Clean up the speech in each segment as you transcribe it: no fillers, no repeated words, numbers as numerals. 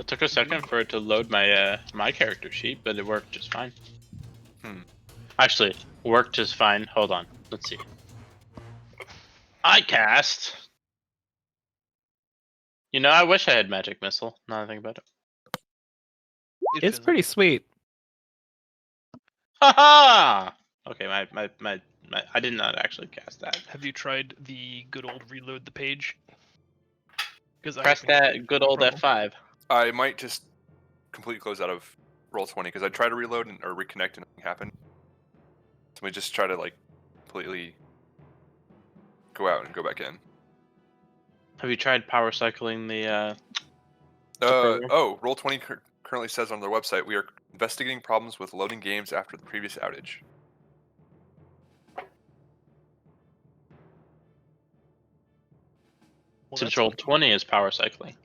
It took a second for it to load my my character sheet, but it worked just fine. Actually, worked just fine. Hold on. Let's see. I cast. You know, I wish I had magic missile. Now I think about it. It's pretty sweet. Haha! Okay, my I did not actually cast that. Have you tried the good old reload the page? Press that good old F5. I might just completely close out of Roll20 because I tried to reload or reconnect and nothing happened. So we just try to like completely go out and go back in. Have you tried power cycling the program? Oh, Roll20 currently says on their website we are investigating problems with loading games after the previous outage. Well, Since Roll20 is power cycling.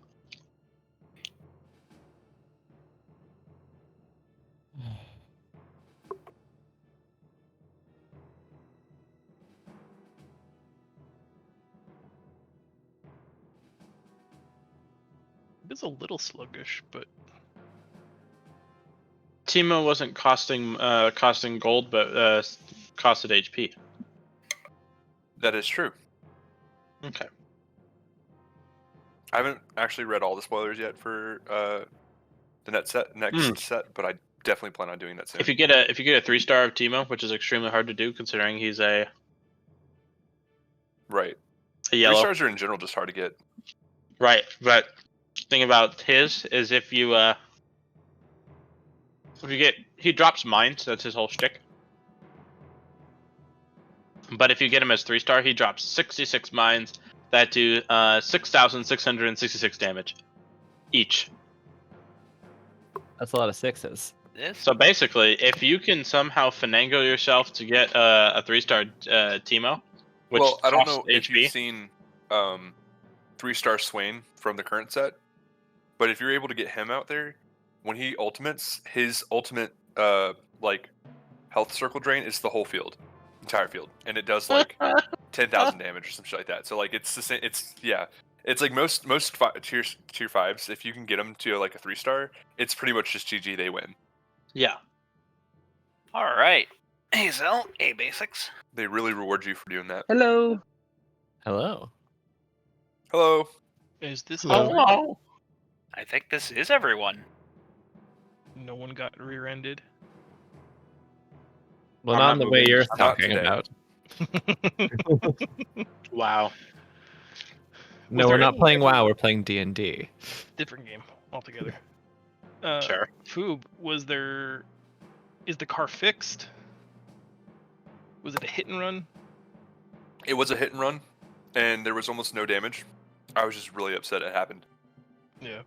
It's a little sluggish, but Teemo wasn't costing gold, but costed HP. That is true. Okay. I haven't actually read all the spoilers yet for the next set, but I definitely plan on doing that soon. If you get a 3-star of Teemo, which is extremely hard to do considering he's a right. A yellow. 3 stars are in general just hard to get. Right, but thing about his is if you get he drops mines, that's his whole shtick. But if you get him as 3-star, he drops 66 mines that do 6,666 damage each. That's a lot of sixes. So basically, if you can somehow finagle yourself to get a 3-star Teemo, which I don't know HP, if you've seen 3-star Swain from the current set, but if you're able to get him out there, when he ultimates, his ultimate like health circle drain is the whole field, entire field, and it does like 10,000 damage or some shit like that. So like it's the same. It's like most tier 5s. If you can get them to like a 3-star, it's pretty much just GG. They win. Yeah. All right. Hey, Zell. Hey, Basics. They really reward you for doing that. Hello. Hello. Hello. Is this Hello? I think this is everyone. No one got rear-ended. Well, I'm not not in the moving. way you're Not talking today. about. Wow. No, there we're not any playing ever- WoW. We're playing D&D. Different game altogether. Sure. Foob, is the car fixed? Was it a hit and run? It was a hit and run, and there was almost no damage. I was just really upset it happened. Yeah.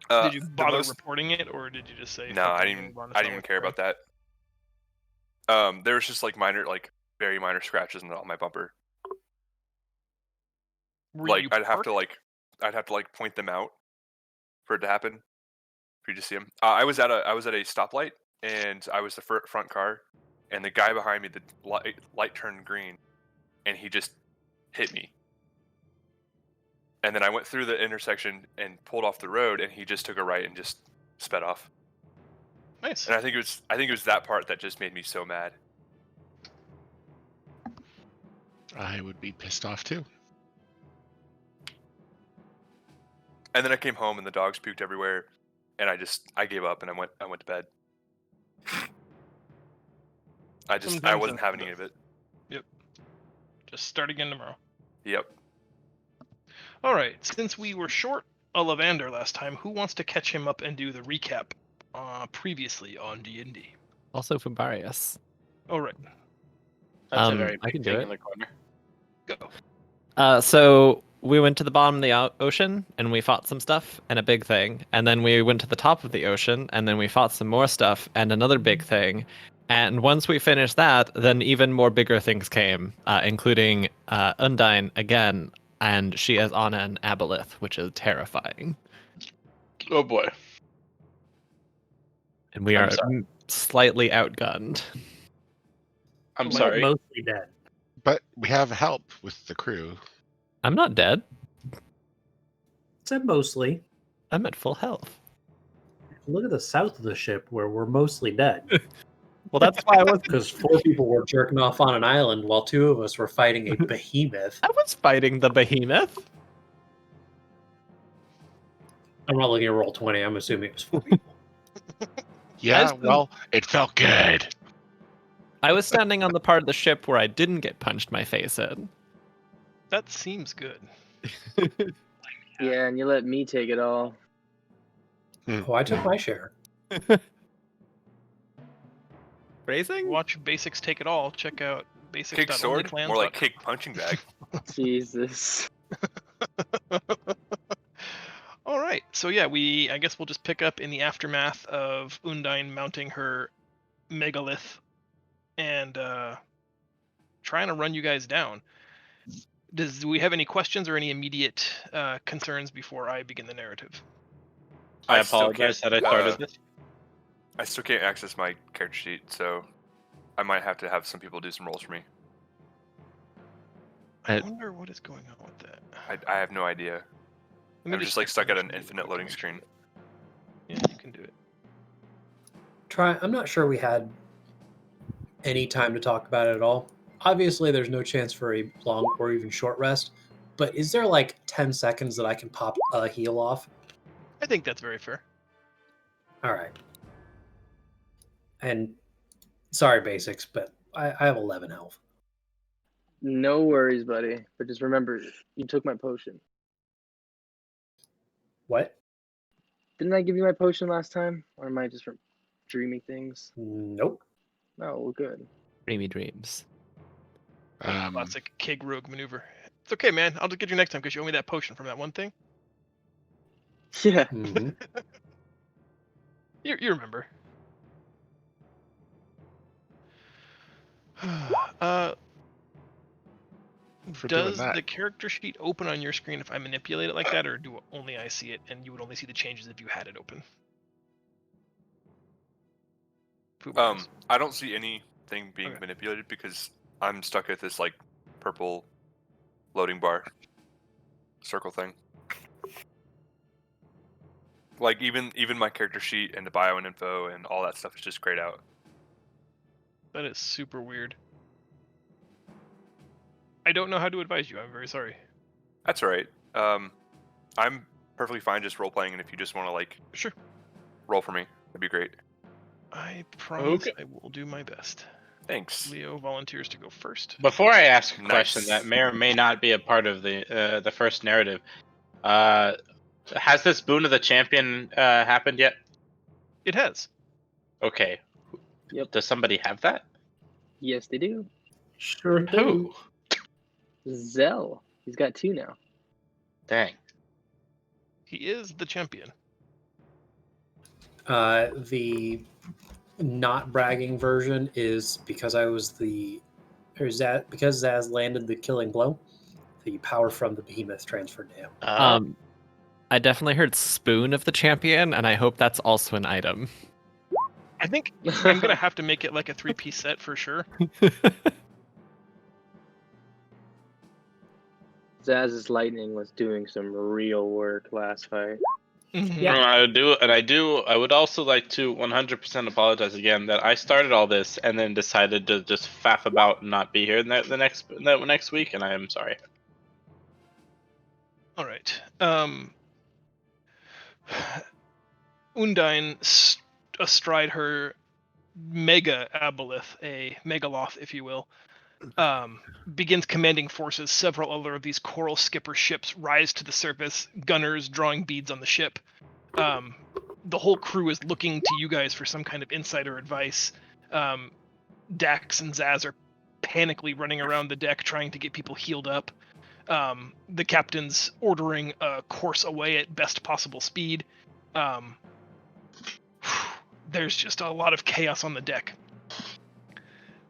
Uh, Did you the bother most- reporting it, or did you just say? No, "Fuck I it, didn't. move on, it's I not didn't even worth care the about that. There was just like very minor scratches on my bumper. Were Like you I'd have parked? to point them out for it to happen. For you to see them. I was at a stoplight, and I was the front car, and the guy behind me, the light turned green, and he just hit me. And then I went through the intersection and pulled off the road, and he just took a right and just sped off. Nice. And I think it was that part that just made me so mad. I would be pissed off too. And then I came home and the dogs puked everywhere, and I gave up and I went to bed. I Sometimes wasn't that's having the any of it. Just start again tomorrow. Yep. All right. Since we were short Ollivander last time, who wants to catch him up and do the recap previously on D&D? Also Fabarius. All right. That's a very I big can do thing it. in the corner. Go. So we went to the bottom of the ocean and we fought some stuff and a big thing. And then we went to the top of the ocean and then we fought some more stuff and another big thing. And once we finished that, then even more bigger things came, including Undine again, and she is Anna and Aboleth, which is terrifying. Oh boy. And we I'm are sorry. slightly outgunned. I'm sorry. Mostly dead. But we have help with the crew. I'm not dead. Said mostly. I'm at full health. Look at the south of the ship where we're mostly dead. Well, that's why I was. Because 4 people were jerking off on an island while 2 of us were fighting a behemoth. I was fighting the behemoth. I'm not looking at roll 20. I'm assuming it was 4 people. Yeah, As- well, it felt good. I was standing on the part of the ship where I didn't get punched my face in. That seems good. Yeah, and you let me take it all. Oh, I took my share. Phrasing? Watch Basics Take It All. Check out Kick sword, more like kick punching bag. Jesus. All right, so yeah, I guess we'll just pick up in the aftermath of Undine mounting her megalith and trying to run you guys down. Do we have any questions or any immediate concerns before I begin the narrative? I still apologize can't, that I started this. I still can't access my character sheet, so I might have to have some people do some rolls for me. I wonder what is going on with that. I have no idea. Let me I'm just like stuck at an check infinite loading screen. Yeah, you can do it. I'm not sure we had any time to talk about it at all. Obviously, there's no chance for a long or even short rest, but is there like 10 seconds that I can pop a heal off? I think that's very fair. All right. And sorry, Basics, but I have 11 health. No worries, buddy. But just remember, you took my potion. What? Didn't I give you my potion last time? Or am I just dreaming things? Nope. No, we're good. Dreamy dreams. Classic Kig rogue maneuver. It's okay, man. I'll just get you next time because you owe me that potion from that one thing. Yeah. Mm-hmm. You remember. For doing Does that. the character sheet open on your screen if I manipulate it like that, or do only I see it and you would only see the changes if you had it open? I don't see anything being Okay. manipulated because I'm stuck at this like purple loading bar circle thing. Like even my character sheet and the bio and info and all that stuff is just grayed out. That is super weird. I don't know how to advise you. I'm very sorry. That's all right. I'm perfectly fine just role playing, and if you just want to like Sure. roll for me, that'd be great. I promise Okay. I will do my best. Thanks. Leo volunteers to go first. Before I ask a Nice. question that may or may not be a part of the first narrative, has this boon of the champion happened yet? It has. Okay. Yep. Does somebody have that? Yes, they do. Sure do. Who? Zell. He's got 2 now. Dang. He is the champion. The not bragging version is because because Zaz landed the killing blow. The power from the behemoth transferred to him. I definitely heard spoon of the champion, and I hope that's also an item. I think I'm gonna have to make it like a 3-piece set for sure. Zaz's lightning was doing some real work last fight. Yeah. I would also like to 100% apologize again that I started all this and then decided to just faff about and not be here the next week, and I am sorry. All right. Undine, astride her mega aboleth, a megaloth, if you will, begins commanding forces. Several other of these coral skipper ships rise to the surface, gunners drawing beads on the ship. The whole crew is looking to you guys for some kind of insider advice. Dax and Zaz are panically running around the deck trying to get people healed up. The captain's ordering a course away at best possible speed. There's just a lot of chaos on the deck.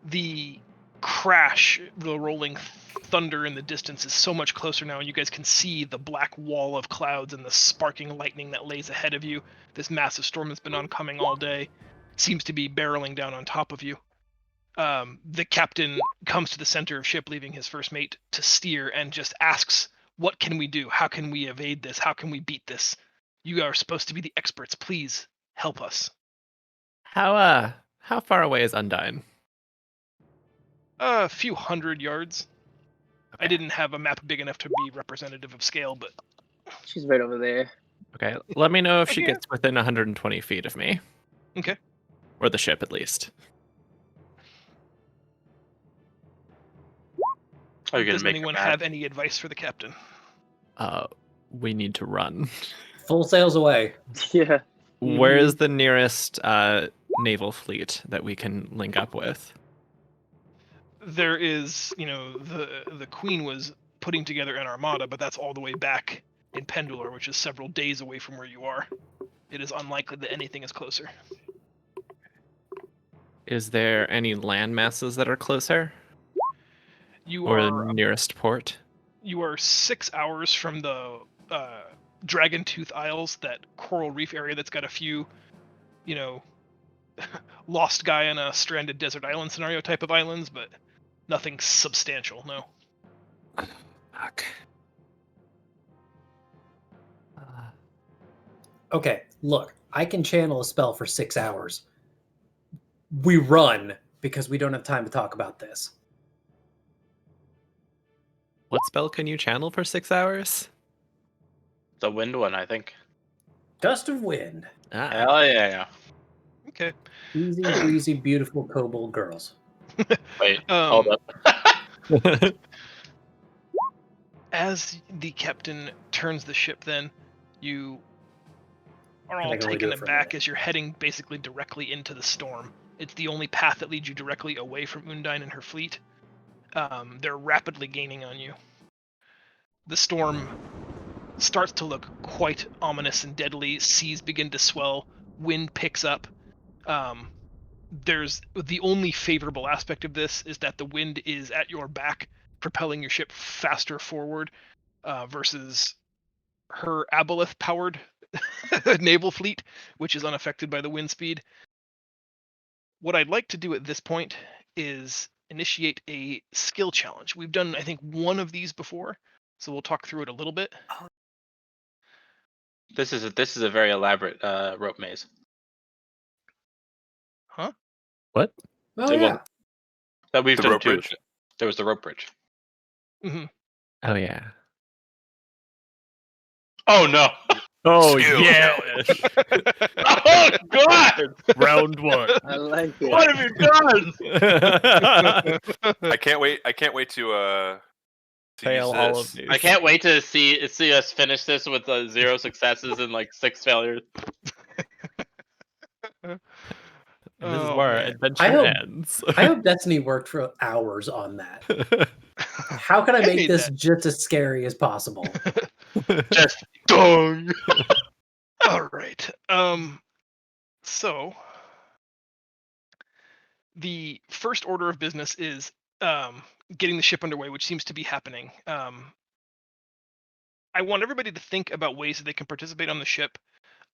The crash, the rolling thunder in the distance is so much closer now, and you guys can see the black wall of clouds and the sparking lightning that lays ahead of you. This massive storm has been oncoming all day. Seems to be barreling down on top of you. The captain comes to the center of ship, leaving his first mate to steer, and just asks, what can we do? How can we evade this? How can we beat this? You are supposed to be the experts. Please help us. How far away is Undyne? A few 100 yards. I Okay. didn't have a map big enough to be representative of scale, but She's right over there. Okay, let me know if she Okay. gets within 120 feet of me. Okay. Or the ship, at least. Are you gonna does make anyone her mad? have any advice for the captain? We need to run. Full sails away. Yeah. Where is the nearest naval fleet that we can link up with? There is, the Queen was putting together an armada, but that's all the way back in Pendilor, which is several days away from where you are. It is unlikely that anything is closer. Is there any land masses that are closer? You Or are the nearest port? 6 hours from the Dragon Tooth Isles, that coral reef area that's got a few, lost guy in a stranded desert island scenario type of islands, but nothing substantial, no. Fuck. Okay, look, I can channel a spell for 6 hours. We run because we don't have time to talk about this. What spell can you channel for 6 hours? The wind one, I think. Gust of wind. Ah. Hell yeah. Okay. Easy breezy, beautiful kobold girls. Wait, hold up. As the captain turns the ship, then you are And all I can only do taken it for a aback minute. as you're heading basically directly into the storm. It's the only path that leads you directly away from Undine and her fleet. They're rapidly gaining on you. The storm starts to look quite ominous and deadly. Seas begin to swell. Wind picks up. There's the only favorable aspect of this is that the wind is at your back, propelling your ship faster forward, versus her aboleth-powered naval fleet, which is unaffected by the wind speed. What I'd like to do at this point is initiate a skill challenge. We've done, I think, one of these before, so we'll talk through it a little bit. This is a very elaborate rope maze. Huh? What? Oh, It yeah. wasn't- That we've The done rope two. bridge? There was the rope bridge. Mm-hmm. Oh, yeah. Oh no! Oh, Skill yeah! Oh god! Round one. I like it. What have you done? I can't wait. I can't wait to Fail use all this. of these. I can't wait to see us finish this with 0 successes and like 6 failures. And this is Oh, where our man. adventure ends. I hope Destiny worked for hours on that. How can I I make made this that. just as scary as possible? Just dong. All right. So the first order of business is getting the ship underway, which seems to be happening. I want everybody to think about ways that they can participate on the ship.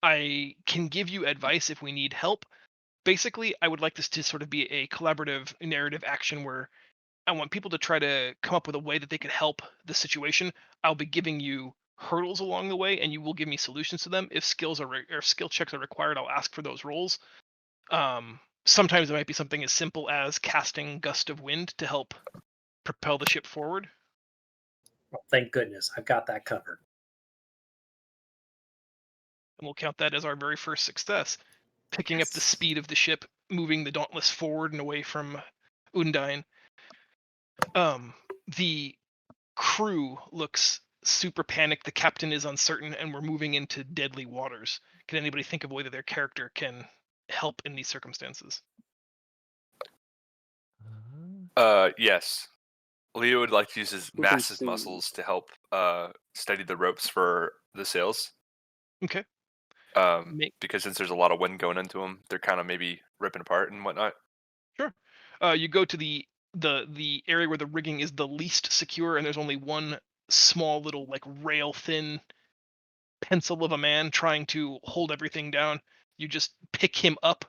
I can give you advice if we need help. Basically, I would like this to sort of be a collaborative narrative action where I want people to try to come up with a way that they could help the situation. I'll be giving you hurdles along the way, and you will give me solutions to them. If skills or skill checks are required, I'll ask for those rolls. Sometimes it might be something as simple as casting Gust of Wind to help propel the ship forward. Well, thank goodness. I've got that covered. And we'll count that as our very first success. Picking up the Yes. speed of the ship, moving the Dauntless forward and away from Undine. The crew looks super panicked. The captain is uncertain, and we're moving into deadly waters. Can anybody think of a way that their character can help in these circumstances? Yes. Leo would like to use his We can massive see. muscles to help steady the ropes for the sails. Okay. Because since there's a lot of wind going into them, they're kind of maybe ripping apart and whatnot. Sure. You go to the area where the rigging is the least secure, and there's only one small little like rail thin pencil of a man trying to hold everything down. You just pick him up,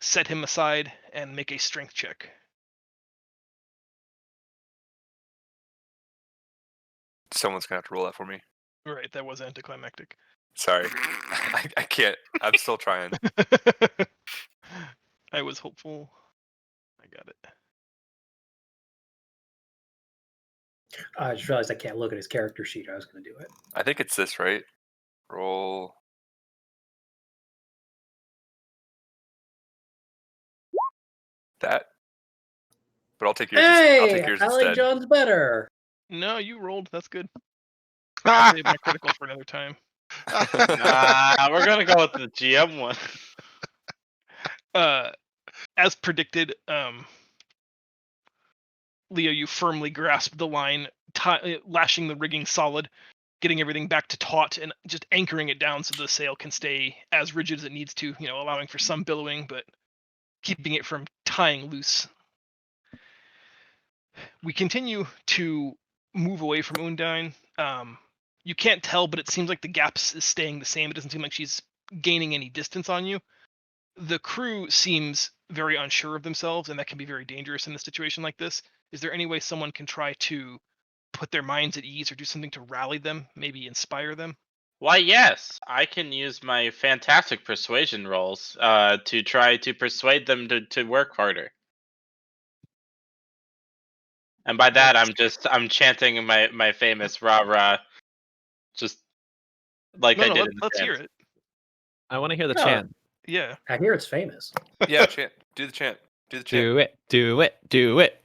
set him aside, and make a strength check. Someone's gonna have to roll that for me. Right, that was anticlimactic. Sorry, I can't. I'm still trying. I was hopeful. I got it. I just realized I can't look at his character sheet. I was going to do it. I think it's this, right? Roll. That. But I'll take yours. I'll take Hey, yours I like instead. John's better. No, you rolled. That's good. I'll save my critical for another time. Nah, we're gonna go with the GM one. As predicted, Leo, you firmly grasp the line, lashing the rigging solid, getting everything back to taut, and just anchoring it down so the sail can stay as rigid as it needs to. Allowing for some billowing, but keeping it from tying loose. We continue to move away from Undine. You can't tell, but it seems like the gap is staying the same. It doesn't seem like she's gaining any distance on you. The crew seems very unsure of themselves, and that can be very dangerous in a situation like this. Is there any way someone can try to put their minds at ease or do something to rally them, maybe inspire them? Why, yes, I can use my fantastic persuasion rolls to try to persuade them to work harder. And by that, I'm chanting my famous rah rah, just like I did in the Let's hear chant. it. I want to hear the No. chant. Yeah. I hear it's famous. Yeah, chant. Do the chant. Do the chant. Do it. Do it. Do it.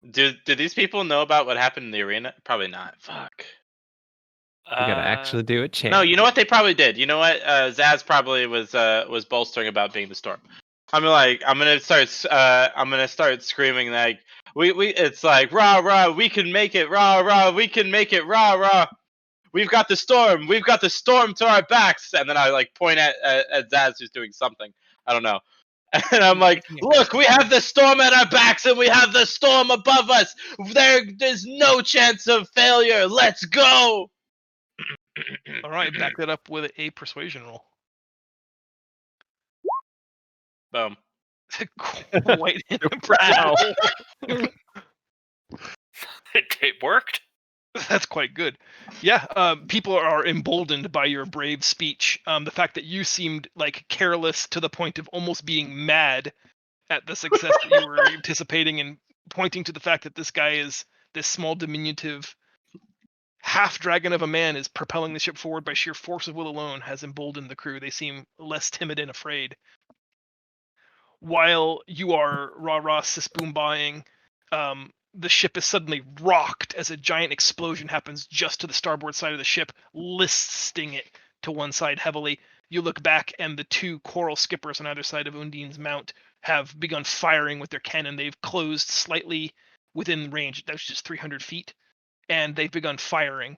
Do these people know about what happened in the arena? Probably not. Fuck. You gotta actually do it. Chant. No, you know what? They probably did. You know what? Zaz probably was bolstering about being the storm. I'm gonna start screaming like we it's like rah rah, we can make it, rah rah, we can make it, rah rah. We've got the storm to our backs, and then I like point at Zaz who's doing something. I don't know. And I'm like, look, we have the storm at our backs and we have the storm above us. There's no chance of failure. Let's go. All right, back that up with a persuasion roll. Boom. Quite Wow. It worked. That's quite good. Yeah, people are emboldened by your brave speech. The fact that you seemed like careless to the point of almost being mad at the success that you were anticipating, and pointing to the fact that this small diminutive half dragon of a man is propelling the ship forward by sheer force of will alone has emboldened the crew. They seem less timid and afraid. While you are rah-rah sis-boom-buying, the ship is suddenly rocked as a giant explosion happens just to the starboard side of the ship, listing it to one side heavily. You look back, and the two coral skippers on either side of Undine's mount have begun firing with their cannon. They've closed slightly within range. That's just 300 feet, and they've begun firing.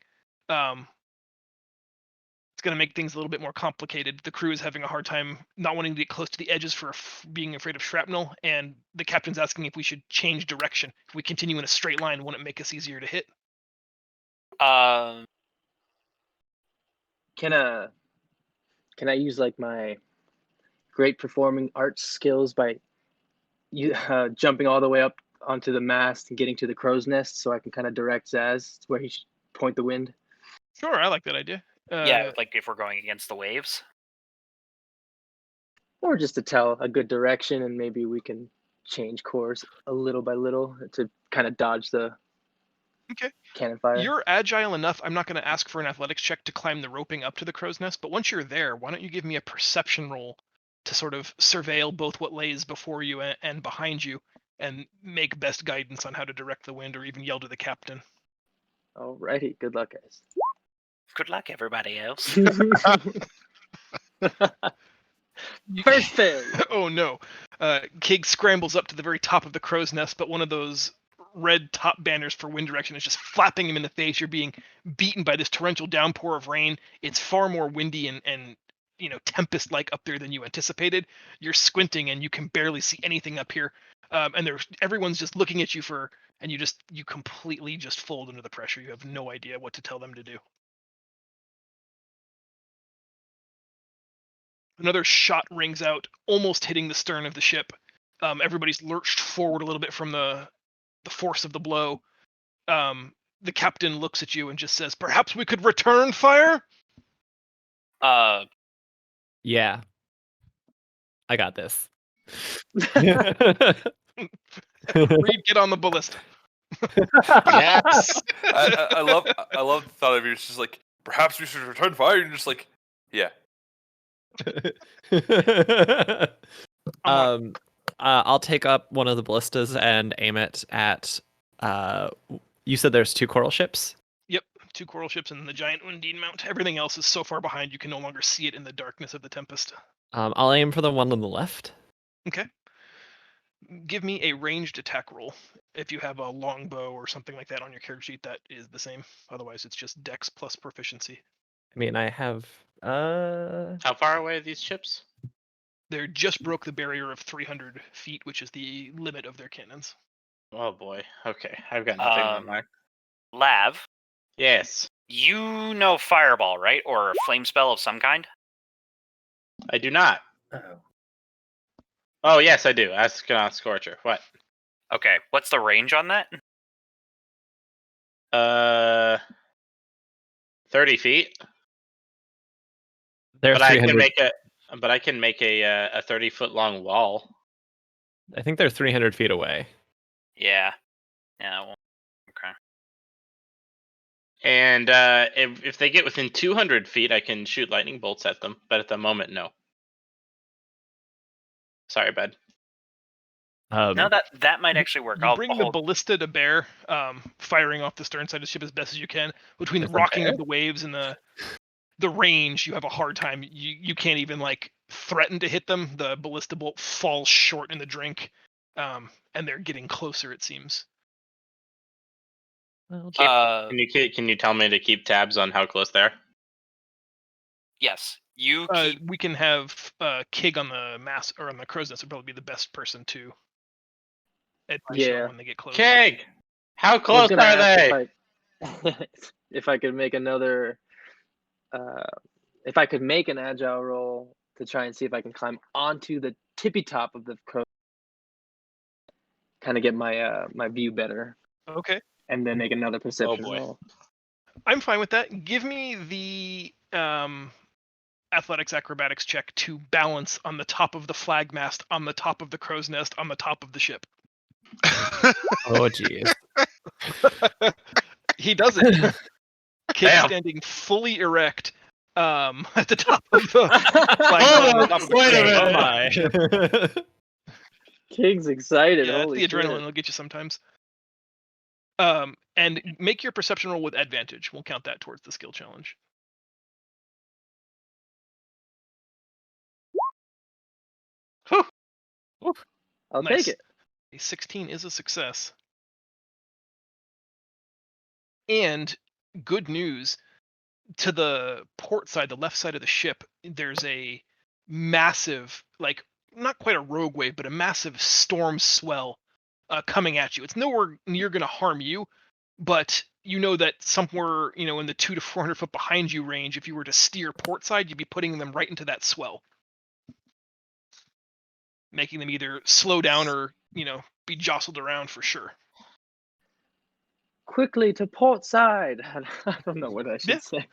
It's going to make things a little bit more complicated. The crew is having a hard time not wanting to get close to the edges for being afraid of shrapnel, and the captain's asking if we should change direction. If we continue in a straight line, wouldn't it make us easier to hit? Can I use like my great performing arts skills by jumping all the way up onto the mast and getting to the crow's nest so I can kind of direct Zaz to where he should point the wind? Sure, I like that idea. Yeah, like if we're going against the waves. Or just to tell a good direction, and maybe we can change course a little by little to kind of dodge the Okay. cannon fire. You're agile enough. I'm not going to ask for an athletics check to climb the roping up to the crow's nest, but once you're there, why don't you give me a perception roll to sort of surveil both what lays before you and behind you, and make best guidance on how to direct the wind, or even yell to the captain. Alrighty, good luck, guys. Good luck, everybody else. First failure. Oh no. Kig scrambles up to the very top of the crow's nest, but one of those red top banners for wind direction is just flapping him in the face. You're being beaten by this torrential downpour of rain. It's far more windy and tempest-like up there than you anticipated. You're squinting and you can barely see anything up here. And everyone's just looking at you and you completely just fold under the pressure. You have no idea what to tell them to do. Another shot rings out, almost hitting the stern of the ship. Everybody's lurched forward a little bit from the force of the blow. The captain looks at you and just says, "Perhaps we could return fire." Yeah. I got this. Reed, get on the ballista. Yes. I love the thought of you. It's just like, perhaps we should return fire. And you're just like, yeah. I'll take up one of the ballistas and aim it at. You said there's 2 coral ships. Yep, 2 coral ships and the giant Undine mount. Everything else is so far behind you can no longer see it in the darkness of the Tempest. I'll aim for the one on the left. Okay. Give me a ranged attack roll. If you have a longbow or something like that on your character sheet, that is the same. Otherwise, it's just Dex plus proficiency. I mean, I have. How far away are these ships? They just broke the barrier of 300 feet, which is the limit of their cannons. Oh boy. Okay, I've got nothing on my. Lav, Yes, you know Fireball, right? Or a flame spell of some kind? I do not. Uh-oh. Oh yes, I do. Ask Scorcher. What? Okay, what's the range on that? 30 feet. They're But I can 300. make a. But I can make a 30-foot long wall. I think they're 300 feet away. Yeah. Yeah, well, okay. And if they get within 200 feet, I can shoot lightning bolts at them. But at the moment, no. Sorry, bud. No, that might actually work. You bring the hold. ballista to bear, firing off the stern side of the ship as best as you can. Between the Is it rocking bear? of the waves and the range, you have a hard time. You can't even like threaten to hit them. The ballista bolt falls short in the drink, and they're getting closer. It seems. Well, Can you tell me to keep tabs on how close they are? Yes, you keep. We can have Kig on the mast or on the crow's nest would probably be the best person to advise you on Yeah. when they get close. Keg, how I was close gonna are ask they? if I could make another, if I could make an agile roll to try and see if I can climb onto the tippy top of the crow, kind of get my my view better, Okay, and then make another perception boy. roll. I'm fine with that. Give me the athletics acrobatics check to balance on the top of the flag mast, on the top of the crow's nest, on the top of the ship. oh, geez. He does it. Kid Damn. standing fully erect at the top of the flag. Oh, mast, wait a Oh minute. my. King's excited. Yeah, Holy the adrenaline shit. will get you sometimes. And make your perception roll with advantage. We'll count that towards the skill challenge. Whew. I'll Nice. take it. A 16 is a success. And good news, to the port side, the left side of the ship, there's a massive, like, not quite a rogue wave, but a massive storm swell coming at you. It's nowhere near going to harm you, but you know that somewhere, in the 200 to 400 foot behind you range, if you were to steer port side, you'd be putting them right into that swell, making them either slow down or, be jostled around for sure. Quickly to port side. I don't know what I should say.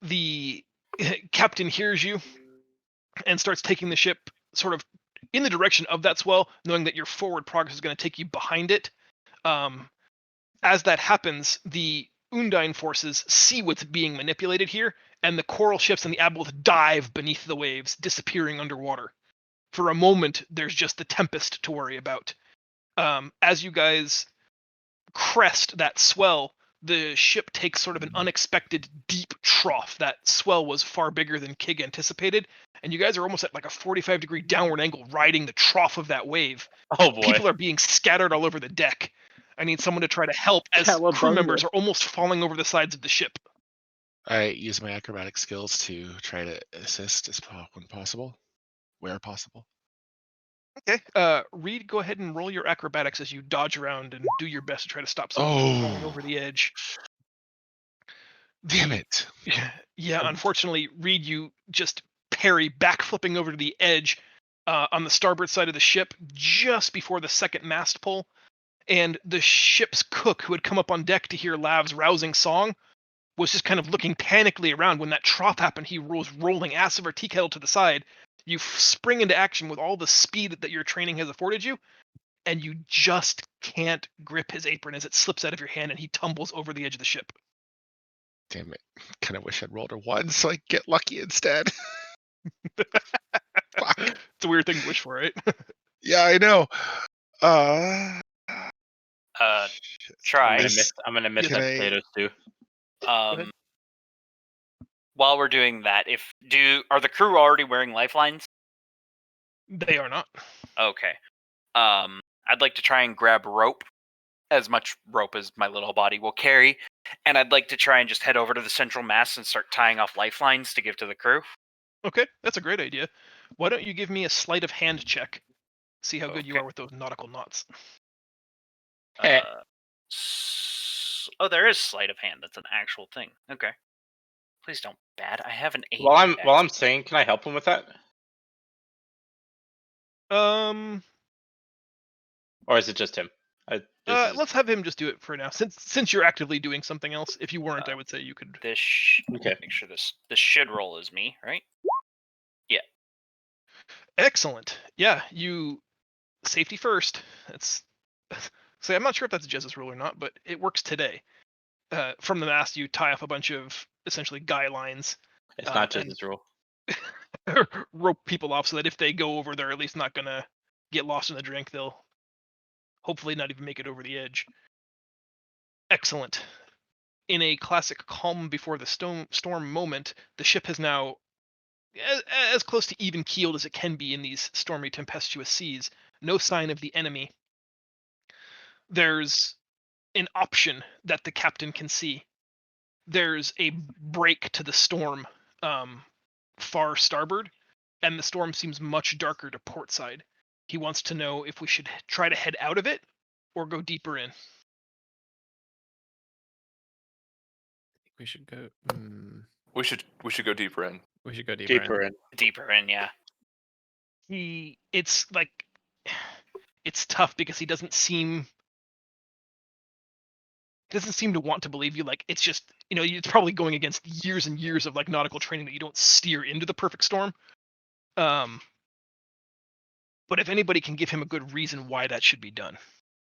The captain hears you and starts taking the ship sort of in the direction of that swell, knowing that your forward progress is going to take you behind it. As that happens, the Undine forces see what's being manipulated here, and the coral ships and the Aboleth dive beneath the waves, disappearing underwater. For a moment, there's just the Tempest to worry about. As you guys crest that swell, the ship takes sort of an unexpected deep trough. That swell was far bigger than Kig anticipated, and you guys are almost at like a 45-degree downward angle riding the trough of that wave. Oh boy. People are being scattered all over the deck. I need someone to try to help as Cowabunga. crew members are almost falling over the sides of the ship. I use my acrobatic skills to try to assist when possible, where possible. Okay. Reed, go ahead and roll your acrobatics as you dodge around and do your best to try to stop someone from falling over the edge. Damn it. Yeah, unfortunately, Reed, you just parry, backflipping over to the edge on the starboard side of the ship just before the second mast pull, and the ship's cook, who had come up on deck to hear Lav's rousing song, was just kind of looking panically around. When that trough happened, he was rolling ass over tea kettle to the side. You spring into action with all the speed that your training has afforded you, and you just can't grip his apron as it slips out of your hand and he tumbles over the edge of the ship. Damn it. Kind of wish I'd rolled a 1 so I get lucky instead. Fuck. It's a weird thing to wish for, right? Yeah, I know. Try. I'm gonna miss Can that I- potato stew. ahead. While we're doing that, are the crew already wearing lifelines? They are not. Okay. I'd like to try and grab rope, as much rope as my little body will carry, and I'd like to try and just head over to the central mast and start tying off lifelines to give to the crew. Okay, that's a great idea. Why don't you give me a sleight of hand check? See how good you Okay. are with those nautical knots. Eh. Oh, there is sleight of hand. That's an actual thing. Okay. Please don't bad. I have an 8. While I'm saying, can I help him with that, or is it just him? Let's have him just do it for now, since you're actively doing something else. If you weren't, I would say you could. This Okay. make sure this should roll as me, right? Excellent. Yeah, you safety first. That's so I'm not sure if that's Jez's rule or not, but it works today. From the mast, you tie off a bunch of essentially guy lines, It's not just and his rule. rope people off so that if they go over, they're at least not gonna get lost in the drink. They'll hopefully not even make it over the edge. Excellent. In a classic calm before the storm moment, the ship has now as close to even keeled as it can be in these stormy, tempestuous seas. No sign of the enemy. There's an option that the captain can see. There's a break to the storm far starboard, and the storm seems much darker to port side. He wants to know if we should try to head out of it or go deeper in. We should go. We should go deeper in. We should go deeper. Deeper in. Deeper in, yeah. It's like it's tough because he doesn't seem to want to believe you. Like, it's just, it's probably going against years and years of like nautical training that you don't steer into the perfect storm. But if anybody can give him a good reason why that should be done.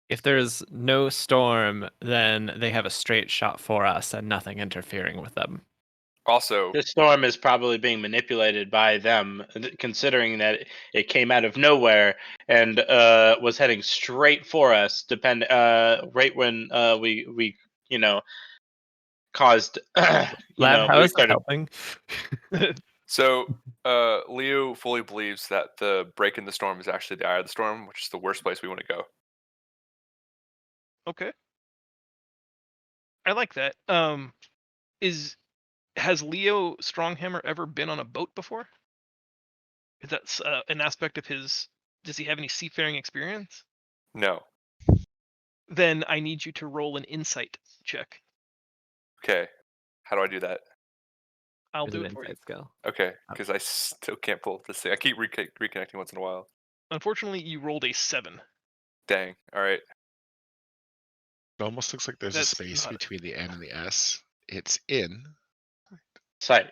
If there's no storm, then they have a straight shot for us and nothing interfering with them. Also, This storm is probably being manipulated by them, considering that it came out of nowhere and was heading straight for us. Right when we caused. Lab, how we is this started. helping? so Leo fully believes that the break in the storm is actually the eye of the storm, which is the worst place we want to go. Okay. I like that. Has Leo Stronghammer ever been on a boat before? Is that an aspect of his? Does he have any seafaring experience? No. Then I need you to roll an insight check. Okay. How do I do that? I'll With do an it for you. insight skill. Okay, because I still can't pull up this thing. I keep reconnecting once in a while. Unfortunately, you rolled a 7. Dang. All right. It almost looks like there's That's a space not- between the N and the S. It's in. Sight.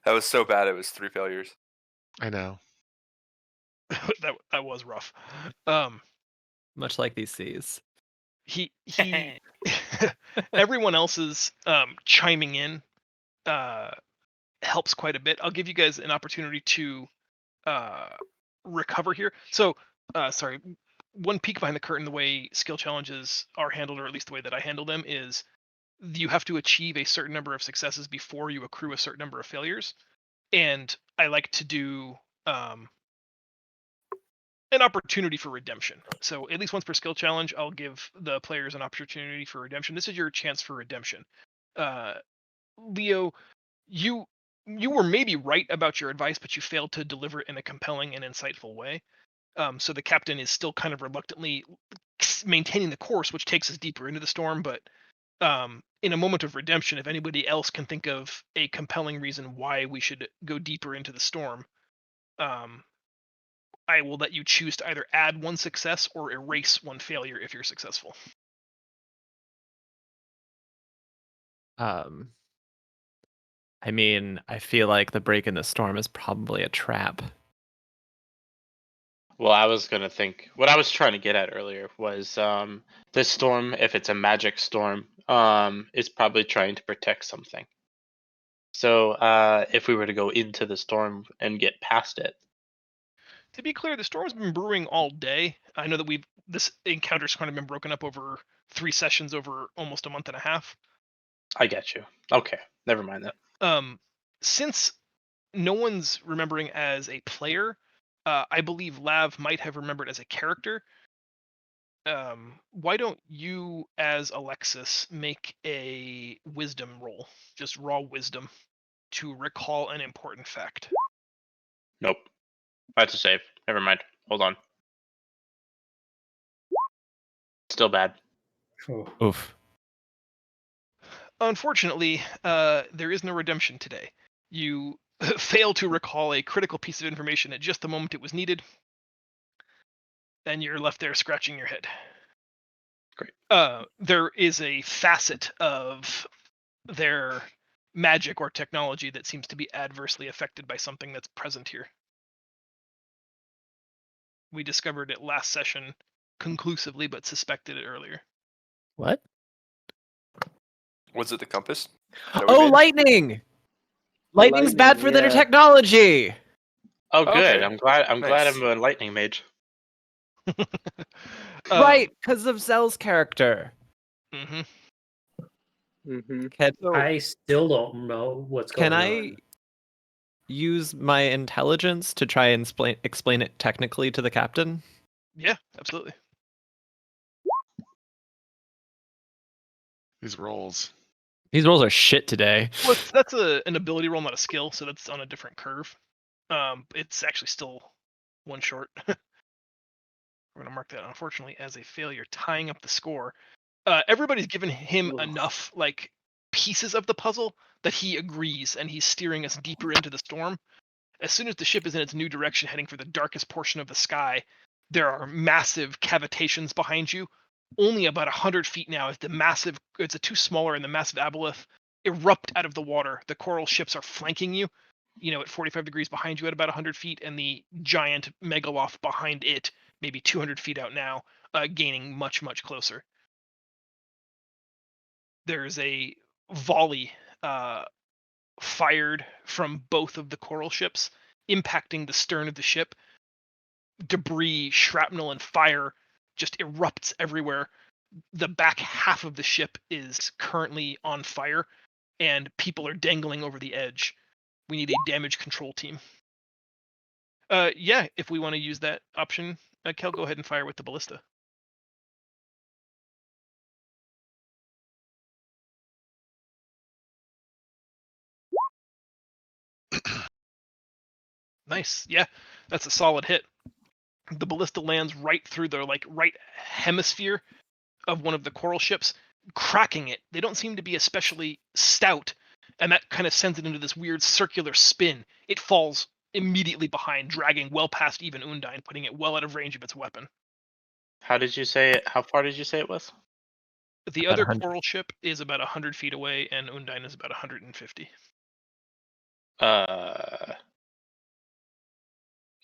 That was so bad. It was 3 failures. I know. that was rough. Much like these seas. He everyone else's chiming in helps quite a bit. I'll give you guys an opportunity to recover here. So sorry, one peek behind the curtain, the way skill challenges are handled, or at least the way that I handle them, is you have to achieve a certain number of successes before you accrue a certain number of failures. And I like to do an opportunity for redemption. So at least once per skill challenge, I'll give the players an opportunity for redemption. This is your chance for redemption. Leo, you were maybe right about your advice, but you failed to deliver it in a compelling and insightful way. So the captain is still kind of reluctantly maintaining the course, which takes us deeper into the storm. But in a moment of redemption, if anybody else can think of a compelling reason why we should go deeper into the storm, I will let you choose to either add one success or erase one failure if you're successful. I mean, I feel like the break in the storm is probably a trap. Well, I was gonna think what I was trying to get at earlier was this storm, if it's a magic storm, is probably trying to protect something. So if we were to go into the storm and get past it, To be clear, the storm's been brewing all day. I know that this encounter's kind of been broken up over 3 sessions over almost a month and a half. I get you. Okay, never mind that. Since no one's remembering as a player, I believe Lav might have remembered as a character. Why don't you, as Alexis, make a wisdom roll, just raw wisdom, to recall an important fact? Nope. That's a save. Never mind. Hold on. Still bad. Oh, Oof. Unfortunately, there is no redemption today. You fail to recall a critical piece of information at just the moment it was needed, and you're left there scratching your head. Great. There is a facet of their magic or technology that seems to be adversely affected by something that's present here. We discovered it last session conclusively, but suspected it earlier. What? Was it the compass? that we Oh, made? lightning! Lightning's bad Lightning, for their yeah. technology. Oh, good. Okay. I'm glad. I'm glad Nice. I'm a lightning mage. Right, because of Zell's character. Mm-hmm. Mm-hmm. So, I still don't know what's going Can on. I use my intelligence to try and explain it technically to the captain? yeah, absolutely. These rolls. These rolls are shit today. Well, that's an ability roll, not a skill, so that's on a different curve. It's actually still one short. We're gonna mark that, unfortunately, as a failure, tying up the score. Everybody's given him Ugh. enough like pieces of the puzzle that he agrees, and he's steering us deeper into the storm. As soon as the ship is in its new direction, heading for the darkest portion of the sky, there are massive cavitations behind you. Only about 100 feet now, as it's a two smaller and the massive aboleth erupt out of the water. The coral ships are flanking you, at 45 degrees behind you at about 100 feet, and the giant megaloth behind it, maybe 200 feet out now, gaining much, much closer. There's a volley fired from both of the coral ships, impacting the stern of the ship. Debris, shrapnel, and fire just erupts everywhere. The back half of the ship is currently on fire, and people are dangling over the edge. We need a damage control team. Yeah, if we want to use that option, Kel, go ahead and fire with the ballista. Nice. Yeah, that's a solid hit. The ballista lands right through the right hemisphere of one of the coral ships, cracking it. They don't seem to be especially stout, and that kind of sends it into this weird circular spin. It falls immediately behind, dragging well past even Undine, putting it well out of range of its weapon. How did you say it? How far did you say it was? The About other 100. coral ship is about 100 feet away, and Undine is about 150.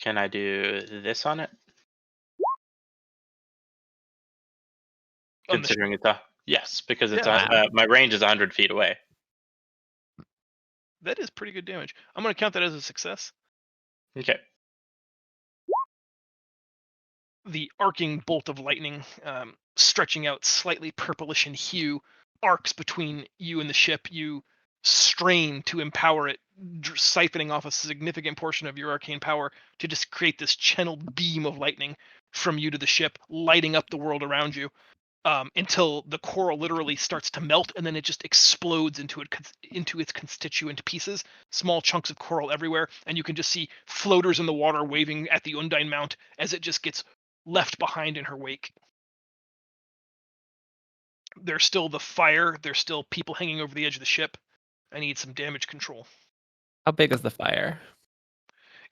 Can I do this on it? On the Considering it's a yes, because it's Yeah. my range is 100 feet away. That is pretty good damage. I'm going to count that as a success. Okay. The arcing bolt of lightning, stretching out slightly purplish in hue, arcs between you and the ship. You strain to empower it, siphoning off a significant portion of your arcane power to just create this channeled beam of lightning from you to the ship, lighting up the world around you, until the coral literally starts to melt, and then it just explodes into its constituent pieces, small chunks of coral everywhere, and you can just see floaters in the water waving at the Undine Mount as it just gets left behind in her wake. There's still the fire. There's still people hanging over the edge of the ship. I need some damage control. How big is the fire?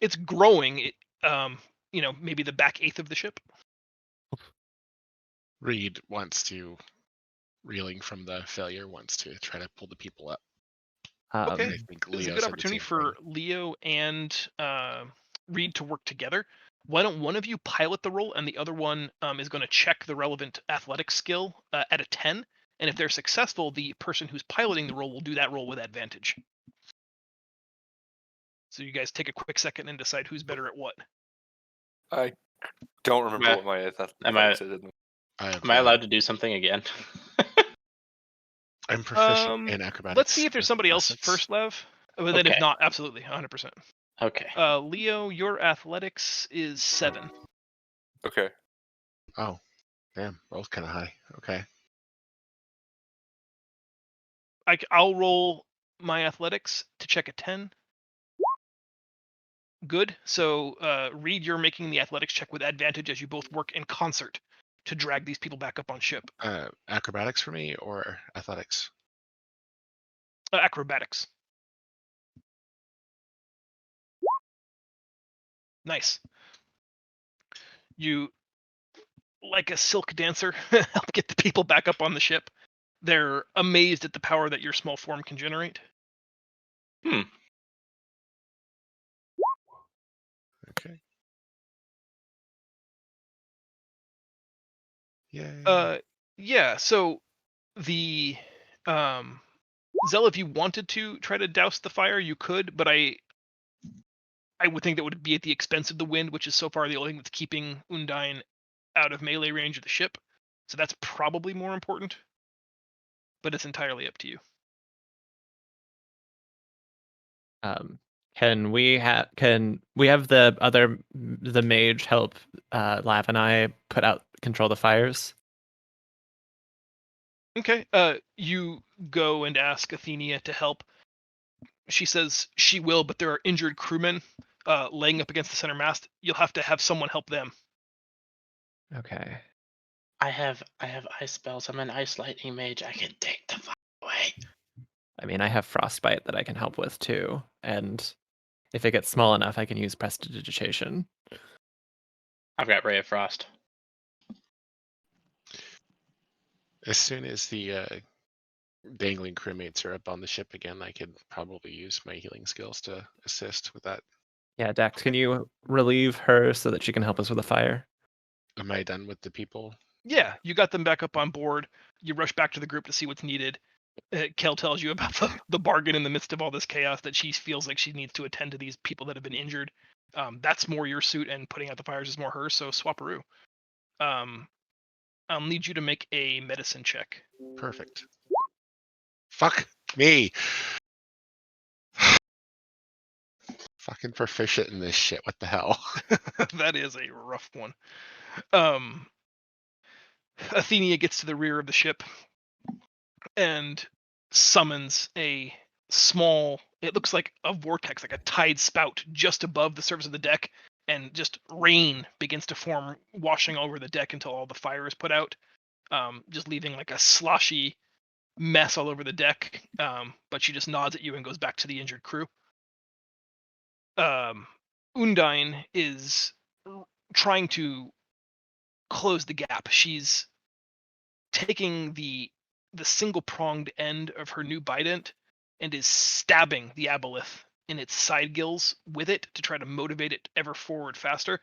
It's growing. maybe the back eighth of the ship. Reed wants to, reeling from the failure, wants to try to pull the people up. Okay. And I think This is a Leo good said the opportunity same for thing. Leo and Reed to work together. Why don't one of you pilot the roll, and the other one is going to check the relevant athletic skill at a 10. And if they're successful, the person who's piloting the roll will do that roll with advantage. So you guys take a quick second and decide who's better at what. I don't remember Am I- what my am I- athletics is. Am I allowed to do something again? I'm proficient in acrobatics. Let's see if there's with somebody else +6. first, Lev. But then if Okay. not, absolutely, 100%. Okay. Leo, your athletics is 7. Okay. Oh, damn, both kind of high. Okay. I'll roll my athletics to check a 10. Good. So, Reed, you're making the athletics check with advantage as you both work in concert to drag these people back up on ship. Acrobatics for me or athletics? Acrobatics. Nice. You, like a silk dancer, help get the people back up on the ship. They're amazed at the power that your small form can generate. Okay. Yay. Yeah. So the Zell, if you wanted to try to douse the fire, you could, but I would think that would be at the expense of the wind, which is so far the only thing that's keeping Undine out of melee range of the ship. So that's probably more important. But it's entirely up to you. Can we have the mage help Lav and I control the fires? Okay. You go and ask Athenia to help. She says she will, but there are injured crewmen laying up against the center mast. You'll have to have someone help them. Okay. I have ice spells. I'm an ice lightning mage. I can take the fire away. I mean, I have frostbite that I can help with too, and if it gets small enough, I can use prestidigitation. I've got Ray of Frost. As soon as the dangling crewmates are up on the ship again, I could probably use my healing skills to assist with that. Yeah, Dex, can you relieve her so that she can help us with the fire? Am I done with the people? Yeah, you got them back up on board. You rush back to the group to see what's needed. Kel tells you about the bargain in the midst of all this chaos, that she feels like she needs to attend to these people that have been injured. That's more your suit, and putting out the fires is more hers, so swaparoo. I'll need you to make a medicine check. Perfect. Fuck me. Fucking proficient in this shit. What the hell? That is a rough one. Athenia gets to the rear of the ship and summons a small, it looks like a vortex, like a tide spout just above the surface of the deck, and just rain begins to form, washing over the deck until all the fire is put out, just leaving like a sloshy mess all over the deck. But she just nods at you and goes back to the injured crew. Undine is trying to close the gap. She's taking the single pronged end of her new bident and is stabbing the aboleth in its side gills with it to try to motivate it ever forward faster.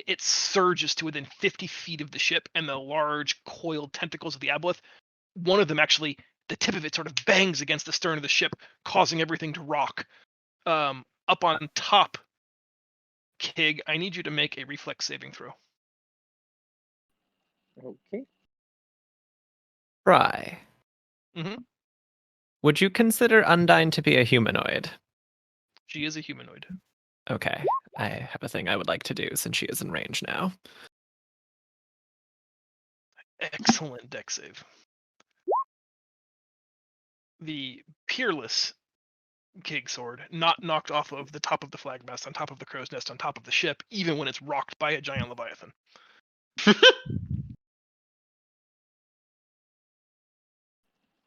It surges to within 50 feet of the ship, and the large coiled tentacles of the aboleth, one of them actually, the tip of it sort of bangs against the stern of the ship, causing everything to rock. Up on top, Kig, I need you to make a reflex saving throw. Okay. Fry. Mm-hmm. Would you consider Undine to be a humanoid? She is a humanoid. Okay. I have a thing I would like to do since she is in range now. Excellent deck save. The peerless Kig sword, not knocked off of the top of the flag mast, on top of the crow's nest, on top of the ship, even when it's rocked by a giant leviathan.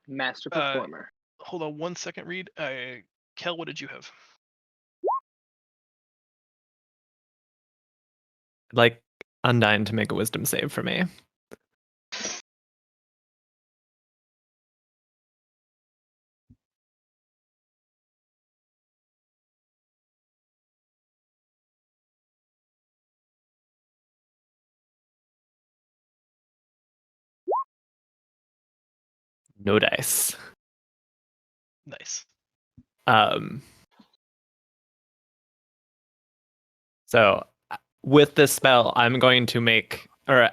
Master performer. Hold on one second, Reed. Kel, what did you have? I'd like Undyne to make a wisdom save for me. No dice. Nice. Um, so with this spell, I'm going to make, or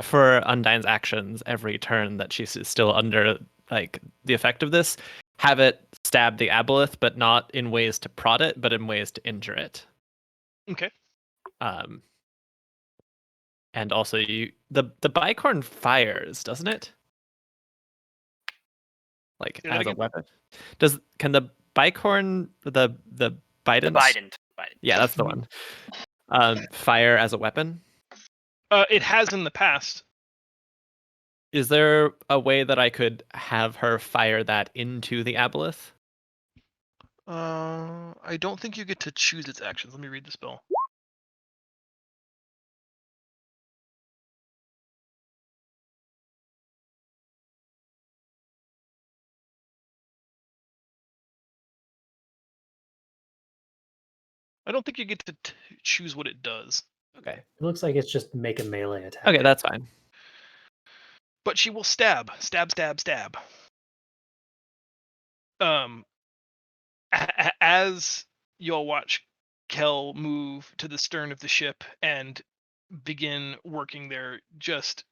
for Undyne's actions, every turn that she's still under like the effect of this, have it stab the aboleth, but not in ways to prod it, but in ways to injure it. Okay. And also the bicorn fires, doesn't it? Like Say that as a again? weapon. Can the bicorn the Bident? The Bident. Yeah, that's the one. Fire as a weapon? It has in the past. Is there a way that I could have her fire that into the aboleth? I don't think you get to choose its actions. Let me read the spell. I don't think you get to choose what it does. Okay. It looks like it's just make a melee attack. Okay, that's fine. But she will stab. Stab. As you'll watch Kel move to the stern of the ship and begin working their just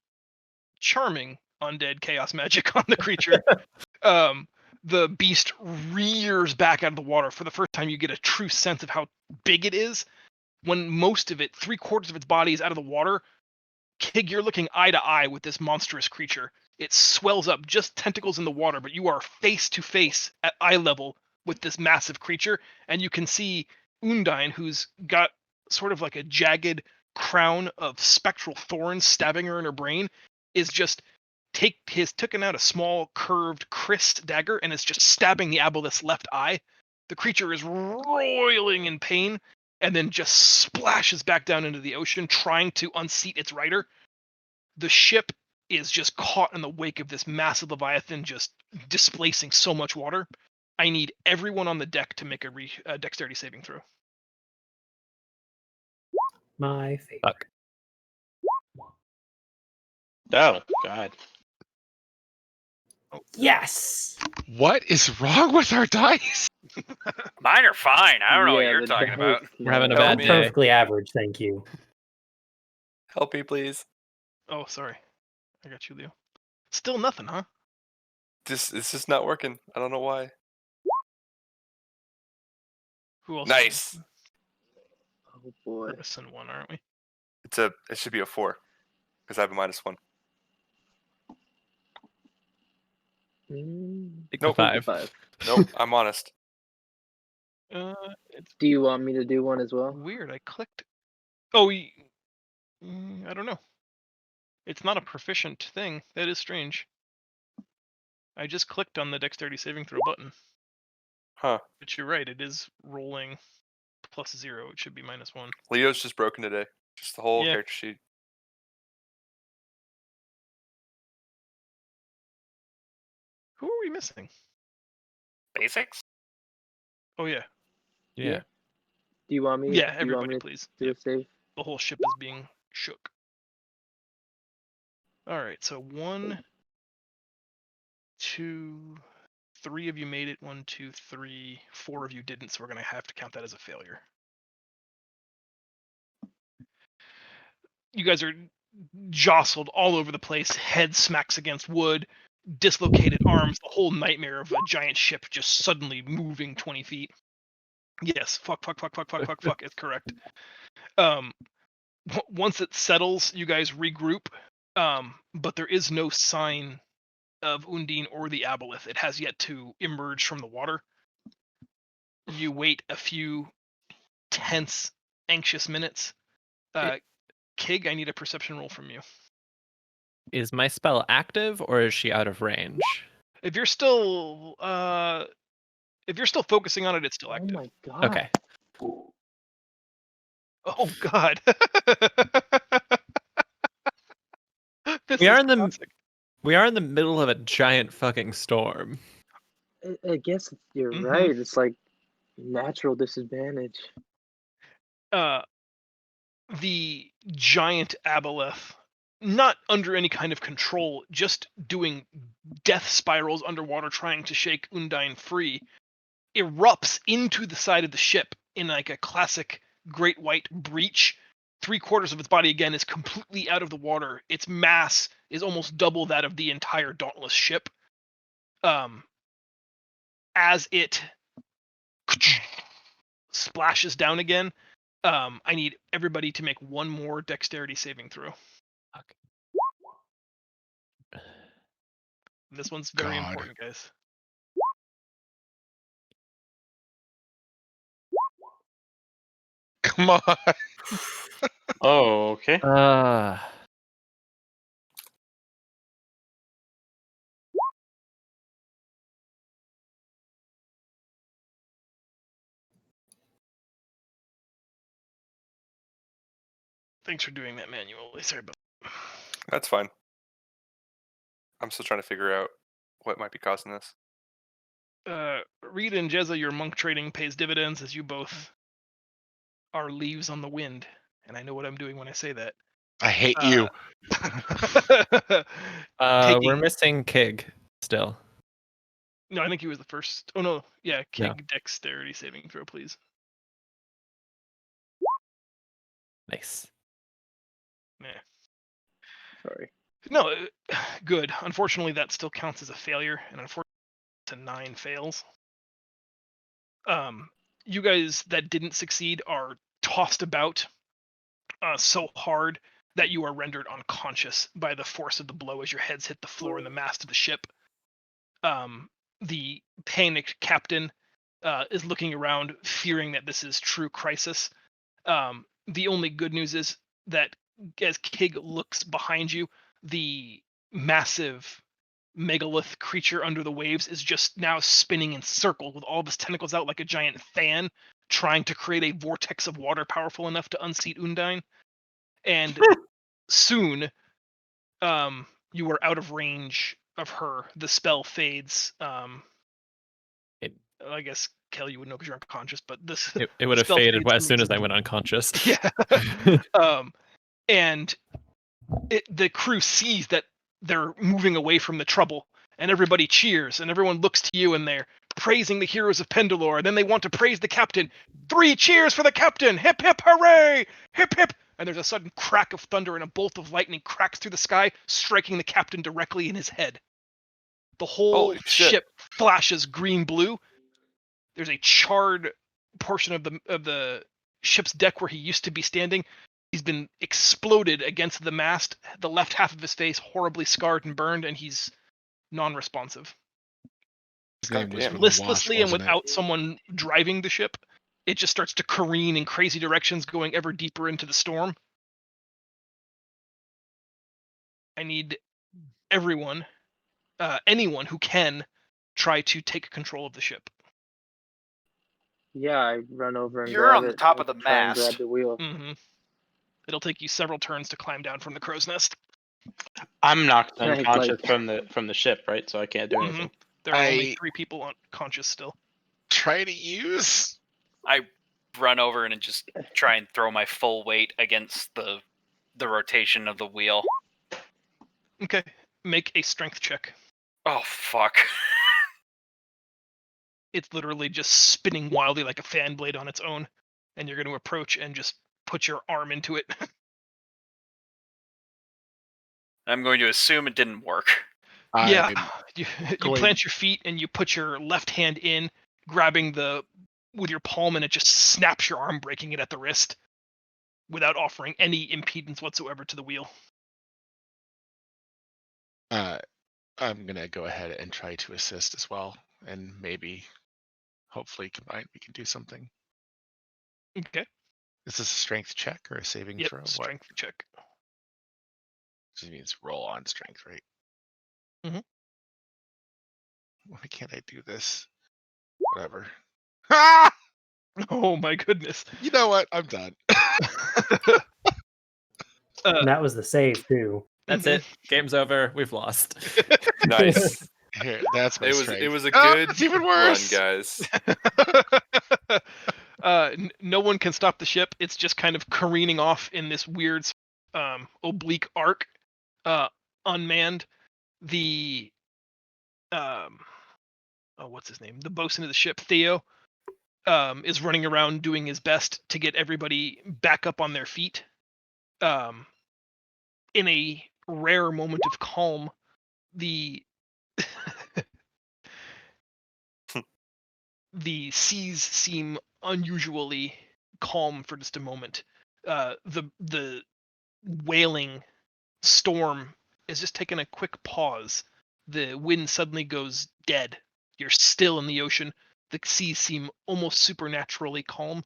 charming undead chaos magic on the creature, the beast rears back out of the water. For the first time, you get a true sense of how big it is. When most of it, 3/4 of its body, is out of the water, Kig, you're looking eye to eye with this monstrous creature. It swells up, just tentacles in the water, but you are face to face at eye level with this massive creature, and you can see Undyne, who's got sort of like a jagged crown of spectral thorns stabbing her in her brain, is just taken out a small curved Christ dagger and is just stabbing the aboleth's left eye. The creature is roiling in pain and then just splashes back down into the ocean, trying to unseat its rider. The ship is just caught in the wake of this massive leviathan, just displacing so much water. I need everyone on the deck to make a dexterity saving throw. My favorite. Fuck. Oh God. Yes. What is wrong with our dice? Mine are fine. I don't know what Yeah, you're the talking about. dice, We're having a man. Help bad me. day. Perfectly average, thank you. Help me, please. Oh, sorry. I got you, Leo. Still nothing, huh? It's just not working. I don't know why. Who else? Nice. Oh boy. We're missing one, aren't we? It should be a 4 because I have a -1. Take Nope. the 5. 5. Nope. I'm honest. It's Do you want me to do one as well? weird. I clicked. Oh, I don't know. It's not a proficient thing. That is strange. I just clicked on the dexterity saving throw button. Huh. But you're right. It is rolling +0. It should be -1. Leo's just broken today. Just the whole Yeah. character sheet. Who are we missing? Basics? Oh yeah. Yeah. Do you want me? Yeah, do you want everybody, me to please. do a save? The whole ship is being shook. All right, so 1, 2, 3 of you made it. 1, 2, 3, 4 of you didn't. So we're gonna have to count that as a failure. You guys are jostled all over the place. Head smacks against wood, dislocated arms. The whole nightmare of a giant ship just suddenly moving 20 feet. Yes, fuck. It's correct. Once it settles, you guys regroup. But there is no sign of Undine or the aboleth. It has yet to emerge from the water. You wait a few tense, anxious minutes. Kig, I need a perception roll from you. Is my spell active or is she out of range? If you're still focusing on it, it's still Oh active. my god. Okay. Oh God. This We are is in the classic. we are in the middle of a giant fucking storm. I guess you're Mhm. right. It's like natural disadvantage. The giant aboleth, not under any kind of control, just doing death spirals underwater, trying to shake Undine free, erupts into the side of the ship in like a classic great white breach. 3/4 of its body again is completely out of the water. Its mass is almost double that of the entire Dauntless ship. As it splashes down again, I need everybody to make one more dexterity saving throw. This one's very God. important, guys. Come on. Oh, okay. Thanks for doing that manually. Sorry about That's fine. I'm still trying to figure out what might be causing this. Reed and Jezza, your monk trading pays dividends as you both are leaves on the wind. And I know what I'm doing when I say that. I hate you. We're Taking- missing Kig still. No, I think he was the first. Oh, no. Yeah, No. Kig dexterity saving throw, please. Nice. Nah. Sorry. No, good. Unfortunately, that still counts as a failure, and unfortunately, it's a 9 fails. You guys that didn't succeed are tossed about so hard that you are rendered unconscious by the force of the blow as your heads hit the floor and the mast of the ship. The panicked captain is looking around, fearing that this is true crisis. The only good news is that as Kig looks behind you, the massive megalith creature under the waves is just now spinning in circles with all of his tentacles out like a giant fan, trying to create a vortex of water powerful enough to unseat Undine. And soon, you are out of range of her. The spell fades. I guess Kelly, you would know because you're unconscious, but this It would have spell faded fades as soon as I from went unconscious. Yeah. And the crew sees that they're moving away from the trouble, and everybody cheers, and everyone looks to you, and they're praising the heroes of Pendilor. And then they want to praise the captain. 3 cheers for the captain! Hip hip hooray! Hip hip! And there's a sudden crack of thunder, and a bolt of lightning cracks through the sky, striking the captain directly in his head. The whole Holy shit. ship flashes green-blue. There's a charred portion of the ship's deck where he used to be standing. He's been exploded against the mast. The left half of his face horribly scarred and burned, and he's non-responsive. His name was Goddamn. Wasp, Listlessly and wasn't it? without someone driving the ship, it just starts to careen in crazy directions, going ever deeper into the storm. I need everyone, anyone who can, try to take control of the ship. Yeah, I run over and You're grab on the it. top I of the try and grab mast. the wheel. Mm-hmm. It'll take you several turns to climb down from the crow's nest. I'm knocked Right, unconscious like- from the ship, right? So I can't do anything. There are only I- 3 people unconscious still. Try to use. I run over and just try and throw my full weight against the rotation of the wheel. Okay, make a strength check. Oh fuck. It's literally just spinning wildly like a fan blade on its own, and you're going to approach and just put your arm into it. I'm going to assume it didn't work. Yeah, I'm you going- plant your feet and you put your left hand in, grabbing with your palm, and it just snaps your arm, breaking it at the wrist, without offering any impedance whatsoever to the wheel. I'm gonna go ahead and try to assist as well, and maybe, hopefully, combined we can do something. Okay. Is this a strength check or a saving Yep. throw? What? Strength check. This means roll on strength, right? Mhm. Why can't I do this? Whatever. Ah! Oh my goodness. You know what? I'm done. And that was the save too. That's it. Game's over. We've lost. Nice. Here, that's my It strike. was a Oh, good it's even run, worse. guys. No one can stop the ship. It's just kind of careening off in this weird oblique arc, unmanned. The what's his name? The bosun of the ship, Theo, is running around doing his best to get everybody back up on their feet. In a rare moment of calm, the the seas seem unusually calm for just a moment. The wailing storm is just taking a quick pause. The wind suddenly goes dead. You're still in the ocean. The seas seem almost supernaturally calm.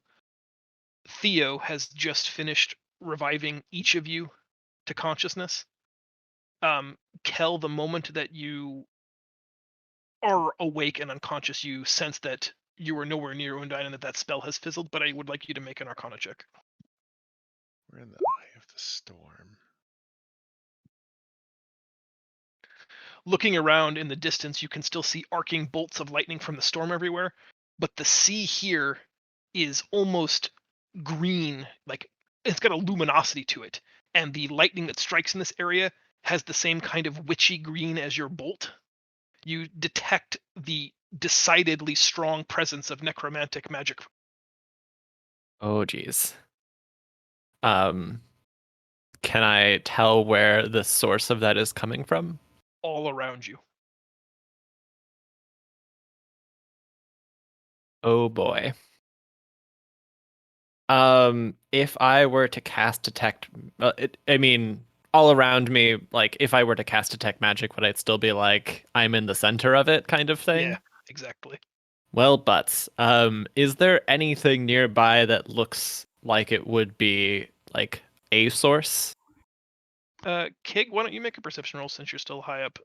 Theo has just finished reviving each of you to consciousness. Kel, the moment that you are awake and unconscious, you sense that you are nowhere near Undine and that spell has fizzled, but I would like you to make an Arcana check. We're in the eye of the storm. Looking around in the distance, you can still see arcing bolts of lightning from the storm everywhere, but the sea here is almost green, like it's got a luminosity to it, and the lightning that strikes in this area has the same kind of witchy green as your bolt. You detect the decidedly strong presence of necromantic magic. Oh, geez. Can I tell where the source of that is coming from? All around you. Oh boy. If I were to cast detect, all around me, like if I were to cast detect magic, would I still be like I'm in the center of it, kind of thing? Yeah, exactly. Well, butts. Is there anything nearby that looks like it would be like a source? Kig, why don't you make a perception roll since you're still high up?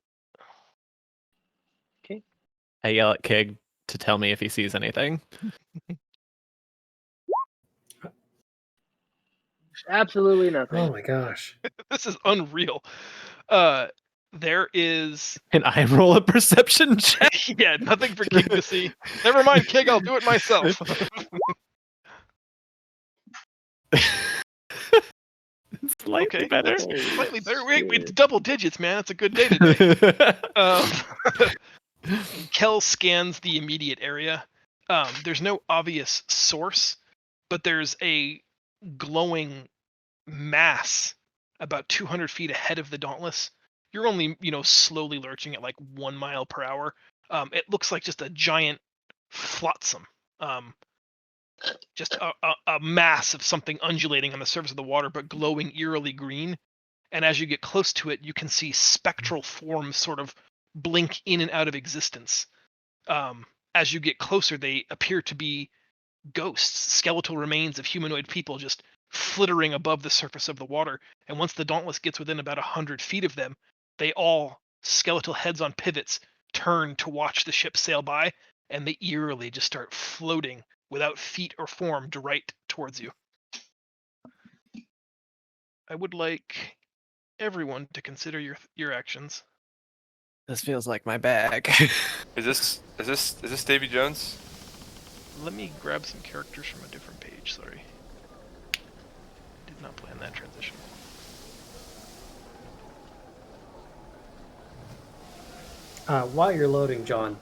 I yell at Kig to tell me if he sees anything. Absolutely nothing. Oh my gosh. This is unreal. There is Can I roll a perception check? yeah, nothing for Kig to see. Never mind, Kig, I'll do it myself. Slightly Okay. better. Slightly better. Wait, it's double digits, man. It's a good day today. Kel scans the immediate area. There's no obvious source, but there's a glowing mass about 200 feet ahead of the Dauntless. You're only, slowly lurching at like 1 mile per hour. It looks like just a giant flotsam. Just a mass of something undulating on the surface of the water, but glowing eerily green. And as you get close to it, you can see spectral forms sort of blink in and out of existence. As you get closer, they appear to be ghosts, skeletal remains of humanoid people just flittering above the surface of the water. And once the Dauntless gets within about 100 feet of them, they all, skeletal heads on pivots, turn to watch the ship sail by, and they eerily just start floating without feet or form right towards you. I would like everyone to consider your actions. This feels like my bag. Is this Davy Jones? Let me grab some characters from a different page, sorry. Did not plan that transition. While you're loading, John,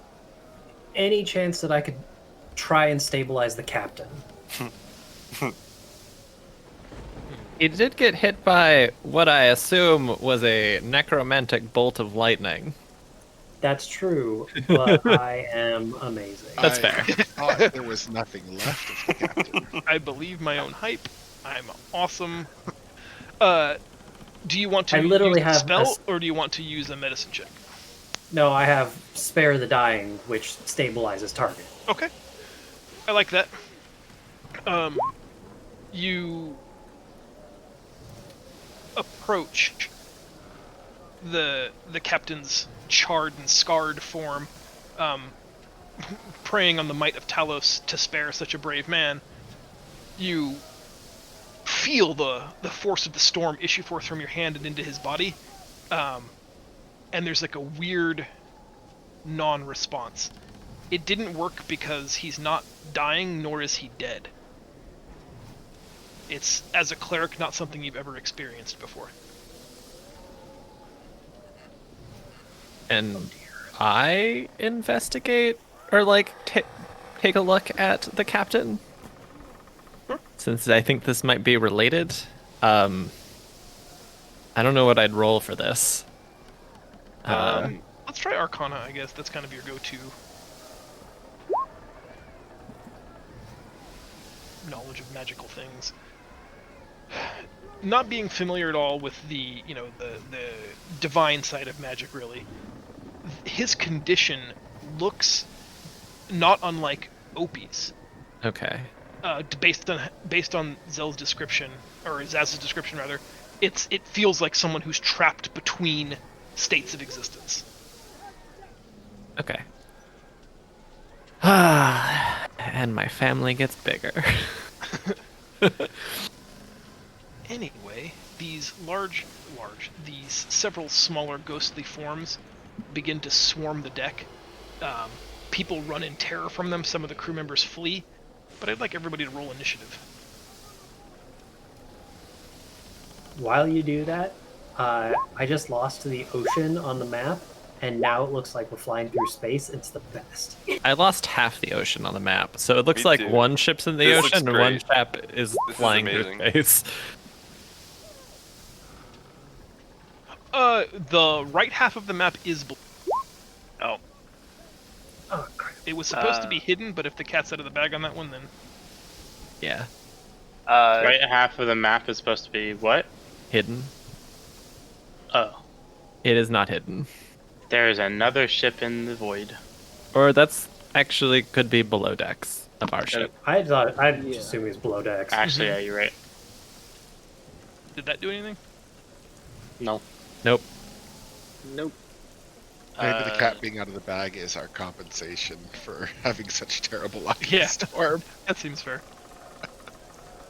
any chance that I could try and stabilize the captain? He did get hit by what I assume was a necromantic bolt of lightning. That's true, but I am amazing. That's I fair. thought there was nothing left of the captain. I believe my own hype. I'm awesome. Do you want to I literally use a have spell, or do you want to use a medicine check? No, I have Spare the Dying, which stabilizes target. Okay. I like that. You approach the captain's charred and scarred form, preying on the might of Talos to spare such a brave man. You feel the force of the storm issue forth from your hand and into his body, and there's like a weird non-response. It didn't work because he's not dying, nor is he dead. It's, as a cleric, not something you've ever experienced before. And I investigate or like take a look at the captain, since I think this might be related. I don't know what I'd roll for this. Let's try Arcana, I guess. That's kind of your go-to knowledge of magical things. Not being familiar at all with the divine side of magic, really, his condition looks not unlike Opie's. Okay. Based on Zell's description, or Zaz's description rather, it feels like someone who's trapped between states of existence. Okay. And my family gets bigger. Anyway, these these several smaller ghostly forms begin to swarm the deck. People run in terror from them, some of the crew members flee, but I'd like everybody to roll initiative. While you do that, I just lost to the ocean on the map, and now it looks like we're flying through space. It's the best. I lost half the ocean on the map, so it looks Me like too. one ship's in the This looks ocean and one great. ship is This is flying through amazing. space. The right half of the map is blue. Oh, Oh, crap. It was supposed to be hidden, but if the cat's out of the bag on that one, then Yeah, Right half of the map is supposed to be what? hidden. Oh, It is not hidden. there is another ship in the void. Or that's actually could be below decks of our ship. I'd Yeah. assume he was below decks. Actually, yeah, you're right. did that do anything? No. Nope. Nope. Maybe the Uh, cat being out of the bag is our compensation for having such terrible luck in Yeah. the storm. That seems fair.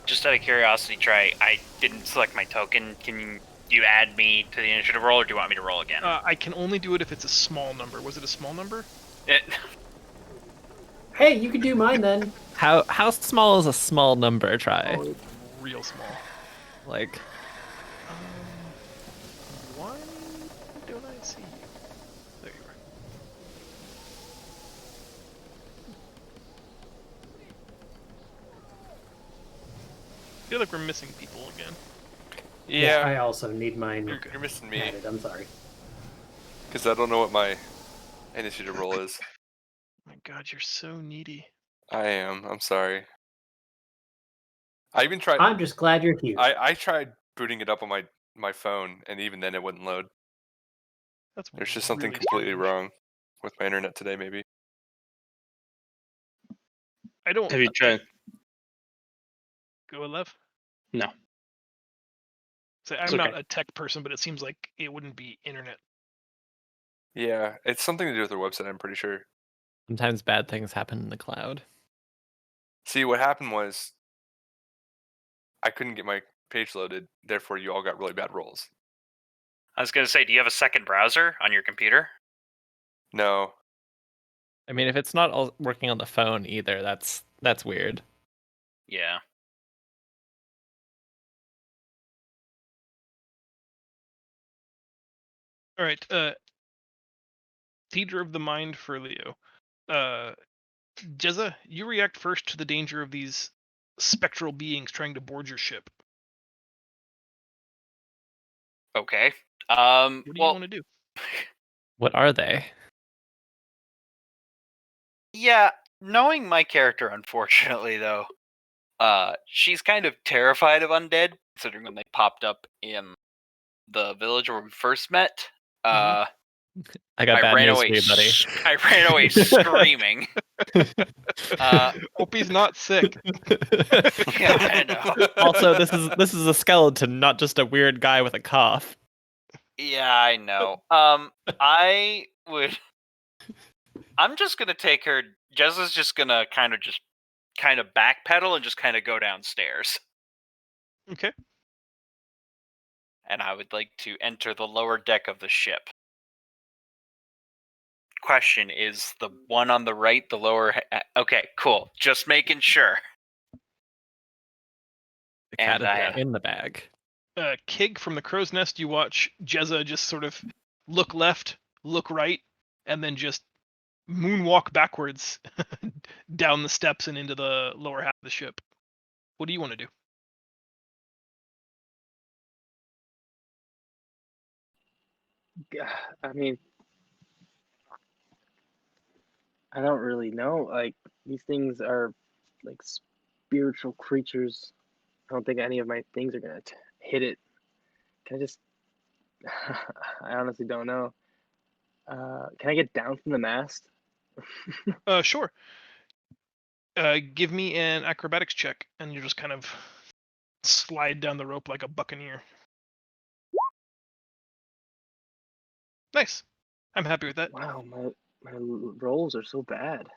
just out of curiosity, Trey, I didn't select my token. Can you add me to the initiative roll, or do you want me to roll again? I can only do it if it's a small number. Was it a small number? Hey, you can do mine then. How small is a small number? Try. Oh, real small. Like, Why don't I see you? There you are. I feel like we're missing people again. Yeah, I also need mine you're missing me added. I'm sorry. because I don't know what my initiative roll is. My God, you're so needy. I am. I'm sorry. I even tried. I'm just glad you're here. I tried booting it up on my phone, and even then it wouldn't load. That's There's just something really completely strange. wrong with my internet today. Maybe. I don't. Have you tried? Go 11. No. So I'm It's not okay. a tech person, but it seems like it wouldn't be internet. Yeah, it's something to do with their website. I'm pretty sure. sometimes bad things happen in the cloud. See, what happened was I couldn't get my page loaded. Therefore, you all got really bad rolls. I was gonna say, do you have a second browser on your computer? No. I mean, if it's not all working on the phone either, that's weird. Yeah. All right. Theater of the mind for Leo. Jezza, you react first to the danger of these spectral beings trying to board your ship. Okay. What do you Well, want to do? What are they? yeah. Knowing my character, unfortunately, though, she's kind of terrified of undead, considering when they popped up in the village where we first met. I got I bad ran news away. for you, buddy. I ran away screaming. Hope he's not sick. Yeah, I know. Also, this is a skeleton, not just a weird guy with a cough. Yeah, I know. I would. I'm just gonna take her. Jezza's just gonna kind of backpedal and just kind of go downstairs. Okay. And I would like to enter the lower deck of the ship. Question, is the one on the right the lower? Okay, cool. Just making sure. The cat And is in the bag. Kig from the crow's nest, you watch Jezza just sort of look left, look right, and then just moonwalk backwards down the steps and into the lower half of the ship. What do you want to do? I mean, I don't really know. Like, these things are like spiritual creatures. I don't think any of my things are gonna hit it. Can I just? I honestly don't know. Can I get down from the mast? Sure. Give me an acrobatics check, and you just kind of slide down the rope like a buccaneer. Nice. I'm happy with that. Wow, my rolls are so bad.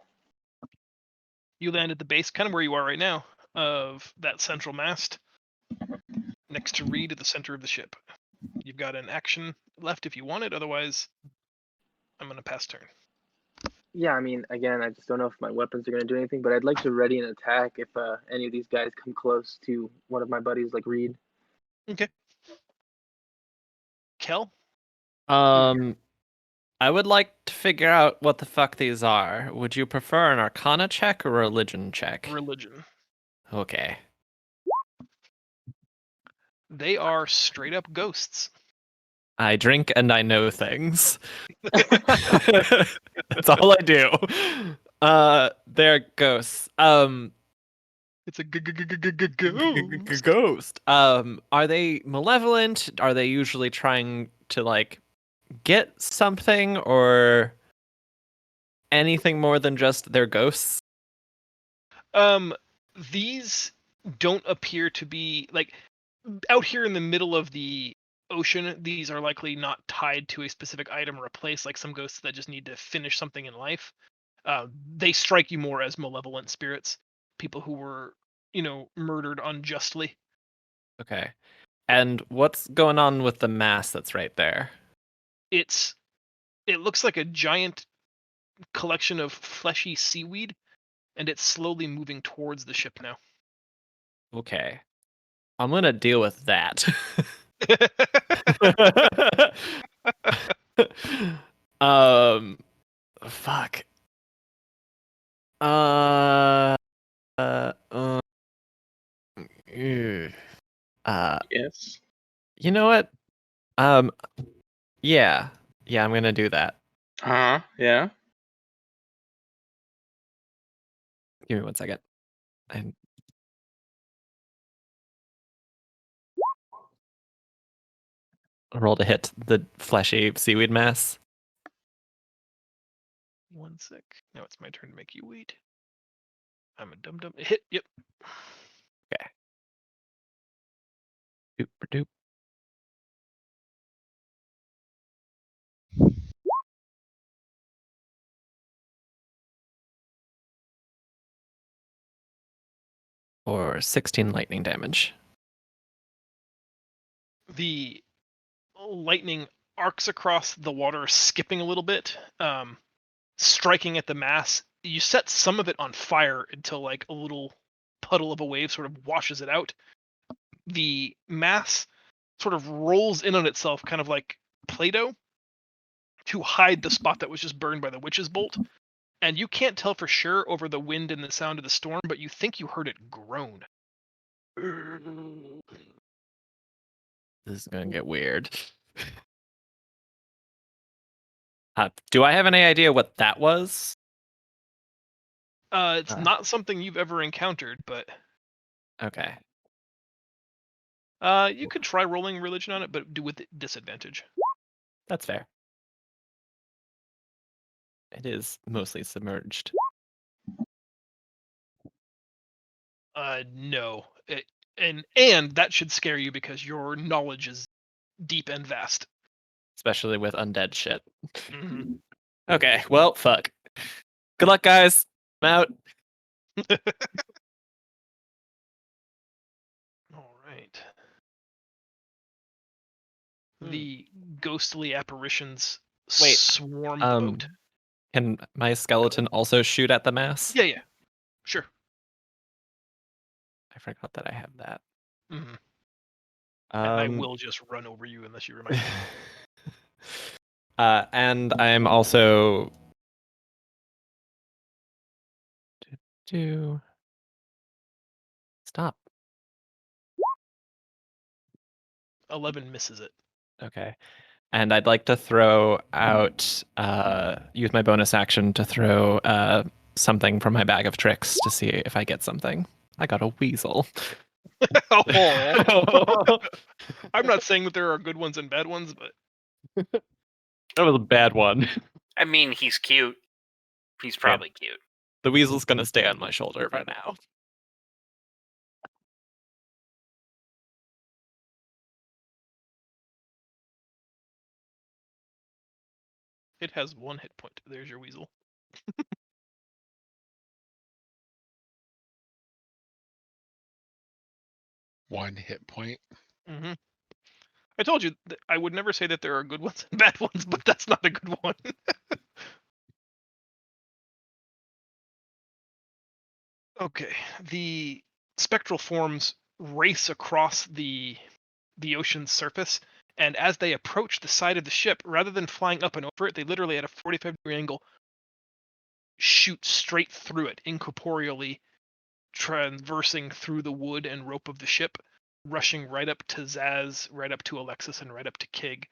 You land at the base, kind of where you are right now, of that central mast, next to Reed at the center of the ship. You've got an action left if you want it. Otherwise, I'm gonna pass turn. Yeah, I mean, again, I just don't know if my weapons are gonna do anything, but I'd like to ready an attack if any of these guys come close to one of my buddies, like Reed. Okay. Kel? I would like to figure out what the fuck these are. Would you prefer an Arcana check or a religion check? Religion. Okay. They are straight up ghosts. I drink and I know things. That's all I do. They're ghosts. It's a ghost. Ghost. Are they malevolent? Are they usually trying to like get something or anything more than just they're ghosts? These don't appear to be like out here in the middle of the ocean. These are likely not tied to a specific item or a place, like some ghosts that just need to finish something in life. They strike you more as malevolent spirits, people who were, murdered unjustly. Okay. And what's going on with the mass that's right there? It looks like a giant collection of fleshy seaweed, and it's slowly moving towards the ship now. Okay. I'm gonna deal with that. um fuck. Uh ew. Yes. You know what? Um yeah. Yeah, I'm gonna do that. Yeah. Give me 1 second. I roll to hit the fleshy seaweed mass. 1 sec. Now it's my turn to make you wait. I'm a dum-dum. Hit. Yep. Okay. Doop doop. Or 16 lightning damage. The lightning arcs across the water, skipping a little bit, striking at the mass. You set some of it on fire until like a little puddle of a wave sort of washes it out. The mass sort of rolls in on itself, kind of like Play-Doh, to hide the spot that was just burned by the witch's bolt. And you can't tell for sure over the wind and the sound of the storm, but you think you heard it groan. This is gonna get weird. Do I have any idea what that was? It's not something you've ever encountered, but Okay. you could try rolling religion on it, but do with disadvantage. That's fair. It is mostly submerged. No. And that should scare you because your knowledge is deep and vast. Especially with undead shit. Mm-hmm. Okay, well, fuck. Good luck, guys. I'm out. All right. point. The ghostly apparitions Wait, swarm the boat. Can my skeleton also shoot at the mast? Yeah, sure. I forgot that I have that. Mm-hmm. And I Um, will just run over you unless you remind me. and I'm also do stop. 11 misses it. Okay. And I'd like to throw out use my bonus action to throw something from my bag of tricks to see if I get something. I got a weasel. Oh. I'm not saying that there are good ones and bad ones, but That was a bad one. I mean, he's cute. He's probably cute. The weasel's gonna stay on my shoulder for now. it has 1 hit point. There's your weasel. One hit point. Mm-hmm. I told you that I would never say that there are good ones and bad ones, but that's not a good one. Okay, the spectral forms race across the ocean's surface, and as they approach the side of the ship, rather than flying up and over it, they literally at a 45-degree angle shoot straight through it, incorporeally traversing through the wood and rope of the ship, rushing right up to Zaz, right up to Alexis, and right up to Kig.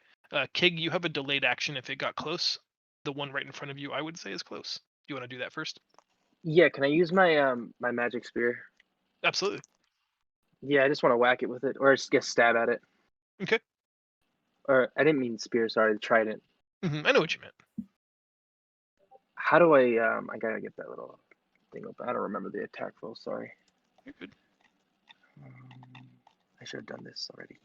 Kig, you have a delayed action if it got close. The one right in front of you, I would say, is close. Do you want to do that first? Yeah, can I use my my magic spear? Absolutely. Yeah, I just want to whack it with it, or just get stab at it. Okay. Or I didn't mean spear. Sorry, trident. I know what you meant. How do I gotta get that little thing open. I don't remember the attack roll. Sorry. You're good. I should have done this already.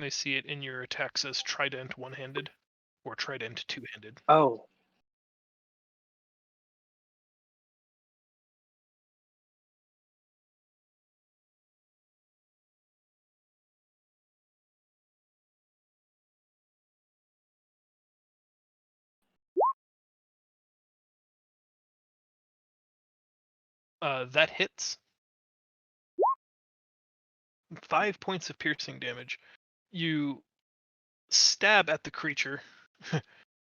I see it in your attacks as trident one-handed or trident two-handed. Oh. That hits. 5 points of piercing damage. You stab at the creature.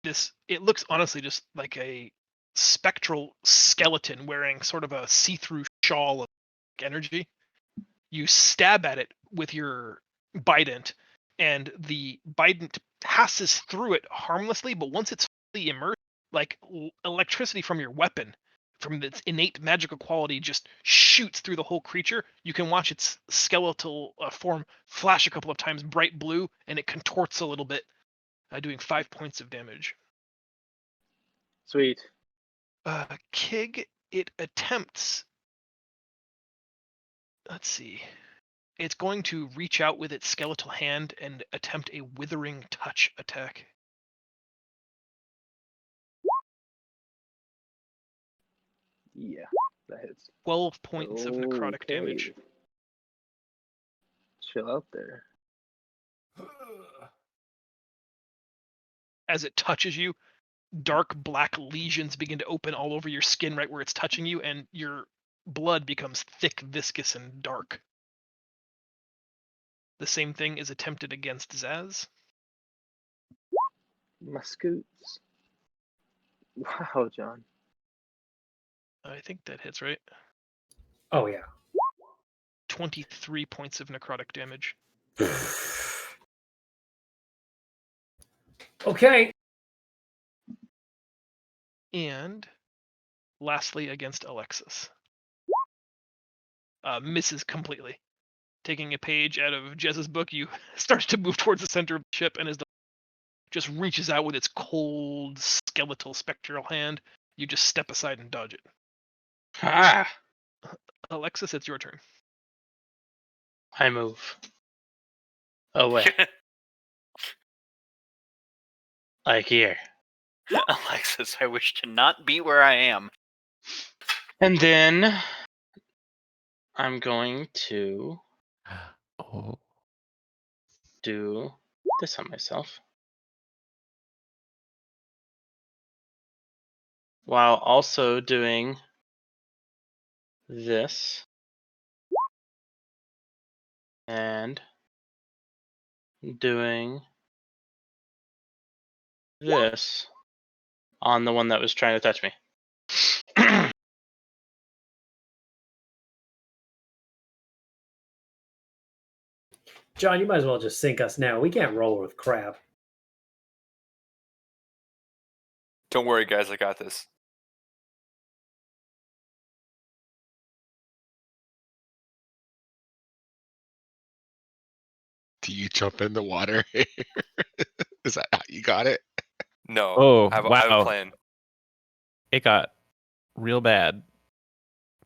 It looks honestly just like a spectral skeleton wearing sort of a see-through shawl of energy. You stab at it with your bident, and the bident passes through it harmlessly, but once it's fully immersed, like electricity from your weapon, from its innate magical quality, just shoots through the whole creature. You can watch its skeletal form flash a couple of times bright blue, and it contorts a little bit, doing 5 points of damage. Sweet. Kig, it attempts. Let's see. It's going to reach out with its skeletal hand and attempt a withering touch attack. Yeah, that hits. 12 points of necrotic damage. Okay. Chill out there. As it touches you, dark black lesions begin to open all over your skin right where it's touching you, and your blood becomes thick, viscous, and dark. The same thing is attempted against Zaz. My scoots. Wow, John. I think that hits, right? Oh yeah. 23 points of necrotic damage. Okay. And lastly, against Alexis. Misses completely. Taking a page out of Jez's book, you starts to move towards the center of the ship, and as the just reaches out with its cold, skeletal, spectral hand, you just step aside and dodge it. Ah, Alexis, it's your turn. I move away. Like here. Alexis, I wish to not be where I am. And then I'm going to Oh. do this on myself. While also doing this. And doing this on the one that was trying to touch me. John, you might as well just sink us now. We can't roll with crap. Don't worry, guys. I got this. Do you jump in the water? Is that how you got it? No. Oh, I have wow. a plan. It got real bad.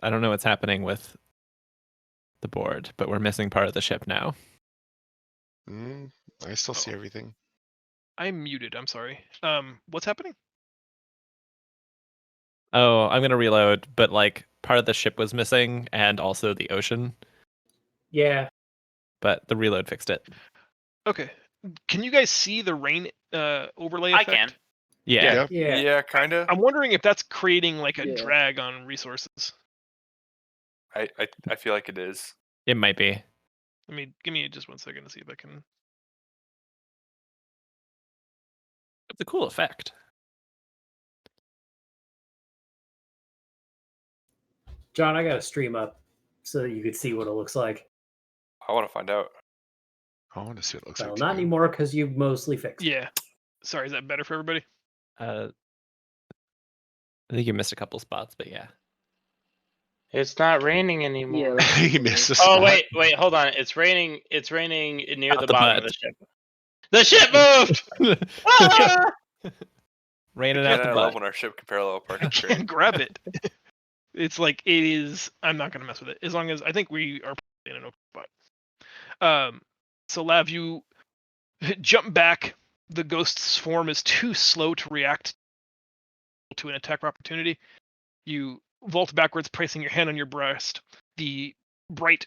I don't know what's happening with the board, but we're missing part of the ship now. I still see Oh. everything. I'm muted. I'm sorry. What's happening? Oh, I'm gonna reload, but like part of the ship was missing and also the ocean, Yeah. but the reload fixed it. Okay. Can you guys see the rain overlay I effect? can. Yeah. Yeah. kind of. I'm wondering if that's creating like a Yeah. drag on resources. I feel like it is. It might be. Give me just 1 second to see if I can. It's a cool effect. John, I got to stream up so that you could see what it looks like. I want to find out. I want to see what it looks Well, like. not too. anymore because you mostly fixed it. Yeah. Sorry, is that better for everybody? I think you missed a couple spots, but yeah. It's not raining anymore. Yeah. You missed a Oh spot. wait, hold on. It's raining near Out the the bottom of butt. the ship. The ship moved! Ah! Raining Again, out the I love butt. when our ship can parallel park. It's great. Grab it. It's like it is. I'm not gonna mess with it as long as I think we are in an open spot. So Lav, you jump back. The ghost's form is too slow to react to an attack opportunity. You vault backwards, placing your hand on your breast. The bright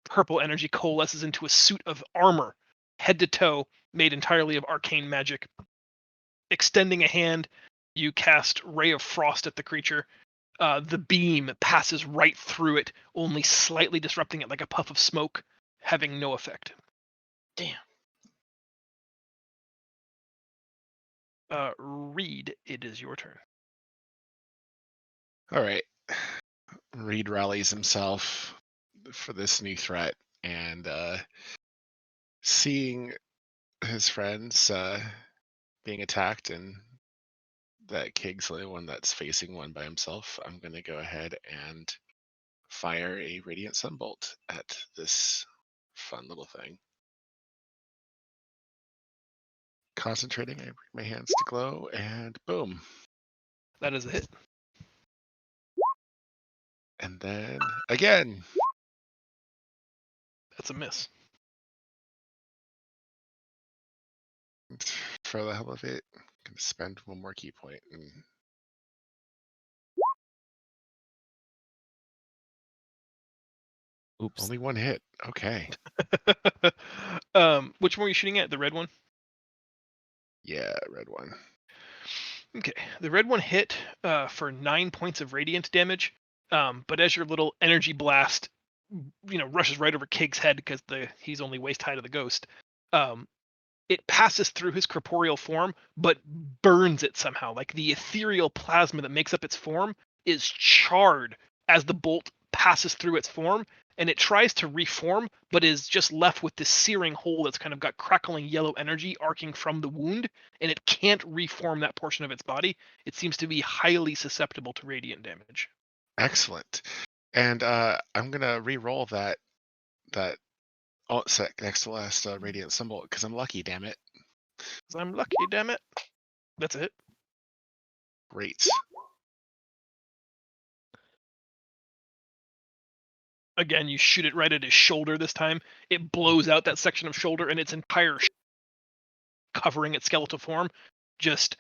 purple energy coalesces into a suit of armor, head to toe, made entirely of arcane magic. Extending a hand, you cast Ray of Frost at the creature. The beam passes right through it, only slightly disrupting it like a puff of smoke, having no effect. Damn. Reed, it is your turn. All right. Reed rallies himself for this new threat, and seeing his friends being attacked and that Kig's the only one that's facing one by himself, I'm going to go ahead and fire a Radiant Sunbolt at this fun little thing. Concentrating, I bring my hands to glow, and boom. That is a hit. And then again. That's a miss. For the hell of it, I'm going to spend one more key point. And Oops. only one hit. Okay. Which one were you shooting at? The red one? Yeah, red one. Okay, the red one hit for 9 points of radiant damage. But as your little energy blast, rushes right over Kig's head because he's only waist high to the ghost. It passes through his corporeal form, but burns it somehow. Like the ethereal plasma that makes up its form is charred as the bolt passes through its form, and it tries to reform, but is just left with this searing hole that's kind of got crackling yellow energy arcing from the wound, and it can't reform that portion of its body. It seems to be highly susceptible to radiant damage. Excellent. And I'm gonna re-roll that set next to last Radiant Symbol because I'm lucky. Damn it! 'Cause I'm lucky, damn it. That's a hit. Great. Again, you shoot it right at his shoulder this time. It blows out that section of shoulder, and its entire covering its skeletal form just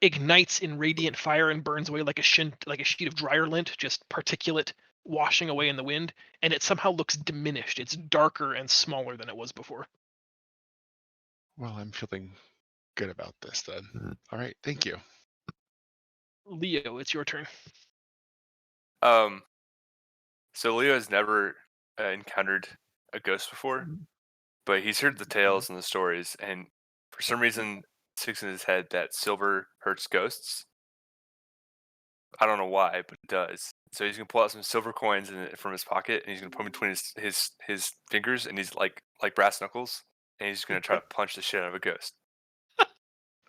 ignites in radiant fire and burns away like a sheet of dryer lint, just particulate washing away in the wind, and it somehow looks diminished. It's darker and smaller than it was before. Well, I'm feeling good about this then. All right, thank you. Leo, it's your turn. So Leo has never encountered a ghost before, but he's heard the tales and the stories, and for some reason, it sticks in his head that silver hurts ghosts. I don't know why, but it does. So he's gonna pull out some silver coins from his pocket, and he's gonna put them between his fingers, and he's like brass knuckles, and he's gonna try to punch the shit out of a ghost.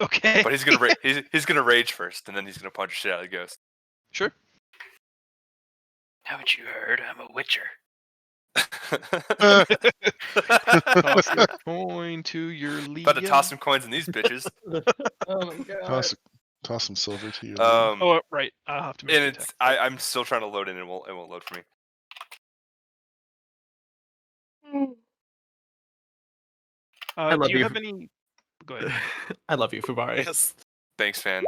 Okay. But he's gonna he's gonna rage first, and then he's gonna punch the shit out of the ghost. Sure. Haven't you heard? I'm a witcher. Toss your coin to your Leo. About to toss some coins in these bitches. Oh my god. Toss some silver to you. Oh, right. I'll have to make And an it's attack. I'm still trying to load in, and it won't load for me. I love do you you. have any? Go ahead. I love you, Fubarius. Thanks, fan.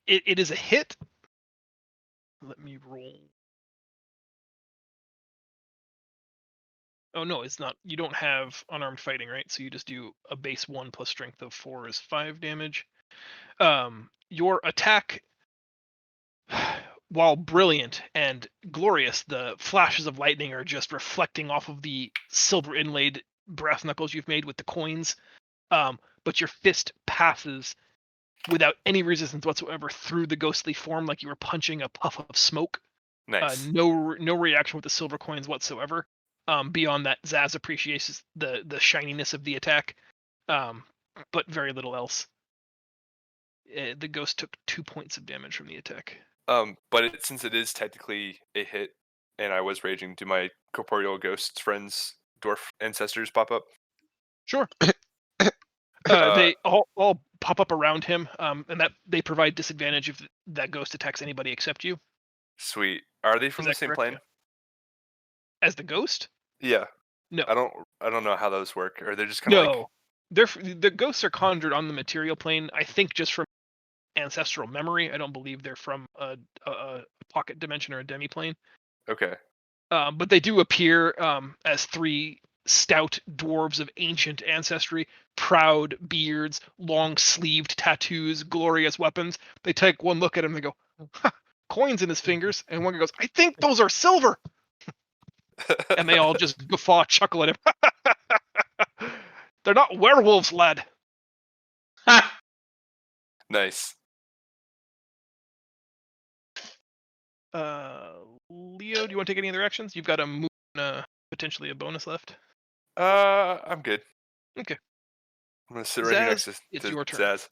It is a hit. Let me roll. Oh no, it's not. You don't have unarmed fighting, right? So you just do a base 1 plus strength of 4 is 5 damage. Your attack, while brilliant and glorious, the flashes of lightning are just reflecting off of the silver inlaid brass knuckles you've made with the coins. But your fist passes without any resistance whatsoever through the ghostly form, like you were punching a puff of smoke. Nice. No reaction with the silver coins whatsoever. Beyond that, Zaz appreciates the shininess of the attack, but very little else. The ghost took 2 points of damage from the attack. But since it is technically a hit, and I was raging, do my corporeal ghost friends, dwarf ancestors, pop up? Sure. They all pop up around him, and that they provide disadvantage if that ghost attacks anybody except you. Sweet. Are they from Is the that same correct? plane? Yeah. As the ghost? Yeah. No. I don't know how those work. Or they're just kind of No. The ghosts are conjured on the material plane. I think just from ancestral memory. I don't believe they're from a pocket dimension or a demi-plane. okay. But they do appear as 3 stout dwarves of ancient ancestry, proud beards, long-sleeved tattoos, glorious weapons. They take one look at him and they go, coins in his fingers, and one guy goes, I think those are silver. And they all just guffaw, chuckle at him. They're not werewolves, lad. Nice. Leo, do you want to take any other actions? You've got a move and potentially a bonus left. I'm good. Okay. I'm gonna sit right here next Zaz, to it's your turn. Zaz.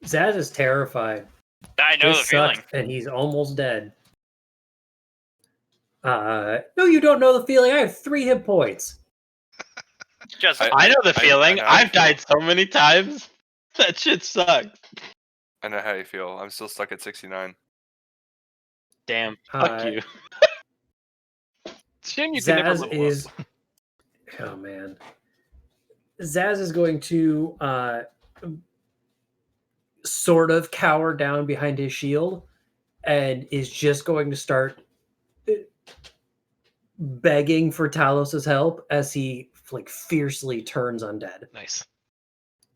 Zaz is terrified. I know This the feeling. sucks, and he's almost dead. No, you don't know the feeling. I have 3 hit points. Just I know the feeling. I know how you I've died so many times. That shit sucks. I know how you feel. I'm still stuck at 69. Damn. Fuck Uh, you. It's a shame you can never Zaz level is. up. Oh man. Zaz is going to sort of cower down behind his shield, and is just going to start begging for Talos's help as he fiercely turns undead. Nice.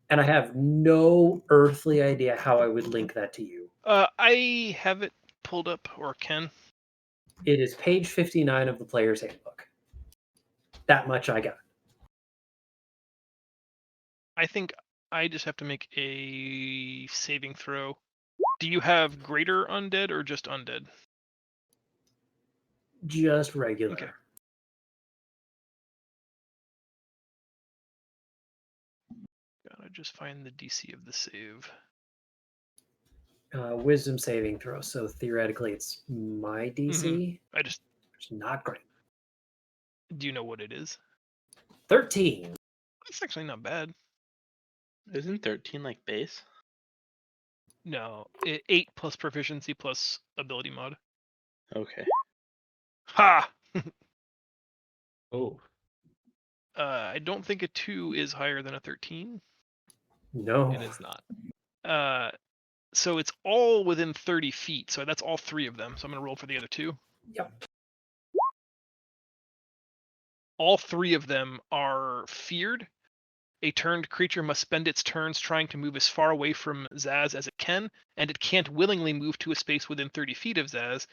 And I have no earthly idea how I would link that to you. I have it pulled up, or can. It is page 59 of the player's handbook. That much I got. I think I just have to make a saving throw. Do you have greater undead or just undead? Just regular. Okay. Gotta just find the DC of the save. Wisdom saving throw. So theoretically, it's my DC. I just. It's not great. Do you know what it is? 13. That's actually not bad. Isn't 13 like base? No, 8 plus proficiency plus ability mod. Okay. Ha! Oh. I don't think a 2 is higher than a 13. No. It is not. So it's all within 30 feet. So that's all 3 of them. So I'm going to roll for the other 2. Yep. All 3 of them are feared. A turned creature must spend its turns trying to move as far away from Zaz as it can, and it can't willingly move to a space within 30 feet of Zaz.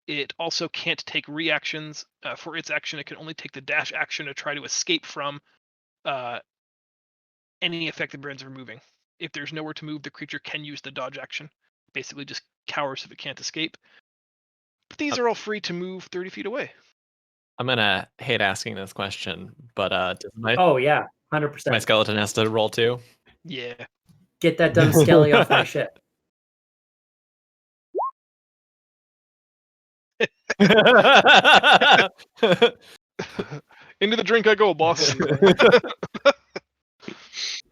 It also can't take reactions. For its action, it can only take the dash action to try to escape from any effect the brands are moving. If there's nowhere to move, the creature can use the dodge action. Basically just cowers if it can't escape. But these are all free to move 30 feet away. I'm gonna hate asking this question, but does my Oh yeah, my 100%. skeleton has to roll too? Yeah. Get that dumb skelly off my ship. Into the drink I go, boss.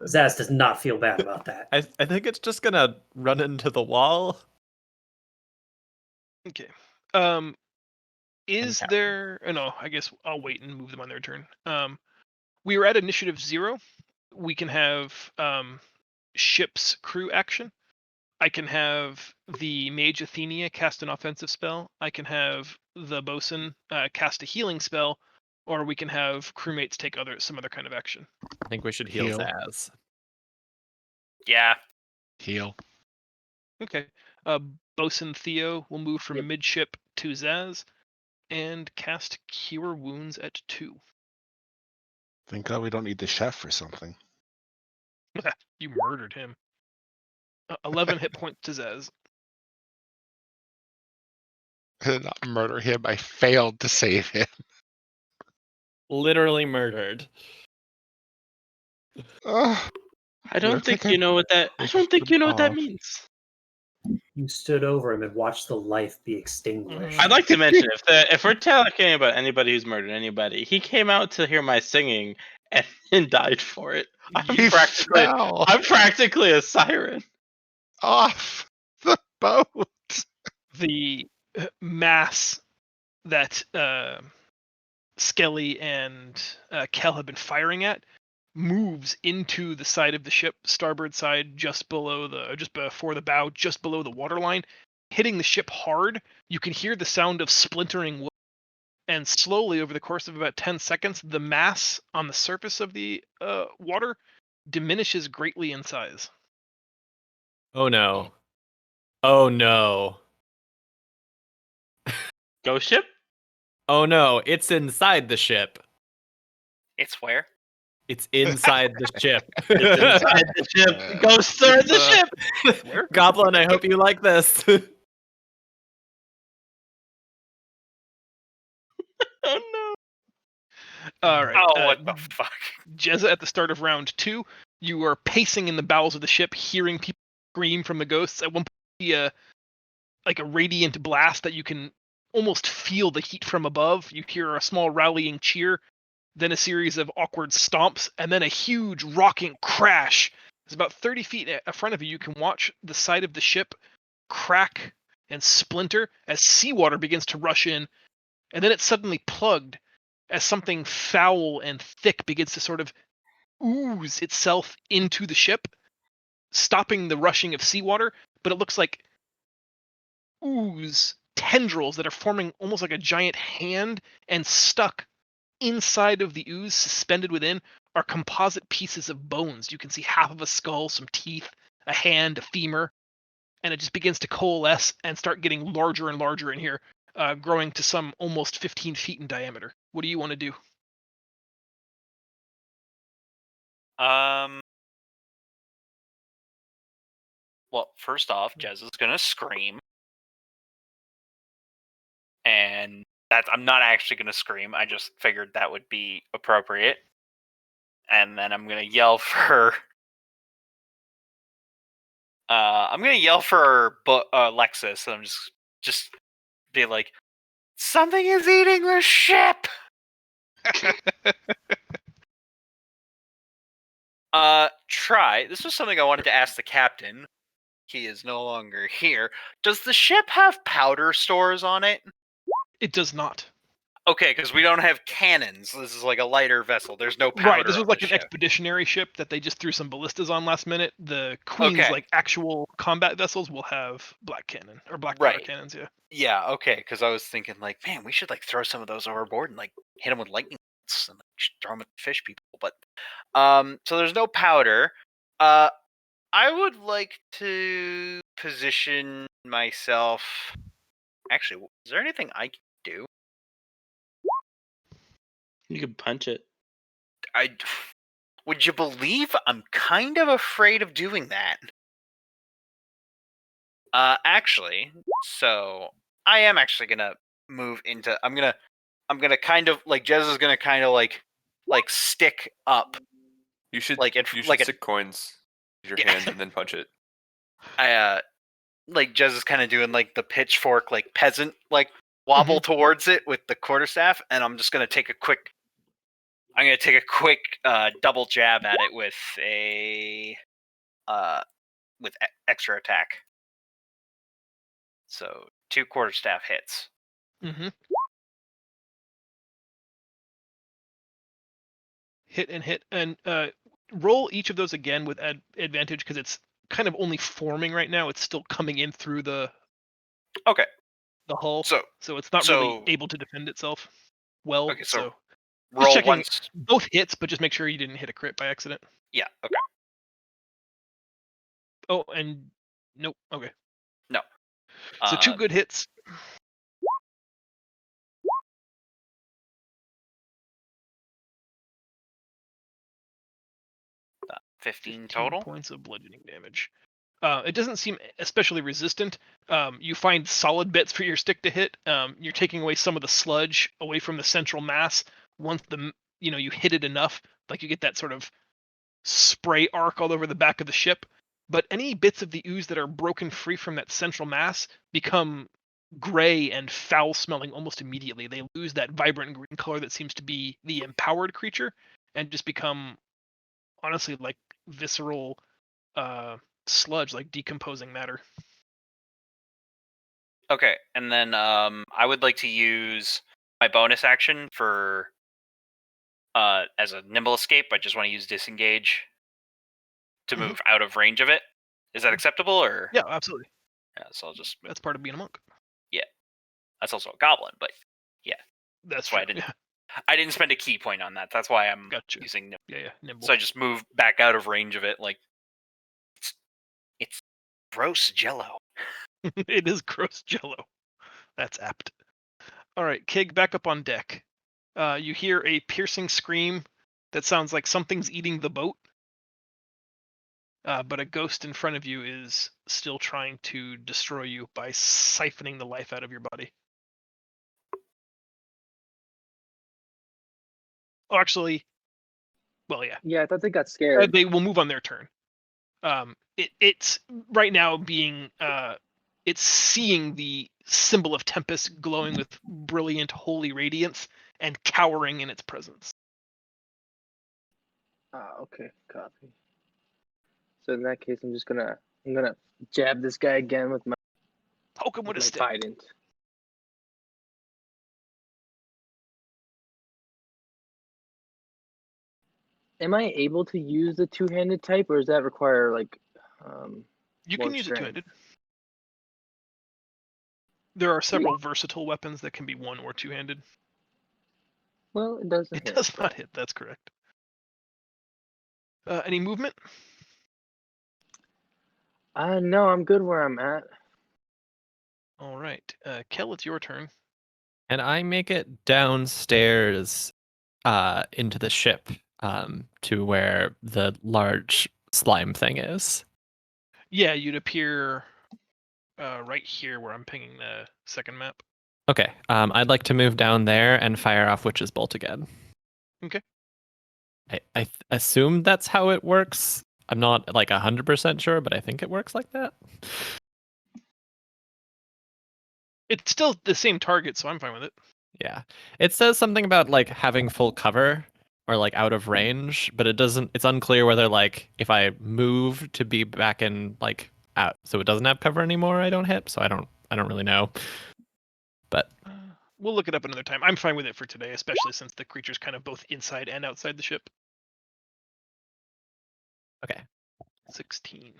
Zaz does not feel bad about that. I think it's just gonna run into the wall. Okay. Is cow. there? Oh, no, I guess I'll wait and move them on their turn. We are at initiative 0. We can have ship's crew action. I can have the mage Athenia cast an offensive spell. I can have the bosun cast a healing spell, or we can have crewmates take some other kind of action. I think we should heal Heal. Zaz. Yeah. Heal. Okay. Bosun Theo will move from Yep. midship to Zaz and cast Cure Wounds at 2. Thank God we don't need the chef or something. You murdered him. 11 hit points to Zaz. I did not murder him. I failed to save him. Literally murdered. Ugh. I don't Looks think like you know what that. I don't think you know what that means. You stood over him and watched the life be extinguished. I'd like to mention if we're talking about anybody who's murdered anybody, he came out to hear my singing and died for it. He fell I'm practically a siren. off the boat. The mass that Skelly and Kel have been firing at moves into the side of the ship, starboard side, just before the bow, just below the waterline, hitting the ship hard. You can hear the sound of splintering wood, and slowly over the course of about 10 seconds, the mass on the surface of the water diminishes greatly in size. Oh no. Oh no. Ghost ship? Oh no, it's inside the ship. It's where? It's inside the ship. It's inside the ship. Ghosts are in the ship. Where? Goblin, I hope you like this. Oh no. All right. Oh, what the fuck? Jezza, at the start of round 2, you are pacing in the bowels of the ship, hearing people scream from the ghosts. At one point, you see a radiant blast that you can almost feel the heat from above. You hear a small rallying cheer, then a series of awkward stomps, and then a huge rocking crash. It's about 30 feet in front of you. You can watch the side of the ship crack and splinter as seawater begins to rush in, and then it's suddenly plugged as something foul and thick begins to sort of ooze itself into the ship, stopping the rushing of seawater, but it looks like ooze tendrils that are forming almost like a giant hand, and stuck inside of the ooze, suspended within, are composite pieces of bones. You can see half of a skull, some teeth, a hand, a femur, and it just begins to coalesce and start getting larger and larger in here, growing to some almost 15 feet in diameter. What do you want to do? Well, first off, Jez is gonna scream, and I'm not actually gonna scream. I just figured that would be appropriate, and then I'm gonna yell for. I'm gonna yell for Lexus, and I'm just be like, "Something is eating the ship." Try. This was something I wanted to ask the captain. He is no longer here. Does the ship have powder stores on it? It does not. Okay, because we don't have cannons. This is like a lighter vessel. There's no powder. Right, this was on like the an ship. expeditionary ship that they just threw some ballistas on last minute. The Queen's Okay. like actual combat vessels will have black cannon or black powder Right. cannons. Yeah. Yeah. Okay. Because I was thinking, like, man, we should like throw some of those overboard and like hit them with lightning bolts and like, throw them at the fish people. But so there's no powder. I would like to position myself. Actually, is there anything I can do? You could punch it. Would you believe I'm kind of afraid of doing that? Actually, so I am actually gonna move into. I'm gonna kind of like Jez is gonna kind of like stick up. You should Like stick coins in your hand and then punch it. I like Jez is kind of doing like the pitchfork like peasant like wobble towards it with the quarterstaff, and I'm just gonna take a quick. I'm gonna take a quick double jab at it with a extra attack. So 2 quarterstaff hits. Mm-hmm. Hit and roll each of those again with advantage because it's kind of only forming right now. It's still coming in through the hull, So it's not really able to defend itself well. Okay, so just roll checking once. both hits, but just make sure you didn't hit a crit by accident. Yeah. Okay. Oh, and nope. Okay. No. So 2 good hits. 15 total points of bludgeoning damage. It doesn't seem especially resistant. You find solid bits for your stick to hit. You're taking away some of the sludge away from the central mass. Once you hit it enough, like you get that sort of spray arc all over the back of the ship. But any bits of the ooze that are broken free from that central mass become gray and foul smelling almost immediately. They lose that vibrant green color that seems to be the empowered creature and just become honestly like visceral sludge, like decomposing matter. Okay, and then I would like to use my bonus action for as a nimble escape. I just want to use disengage to move out of range of it. Is that acceptable or? Yeah, absolutely. Yeah, so I'll just. That's part of being a monk. Yeah, that's also a goblin, but yeah, that's why I didn't. I didn't spend a key point on that. That's why I'm using nimble. Yeah, nimble. So I just move back out of range of it. Like it's gross jello. It is gross jello. That's apt. All right, Kig, back up on deck. You hear a piercing scream that sounds like something's eating the boat. But a ghost in front of you is still trying to destroy you by siphoning the life out of your body. Oh, actually, well, yeah. Yeah, I thought they got scared. They will move on their turn. It's right now being it's seeing the symbol of Tempest glowing with brilliant holy radiance and cowering in its presence. Okay, copy. So in that case, I'm gonna jab this guy again with my Poke him with a stick. trident. Am I able to use the two-handed type, or does that require like? You can use it two-handed. There are several versatile weapons that can be one or two-handed. Well, it doesn't. It does not hit. That's correct. Any movement? No, I'm good where I'm at. All right, Kel, it's your turn. And I make it downstairs into the ship to where the large slime thing is. Yeah, you'd appear right here where I'm pinging the second map. Okay, I'd like to move down there and fire off Witch's Bolt again. Okay. I assume that's how it works. I'm not like 100% sure, but I think it works like that. It's still the same target, so I'm fine with it. Yeah. It says something about like having full cover or like out of range, but it's unclear whether like if I move to be back in like out so it doesn't have cover anymore, I don't hit. So I don't really know. But We'll look it up another time. I'm fine with it for today, especially since the creature's kind of both inside and outside the ship. Okay. 16.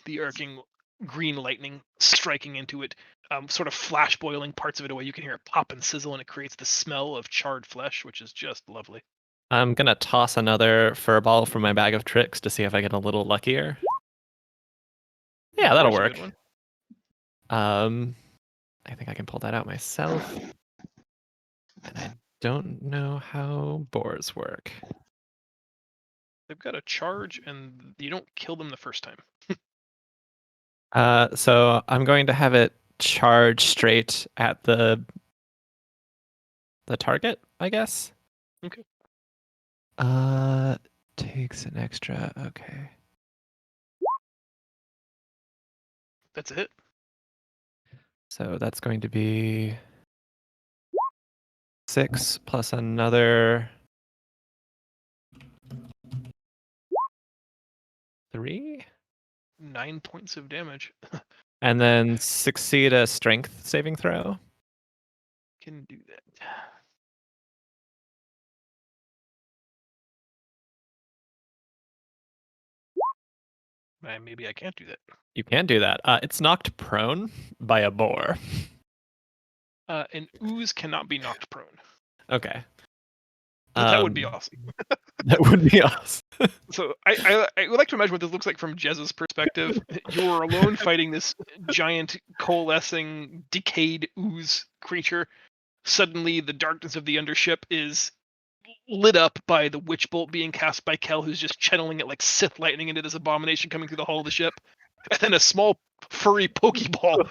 The arcing green lightning striking into it, sort of flash boiling parts of it away. You can hear it pop and sizzle, and it creates the smell of charred flesh, which is just lovely. I'm gonna toss another furball from my bag of tricks to see if I get a little luckier. Yeah, that'll There's a work. good one. I think I can pull that out myself. And I don't know how boars work. They've got a charge, and you don't kill them the first time. So I'm going to have it charge straight at the target, I guess. Okay. Takes an extra. Okay. That's a hit. So that's going to be 6 plus another 3, 9 points of damage. and then succeed a strength saving throw. Can do that. Maybe I can't do that. You can do that. It's knocked prone by a boar. An ooze cannot be knocked prone. Okay. That would be awesome. That would be awesome. So I would like to imagine what this looks like from Jez's perspective. You're alone fighting this giant, coalescing, decayed ooze creature. Suddenly, the darkness of the undership is lit up by the witch bolt being cast by Kel, who's just channeling it like Sith lightning into this abomination coming through the hull of the ship. And then a small, furry pokeball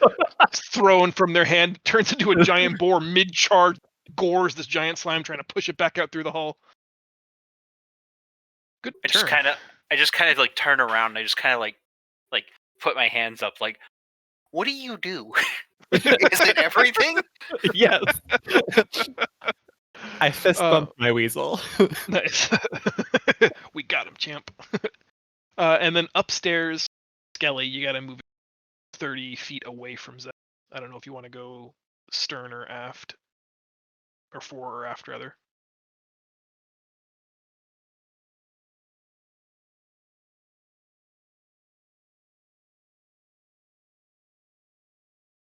thrown from their hand turns into a giant boar mid-charge, gores this giant slime, trying to push it back out through the hull. Good I turn. just kind of like turn around. And I just kind of like put my hands up. Like, what do you do? Is it everything? Yes. I fist bumped my weasel. Nice. We got him, champ. And then upstairs, Skelly, you gotta move 30 feet away from Zed. I don't know if you want to go stern or aft, or fore or aft, rather.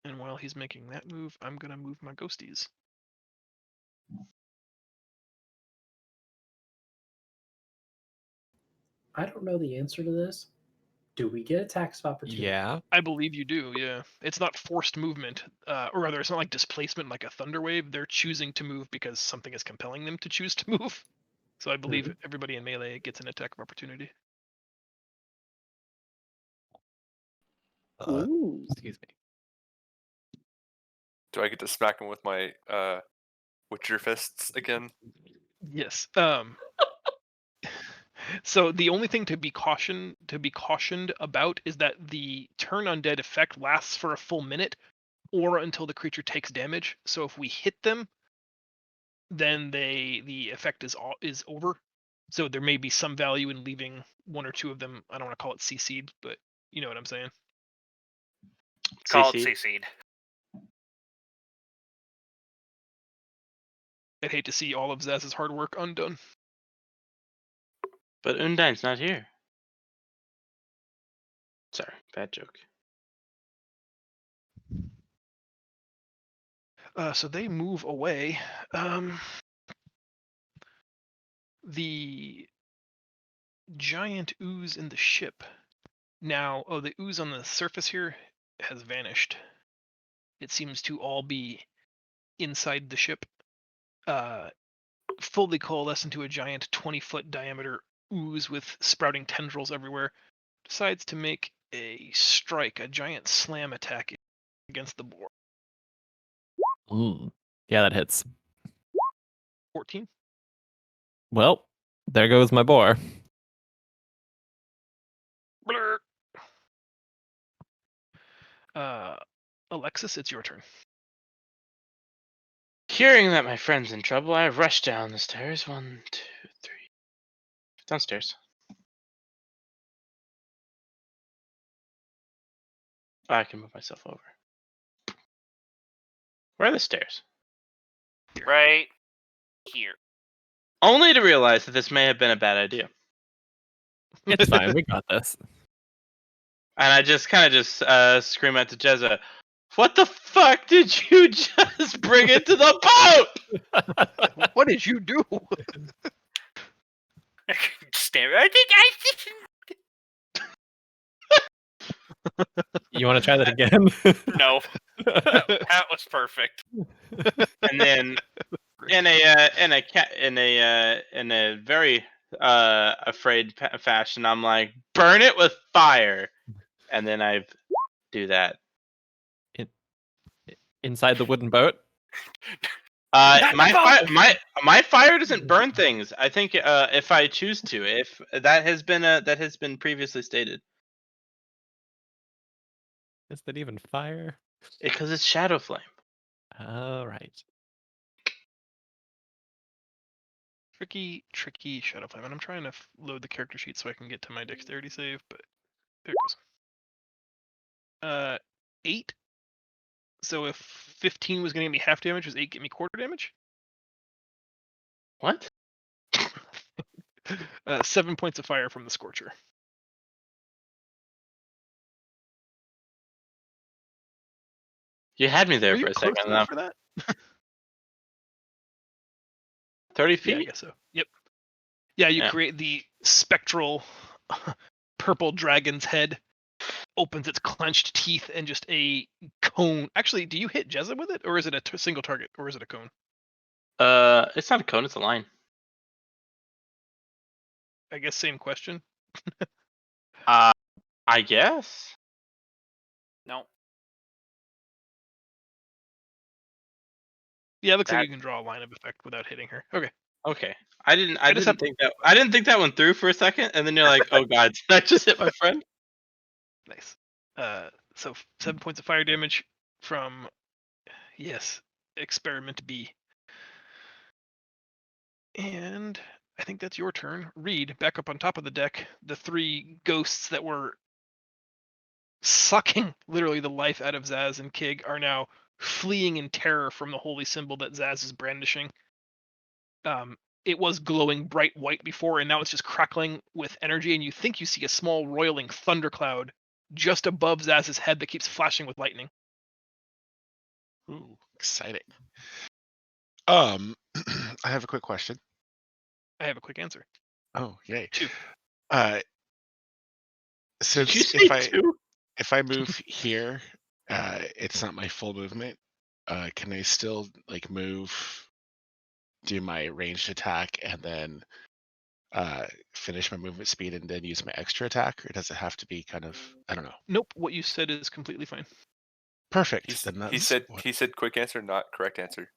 And while he's making that move, I'm gonna move my ghosties. I don't know the answer to this. Do we get attacks of opportunity? Yeah. I believe you do, yeah. It's not forced movement, or rather, it's not like displacement like a thunder wave. They're choosing to move because something is compelling them to choose to move. So I believe everybody in melee gets an attack of opportunity. Ooh. Excuse me. Do I get to smack him with my Witcher fists again? Yes. So the only thing to be cautioned about is that the turn undead effect lasts for a full minute or until the creature takes damage. So if we hit them, then the effect is over. So there may be some value in leaving one or two of them. I don't want to call it CC'd, but you know what I'm saying. Call it CC. CC'd. I'd hate to see all of Zaz's hard work undone. But Undyne's not here. Sorry, bad joke. So they move away. The giant ooze in the ship. Now, the ooze on the surface here has vanished. It seems to all be inside the ship, fully coalesced into a giant 20-foot diameter ooze with sprouting tendrils everywhere. Decides to make a strike, a giant slam attack against the boar. Ooh. Yeah, that hits. 14. Well, there goes my boar. Blur. Alexis, it's your turn. Hearing that my friend's in trouble, I rush down the stairs. 1, 2, 3. Downstairs. I can move myself over. Where are the stairs? Right here. Only to realize that this may have been a bad idea. It's fine. We got this. And I just kind of just scream out to Jezza, "What the fuck did you just bring into the boat?" What did you do? Stare. I think You want to try that again? no. That was perfect. And then in a very afraid fashion, I'm like, "Burn it with fire," and then I do that. Inside the wooden boat? My fire doesn't burn things. I think if I choose to, if that has been previously stated, Is that even fire? because it's shadow flame. All right. Tricky shadow flame. And I'm trying to load the character sheet so I can get to my dexterity save, but there it goes. 8. So if 15 was going to get me half damage, was 8 get me quarter damage? What? 7 points of fire from the Scorcher. You had me there Are for you a close second. enough for that? 30 Yeah, I feet? guess so. Yep. Yeah, you Yeah. create the spectral purple dragon's head, opens its clenched teeth, and just a cone. Actually, do you hit Jezza with it, or is it a single target, or is it a cone? It's not a cone, it's a line. I guess same question. I guess. No. Yeah, it looks like That- you can draw a line of effect without hitting her. Okay. Okay. I didn't just think that one through for a second, and then you're like, "Oh God, did I just hit my friend?" Nice. So 7 points of fire damage from, yes, Experiment B. And I think that's your turn. Reed, back up on top of the deck, the 3 ghosts that were sucking literally the life out of Zaz and Kig are now fleeing in terror from the holy symbol that Zaz is brandishing. It was glowing bright white before, and now it's just crackling with energy, and you think you see a small roiling thundercloud just above Zaz's head that keeps flashing with lightning. Ooh, exciting. I have a quick question. I have a quick answer. Oh, yay. 2. Uh, Did you since say 2? if I move here, it's not my full movement. Can I still like move, do my ranged attack, and then finish my movement speed and then use my extra attack, or does it have to be kind of, I don't know? Nope, what you said is completely fine. Perfect. Then He that's said quick answer, not correct answer.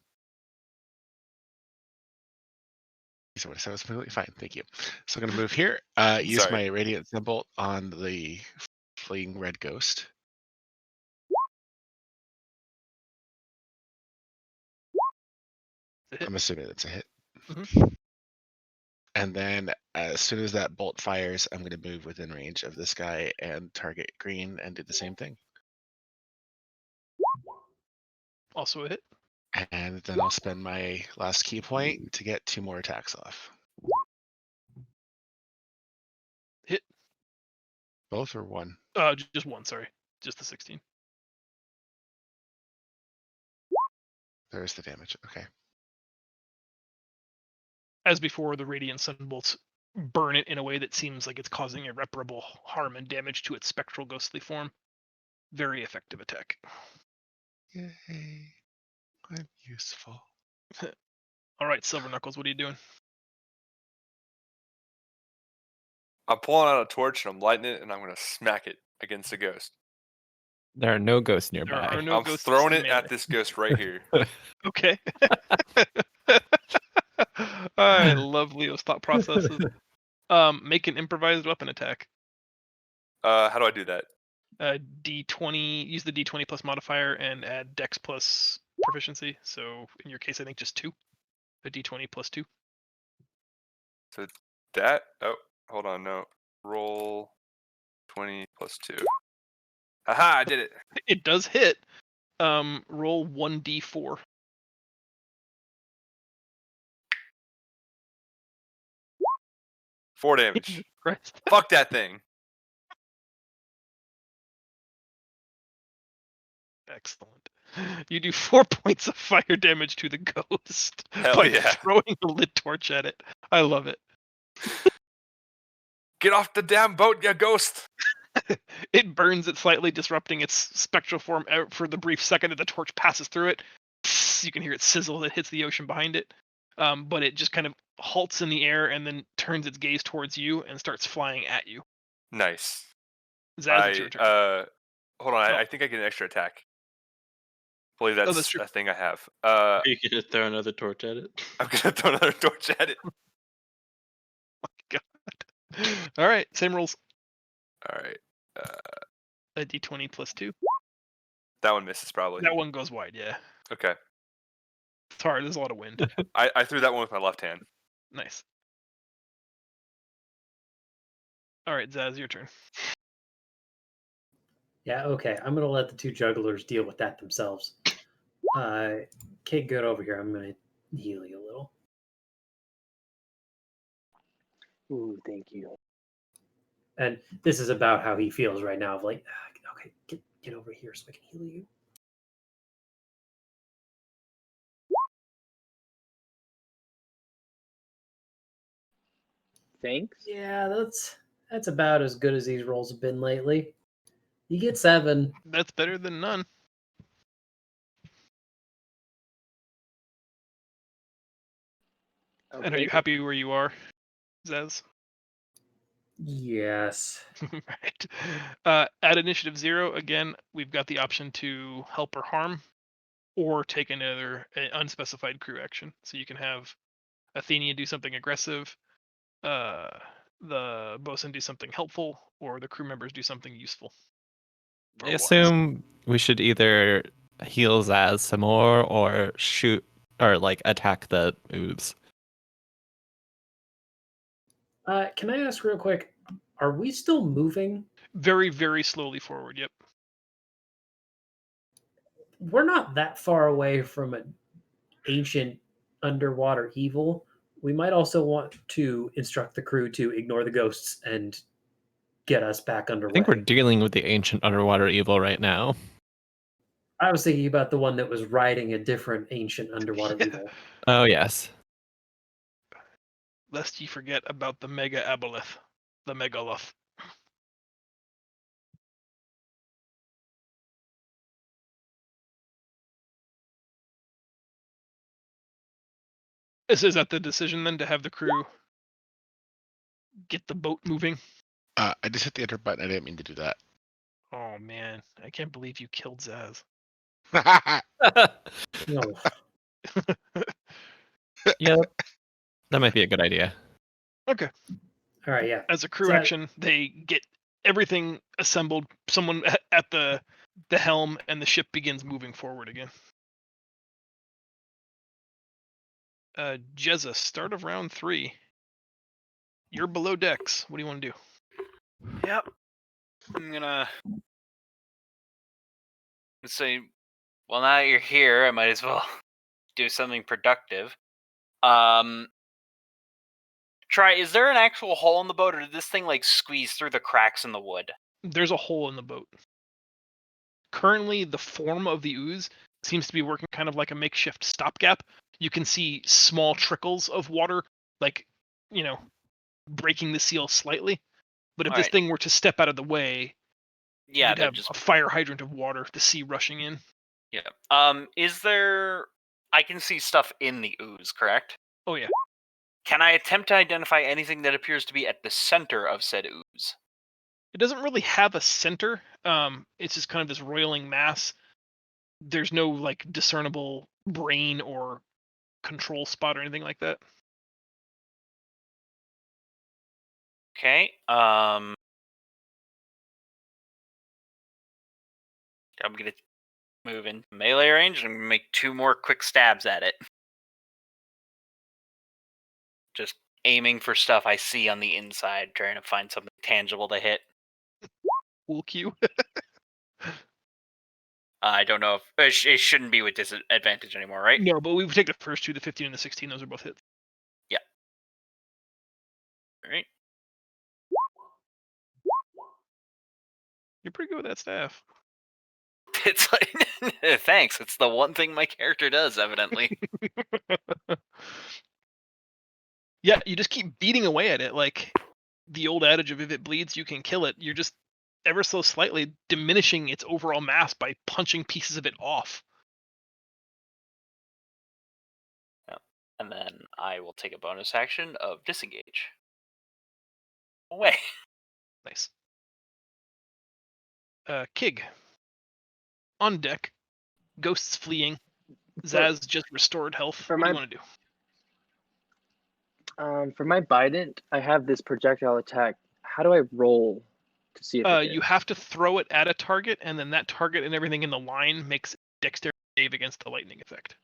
so what I said was completely fine. Thank you. So I'm gonna move here. Use Sorry. my radiant symbol on the fleeing red ghost. It's a hit. I'm assuming it's a hit. Mhm. And then as soon as that bolt fires, I'm gonna move within range of this guy and target green and do the same thing. Also a hit. And then I'll spend my last key point to get 2 more attacks off. Hit. Both or one? Just one, sorry. Just the 16. There's the damage. Okay. As before, the radiant sunbolts burn it in a way that seems like it's causing irreparable harm and damage to its spectral ghostly form. Very effective attack. Yay. I'm useful. All right, Silver Knuckles, what are you doing? I'm pulling out a torch and I'm lighting it and I'm gonna smack it against the ghost. There are no ghosts There nearby. are no I'm ghosts throwing in it melee. at this ghost right here. Okay. I love Leo's thought processes. Make an improvised weapon attack. How do I do that? D20. Use the D20 plus modifier and add Dex plus proficiency. So in your case, I think just 2. A D20 plus 2. So that. Oh, hold on. No. Roll 20 plus 2. Aha! I did it. It does hit. Roll 1d4. 4 damage. Christ. Fuck that thing. Excellent. You do 4 points of fire damage to the ghost Hell by yeah. throwing a lit torch at it. I love it. Get off the damn boat, you ghost. It burns it slightly, disrupting its spectral form out for the brief second that the torch passes through it. You can hear it sizzle as it hits the ocean behind it. But it just kind of halts in the air and then turns its gaze towards you and starts flying at you. Nice. Zaz, it's your turn. Hold on. Oh. I think I get an extra attack. I believe that's that's true. a thing I have. You can just throw another torch at it. I'm gonna throw another torch at it. All right, same rules. All right. A d20 plus 2. That one misses probably. That one goes wide, yeah. Okay. It's hard, there's a lot of wind. I threw that one with my left hand. Nice. All right, Zaz, your turn. Yeah, okay. I'm gonna let the two jugglers deal with that themselves. Kid, good over here. I'm gonna heal you a little. Ooh, thank you. And this is about how he feels right now. Of like, okay, get over here so I can heal you. Thanks. Yeah, that's about as good as these rolls have been lately. You get 7. That's better than none. I'll And are you take it. happy where you are, Zaz? Yes. Right. At initiative 0, again, we've got the option to help or harm, or take another unspecified crew action. So you can have Athenia do something aggressive, the bosun do something helpful, or the crew members do something useful. I assume we should either heal Zaz some more or shoot or like attack the ooze. Can I ask real quick? Are we still moving? Very, very slowly forward. Yep. We're not that far away from an ancient underwater evil. We might also want to instruct the crew to ignore the ghosts and get us back I underway. think we're dealing with the ancient underwater evil right now. I was thinking about the one that was riding a different ancient underwater Yeah. evil. Oh yes. Lest ye forget about the mega aboleth, the megaloth. Is that the decision then, to have the crew get the boat moving? I just hit the enter button. I didn't mean to do that. Oh man, I can't believe you killed Zaz. No. Yeah, that might be a good idea. Okay. All right, yeah. As a crew So- action, they get everything assembled. Someone at the helm, and the ship begins moving forward again. Jezza, start of round 3. You're below decks. What do you want to do? Yep. I'm gonna say, well, now that you're here, I might as well do something productive. Try. Is there an actual hole in the boat, or did this thing like squeeze through the cracks in the wood? There's a hole in the boat. Currently, the form of the ooze seems to be working kind of like a makeshift stopgap. You can see small trickles of water, like, breaking the seal slightly. But if this Alright. thing were to step out of the way, Yeah, you'd they're have just a fire hydrant of water, the sea rushing in. yeah. Is there? I can see stuff in the ooze, correct? Oh yeah. Can I attempt to identify anything that appears to be at the center of said ooze? It doesn't really have a center. It's just kind of this roiling mass. There's no like discernible brain or control spot or anything like that. Okay. I'm gonna move into melee range and make 2 more quick stabs at it. Just aiming for stuff I see on the inside, trying to find something tangible to hit. Cool cue. I don't know if it shouldn't be with disadvantage anymore, right? No, but we would take the first two, the 15 and the 16. Those are both hits. All right. You're pretty good with that staff. It's like, thanks. It's the one thing my character does, evidently. Yeah, you just keep beating away at it. Like the old adage of if it bleeds, you can kill it. You're just ever so slightly diminishing its overall mass by punching pieces of it off. And then I will take a bonus action of disengage. Away. Nice. Kig. On deck. Ghosts fleeing. Zaz just restored health. for What do my- you want to do? For my Bident, I have this projectile attack. How do I roll to see if it You hits? have to throw it at a target, and then that target and everything in the line makes dexterity save against the lightning effect.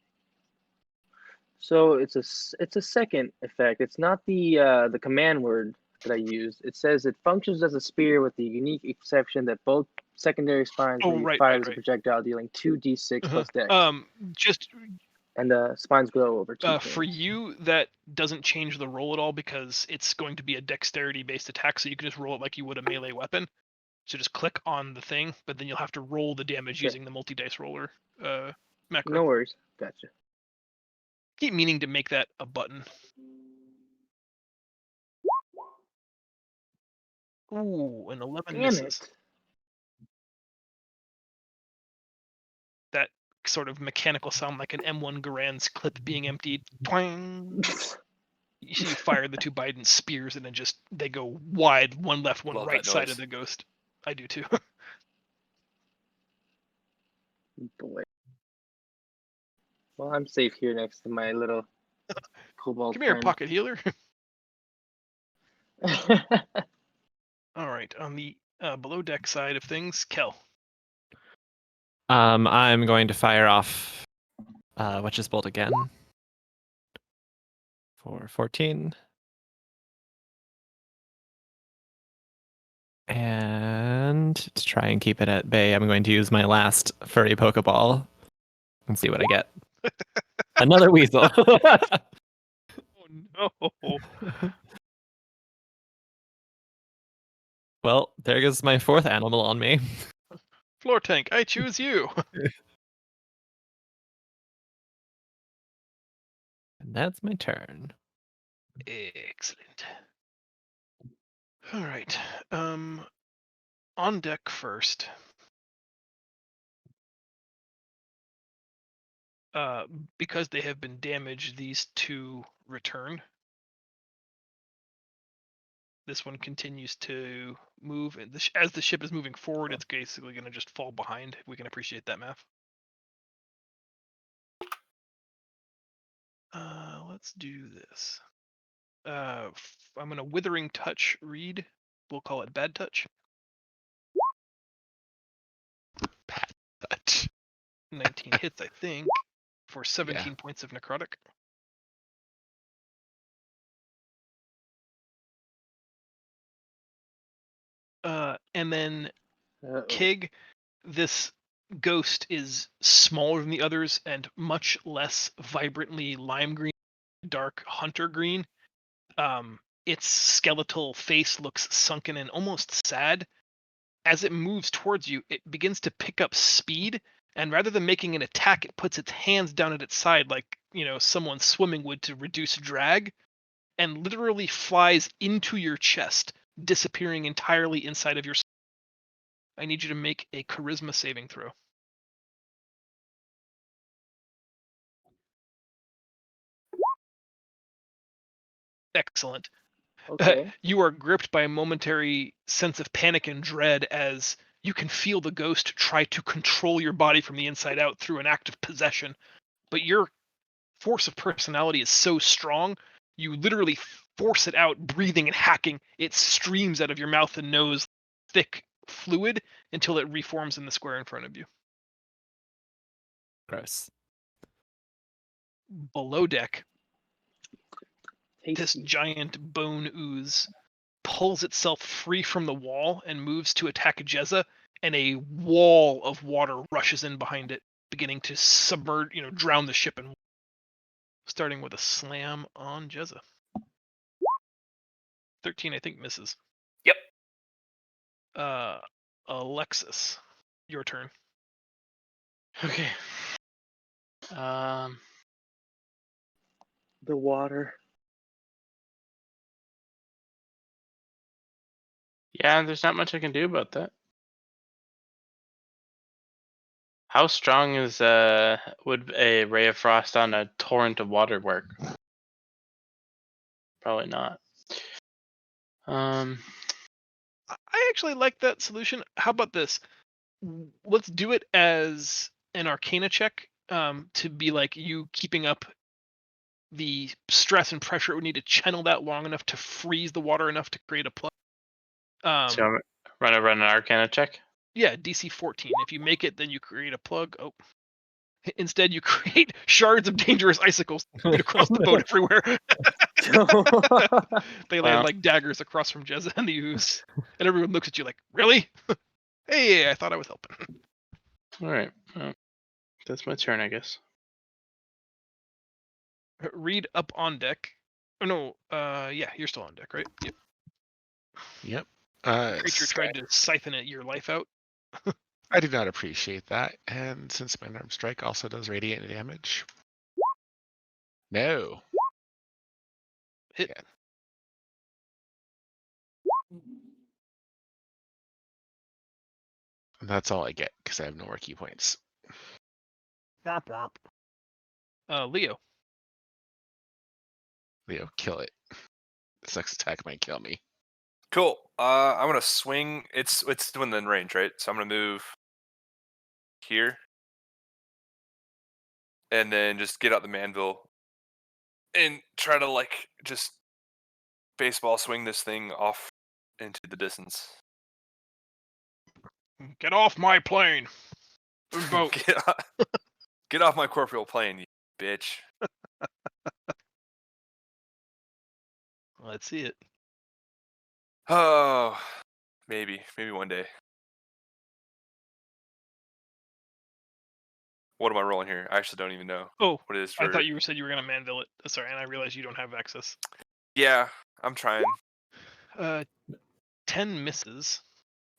So it's a second effect. It's not the command word that I used. It says it functions as a spear with the unique exception that both secondary spines Oh, may be right, fired right, as a right. projectile, dealing 2d6 Uh-huh. plus dex, Just and the spines glow over 2. for you, that doesn't change the roll at all because it's going to be a dexterity-based attack, so you can just roll it like you would a melee weapon. So just click on the thing, but then you'll have to roll the damage Okay. using the multi-dice roller macro. No worries. Gotcha. Keep meaning to make that a button. Ooh, an 11 Damn misses. it. That sort of mechanical sound like an M1 Garand's clip being emptied. Twang! You fire the two Biden spears and then just they go wide, one left, one Love right that side noise. of the ghost. I do too. Boy. Well, I'm safe here next to my little cobalt Come here, friend. pocket healer. All right, on the below deck side of things, Kel. I'm going to fire off Witch's Bolt again for 14. And to try and keep it at bay, I'm going to use my last furry Pokeball and see what I get. Another weasel. Oh no! Well, there goes my fourth animal on me. Floor tank, I choose you. And that's my turn. Excellent. All right. On deck first. Because they have been damaged, these two return. This one continues to move, and as the ship is moving forward, it's basically going to just fall behind. We can appreciate that math. Let's do this. I'm going to Withering Touch Reed. We'll call it Bad Touch. Bad touch. 19 hits, I think, for 17 points of necrotic. And then Uh-oh. Kig, this ghost is smaller than the others and much less vibrantly lime green, dark hunter green. Its skeletal face looks sunken and almost sad. As it moves towards you, it begins to pick up speed, and rather than making an attack, it puts its hands down at its side like, someone swimming would to reduce drag, and literally flies into your chest, disappearing entirely inside of your. I need you to make a charisma saving throw. Excellent. Okay. You are gripped by a momentary sense of panic and dread as you can feel the ghost try to control your body from the inside out through an act of possession. But your force of personality is so strong, you literally force it out, breathing and hacking. It streams out of your mouth and nose, thick fluid, until it reforms in the square in front of you. Gross. Below deck, this Tasty. giant bone ooze pulls itself free from the wall and moves to attack Jezza. and a wall of water rushes in behind it, beginning to submerge, drown the ship in. Starting with a slam on Jezza. 13, I think, misses. Yep. Alexis, your turn. Okay. The water. Yeah, there's not much I can do about that. How strong is would a ray of frost on a torrent of water work? Probably not. I actually like that solution. How about this? Let's do it as an Arcana check, to be like you keeping up the stress and pressure it would need to channel that long enough to freeze the water enough to create a plug. So I'm run an Arcana check. Yeah, DC 14. If you make it, then you create a plug. Oh. Instead, you create shards of dangerous icicles shoot across the boat everywhere. They land like daggers across from Jezza and the ooze. And everyone looks at you like, really? Hey, I thought I was helping. All right. Well, that's my turn, I guess. Read up on deck. Oh, no. Yeah, you're still on deck, right? Yep. Yep. Creature tried to siphon your life out. I do not appreciate that. And since my unarmed strike also does radiant damage. No. Hit. Yeah. And that's all I get because I have no more key points. Leo. Leo, kill it. This next attack might kill me. Cool. I'm gonna swing. It's within range, right? So I'm gonna move here, and then just get out the manville, and try to just baseball swing this thing off into the distance. Get off my plane. Boat. Get off my corporeal plane, you bitch. Let's see it. Oh, maybe one day. What am I rolling here? I actually don't even know. Oh, what it is for. I thought you said you were gonna manville it. Sorry, and I realized you don't have access. Yeah, I'm trying. 10 misses.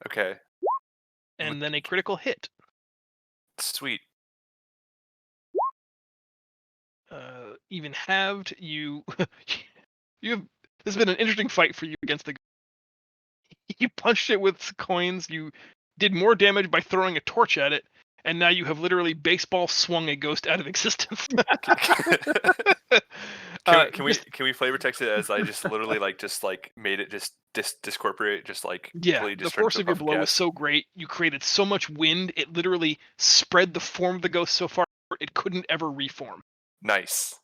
Okay. And then a critical hit. Sweet. Even halved, you have. This has been an interesting fight for you against the. You punched it with coins. You did more damage by throwing a torch at it, and now you have literally baseball swung a ghost out of existence. Can we flavor text it as I just literally made it just discorporate, just yeah, completely the just turned force into a of your puff blow was gas? so great. You created so much wind, it literally spread the form of the ghost so far it couldn't ever reform. Nice.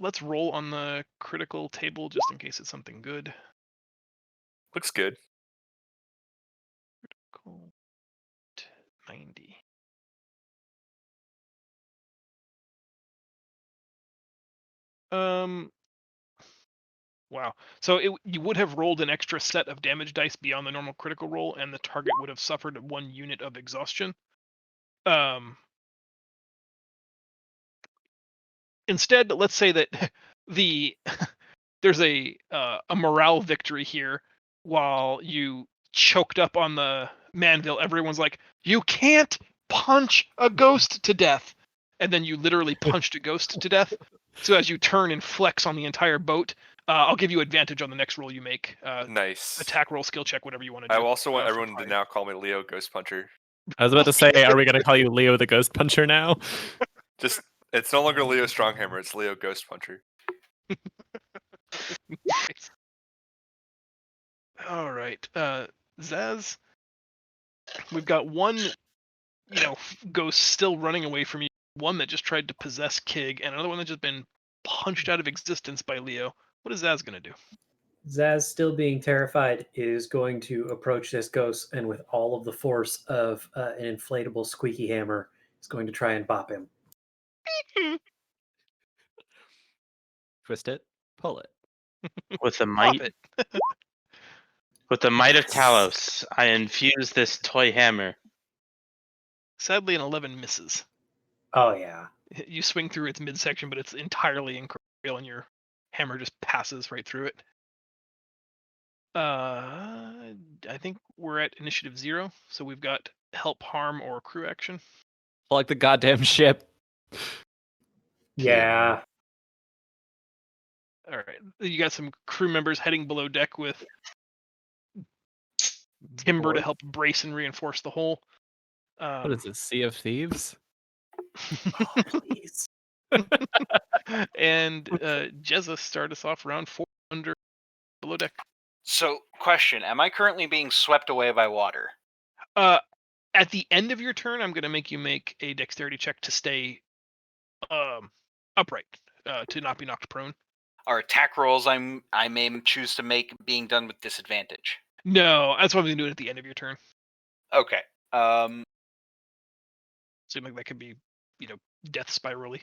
Let's roll on the critical table just in case it's something good. Looks good. Critical 90. Wow. So you would have rolled an extra set of damage dice beyond the normal critical roll, and the target would have suffered 1 unit of exhaustion. Instead, let's say that there's a morale victory here. While you choked up on the manville, everyone's like, "You can't punch a ghost to death," and then you literally punched a ghost to death. So as you turn and flex on the entire boat, I'll give you advantage on the next roll you make. Nice. Attack roll, skill check, whatever you want to do. I also want for everyone to fire. now call me Leo Ghost Puncher. I was about to say, are we going to call you Leo the Ghost Puncher now? Just it's no longer Leo Stronghammer, it's Leo Ghost Puncher. Nice. All right, Zaz. We've got one, ghost still running away from you. One that just tried to possess Kig, and another one that's just been punched out of existence by Leo. What is Zaz gonna do? Zaz, still being terrified, is going to approach this ghost, and with all of the force of an inflatable squeaky hammer, is going to try and bop him. Twist it, pull it. With the Pop might. it. With the might of Talos, I infuse this toy hammer. Sadly, an 11 misses. Oh yeah. You swing through its midsection, but it's entirely incorporeal, and your hammer just passes right through it. I think we're at initiative 0, so we've got help, harm, or crew action. Like the goddamn ship. Yeah. All right, you got some crew members heading below deck with timber to Boy. help brace and reinforce the hull. What is this, Sea of Thieves? Oh, please. And Jezza start us off round 4 under below deck. So, question: am I currently being swept away by water? At the end of your turn, I'm going to make you make a dexterity check to stay upright, to not be knocked prone. Are attack rolls I may choose to make being done with disadvantage? No, that's what I'm going to do it at the end of your turn. Okay. Seems like that could be, death spirally.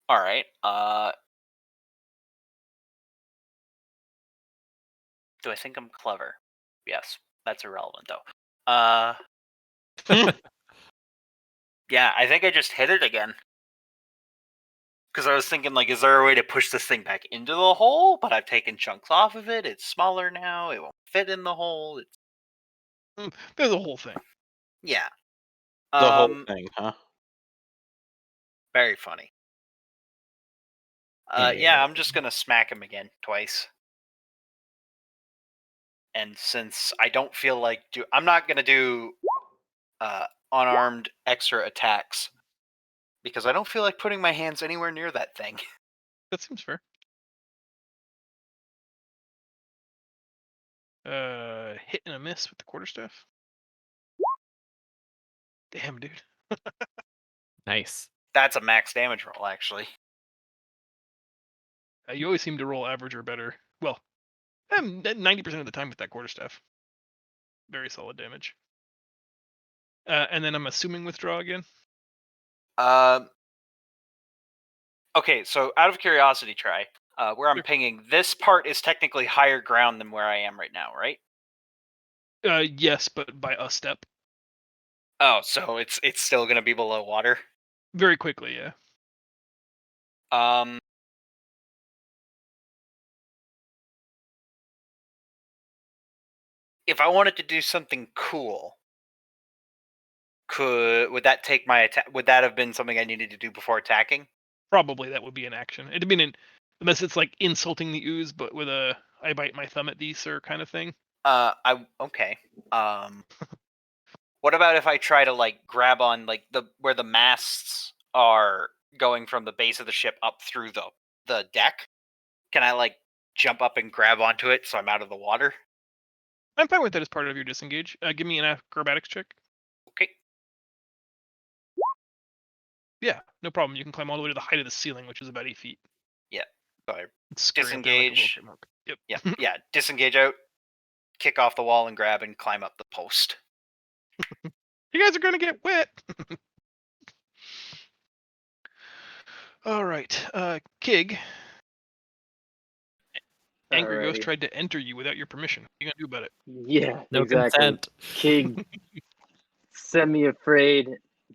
All right. Do I think I'm clever? Yes. That's irrelevant though. Yeah, I think I just hit it again. Because I was thinking, like, is there a way to push this thing back into the hole? But I've taken chunks off of it. It's smaller now. It won't fit in the hole. There's a whole thing. Yeah. The whole thing, huh? Very funny. Yeah, I'm just gonna smack him again twice. And since I don't feel like I'm not gonna do unarmed extra attacks because I don't feel like putting my hands anywhere near that thing. That seems fair. Hit and a miss with the quarterstaff. Damn, dude. Nice. That's a max damage roll, actually. You always seem to roll average or better. Well, 90% of the time with that quarterstaff. Very solid damage. And then I'm assuming withdraw again. Okay, so out of curiosity, try where I'm pinging. This part is technically higher ground than where I am right now, right? Yes, but by a step. Oh, so it's still gonna be below water. Very quickly, yeah. If I wanted to do something cool, would that take my attack? Would that have been something I needed to do before attacking? Probably that would be an action. It'd be unless it's like insulting the ooze, but with a I bite my thumb at thee, sir kind of thing. Okay. What about if I try to like grab on like where the masts are going from the base of the ship up through the deck? Can I like jump up and grab onto it so I'm out of the water? I'm fine with that as part of your disengage. Give me an acrobatics check. Okay. Yeah, no problem. You can climb all the way to the height of the ceiling, which is about 8 feet. Yeah. So I Scurry up there like a disengage. little chipmunk. Yep. Yeah. Disengage out, kick off the wall, and grab and climb up the post. You guys are gonna get wet. All right, Kig. Angry Ghost Alrighty. tried to enter you without your permission. What are you gonna do about it? Yeah, No exactly. consent. King, semi-afraid,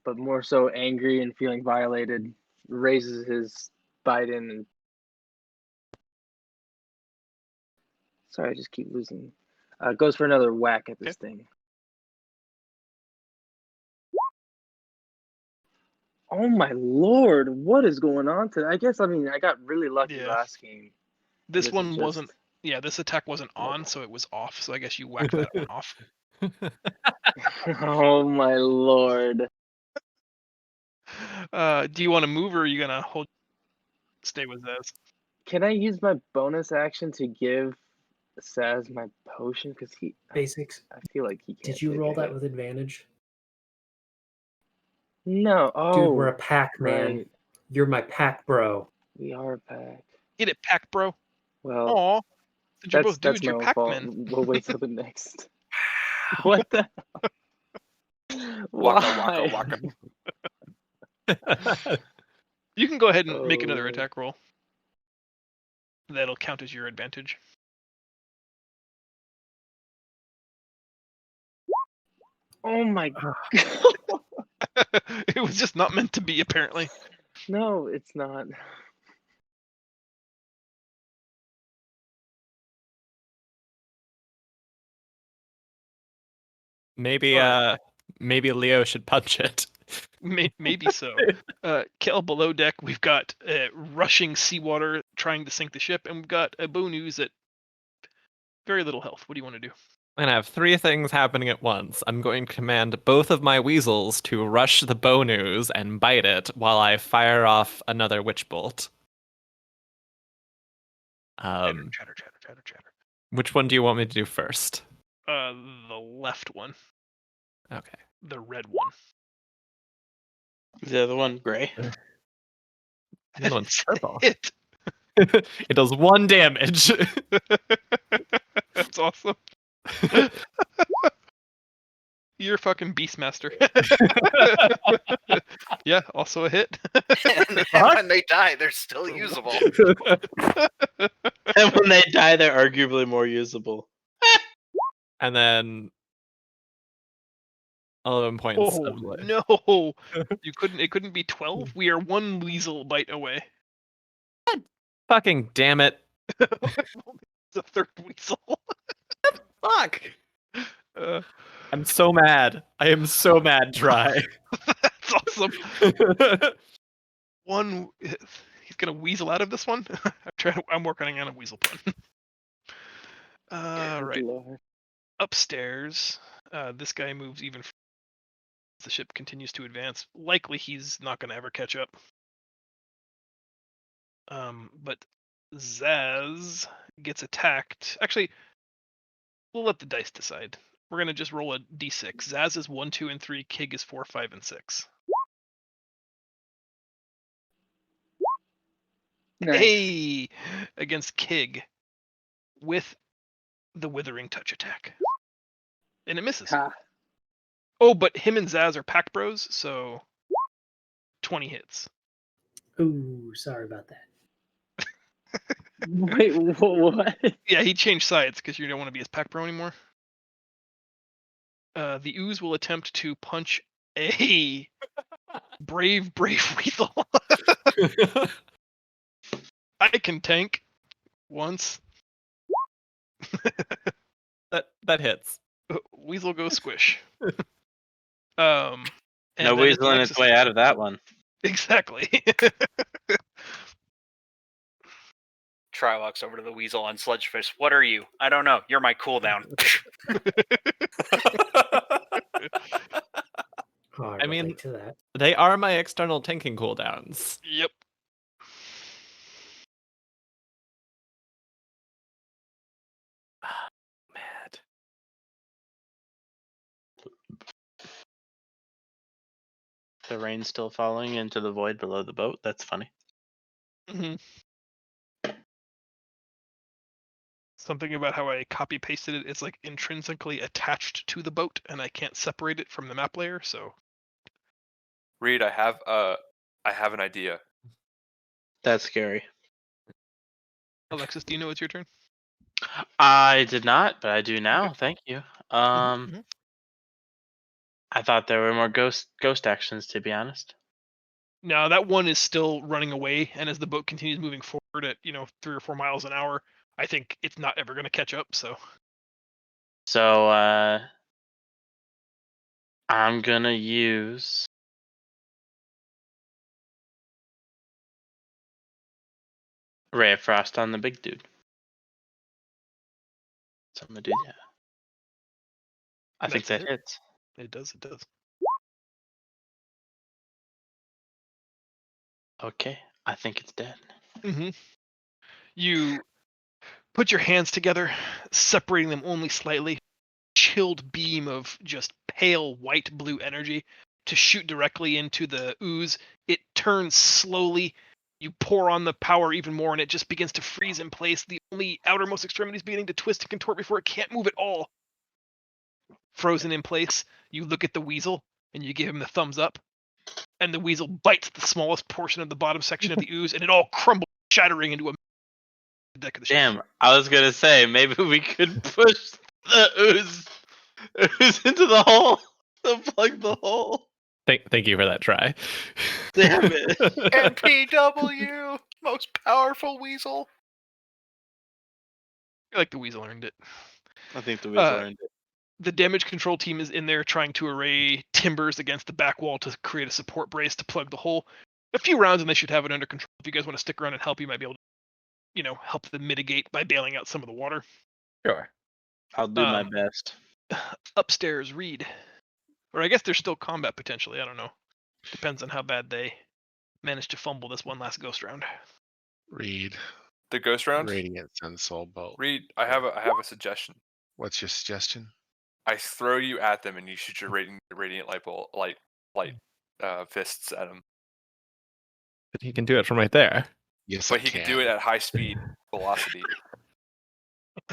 but more so angry and feeling violated, raises his Biden and. Sorry, I just keep losing. Goes for another whack at this thing. Oh my lord, what is going on today? I guess, I got really lucky Yeah. last game. This is one just- wasn't. Yeah, this attack wasn't on, so it was off. So I guess you whacked that one off. Oh my lord. Do you want to move, or are you gonna stay with Zaz? Can I use my bonus action to give Saz my potion? Because Basics. I feel like he can't. Did you take roll a that hit. with advantage? No. Oh, Dude, we're a pack, man. right. You're my pack bro. We are a pack. Get it, pack, bro. Well, Aw. Since you're both that's dudes, my you're own pack fault. men. We'll wait till the next. What the? Waka Why? waka waka. You can go ahead and make another Oh. attack roll. That'll count as your advantage. Oh my It was just not meant to be, apparently. No, it's not. Maybe maybe Leo should punch it. Maybe so. Kel, below deck, we've got rushing seawater trying to sink the ship, and we've got a Bonus at very little health. What do you want to do? And I have 3 things happening at once. I'm going to command both of my weasels to rush the Bonus and bite it while I fire off another witch bolt. Chatter. Which one do you want me to do first? The left one, Okay. the red one. The other one, gray. The other one's purple. Hit. It does 1 damage. That's awesome. You're fucking Beastmaster. Yeah, also a hit. And when they die, they're still usable. And when they die, they're arguably more usable. And then 11 points Oh of no! It couldn't be 12. We are 1 weasel bite away. Fucking damn it. It's a 3rd weasel. Fuck. Uh, I'm so mad. I am so mad, Dry. That's awesome. He's gonna weasel out of this one. I'm working on a weasel pun. Right. Lord. Upstairs, this guy moves even. The ship continues to advance. Likely, he's not gonna ever catch up. But Zaz gets attacked. Actually, we'll let the dice decide. We're gonna just roll a d6. Zaz is 1, 2, and 3. Kig is 4, 5, and 6. Nice. Hey, against Kig with the Withering Touch attack, and it misses. Ha. Oh, but him and Zaz are pack bros, so 20 hits. Ooh, sorry about that. Wait, what? Yeah, he changed sides because you don't want to be his pack bro anymore. The ooze will attempt to punch a brave weasel. I can tank once. That hits. Weasel goes squish. No then weaseling Alexis' its way out of that one. Exactly. Try walks over to the weasel on Sledgefish. What are you? I don't know. You're my cooldown. Oh, I I mean- relate to that. They are my external tanking cooldowns. Yep. Mad. The rain's still falling into the void below the boat. That's funny. Mm-hmm. Something about how I copy pasted it. It's like intrinsically attached to the boat, and I can't separate it from the map layer. So Reed, I have an idea. That's scary. Alexis, do you know it's your turn? I did not, but I do now. Thank you. Mhm. I thought there were more ghost actions, to be honest. No, that one is still running away, and as the boat continues moving forward at 3 or 4 miles an hour, I think it's not ever going to catch up. So So I'm gonna use Ray of Frost on the big dude. So I'm gonna do that. I think That's that it. hits. it does. Okay, I think it's dead. Mm-hmm. You put your hands together, separating them only slightly. Chilled beam of just pale white blue energy to shoot directly into the ooze. It turns slowly. You pour on the power even more, and it just begins to freeze in place. The only outermost extremity is beginning to twist and contort before it can't move at all. Frozen in place, you look at the weasel and you give him the thumbs up. and the weasel bites the smallest portion of the bottom section of the ooze, and it all crumbles, shattering into a deck of the ship. Damn, I was gonna say maybe we could push the ooze into the hole to plug the hole. Thank you for that try. Damn it. NPW, most powerful weasel. I feel like the weasel earned it. I think the weasel Uh, earned it. The damage control team is in there trying to array timbers against the back wall to create a support brace to plug the hole. A few rounds and they should have it under control. If you guys want to stick around and help, you might be able to, help them mitigate by bailing out some of the water. Sure. I'll do my Um, best. Upstairs, Reed. Or I guess there's still combat potentially. I don't know. Depends on how bad they manage to fumble this one last ghost round. Read The ghost round. Radiant Sun Soul Bolt. Reed, I have a suggestion. What's your suggestion? I throw you at them, and you shoot your radiant light bolt, light fists at him. But he can do it from right there. Yes, But I he can. can do it at high speed velocity.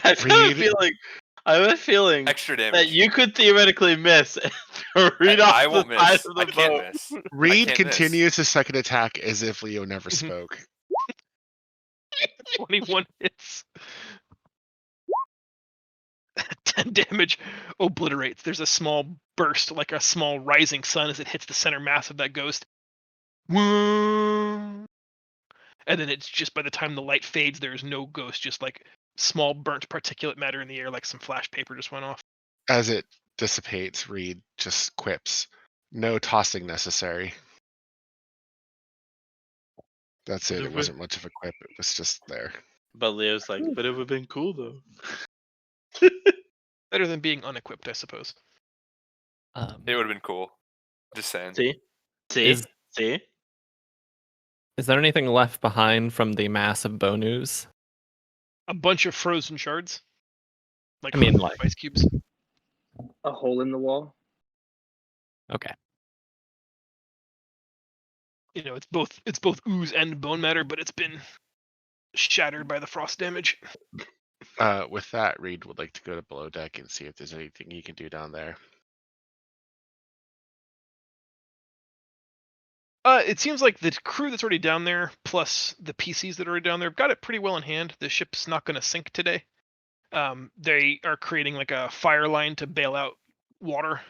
I have a Reed- feeling. I have a feeling Extra that damage. you could theoretically miss and read off I the won't side miss. of the I can't boat. miss. Reed can't miss. continues his second attack as if Leo never Mhm. spoke. 21 hits. 10 damage obliterates. There's a small burst, like a small rising sun, as it hits the center mass of that ghost. And then it's just by the time the light fades, there's no ghost, just like small burnt particulate matter in the air, like some flash paper just went off. As it dissipates, Reed just quips, "No tossing necessary." That's it. It wasn't much of a quip. It was just there. But Leo's like, but it would have been cool though. Better than being unequipped, I suppose. It would have been cool. Just saying. See? Is- See? Is there anything left behind from the massive bone ooze? A bunch of frozen shards. Like I mean, frozen like- ice cubes. A hole in the wall. Okay. It's both ooze and bone matter, but it's been shattered by the frost damage. With that, Reed would like to go to below deck and see if there's anything he can do down there. It seems like the crew that's already down there, plus the PCs that are already down there, have got it pretty well in hand. The ship's not going to sink today. They are creating like a fire line to bail out water,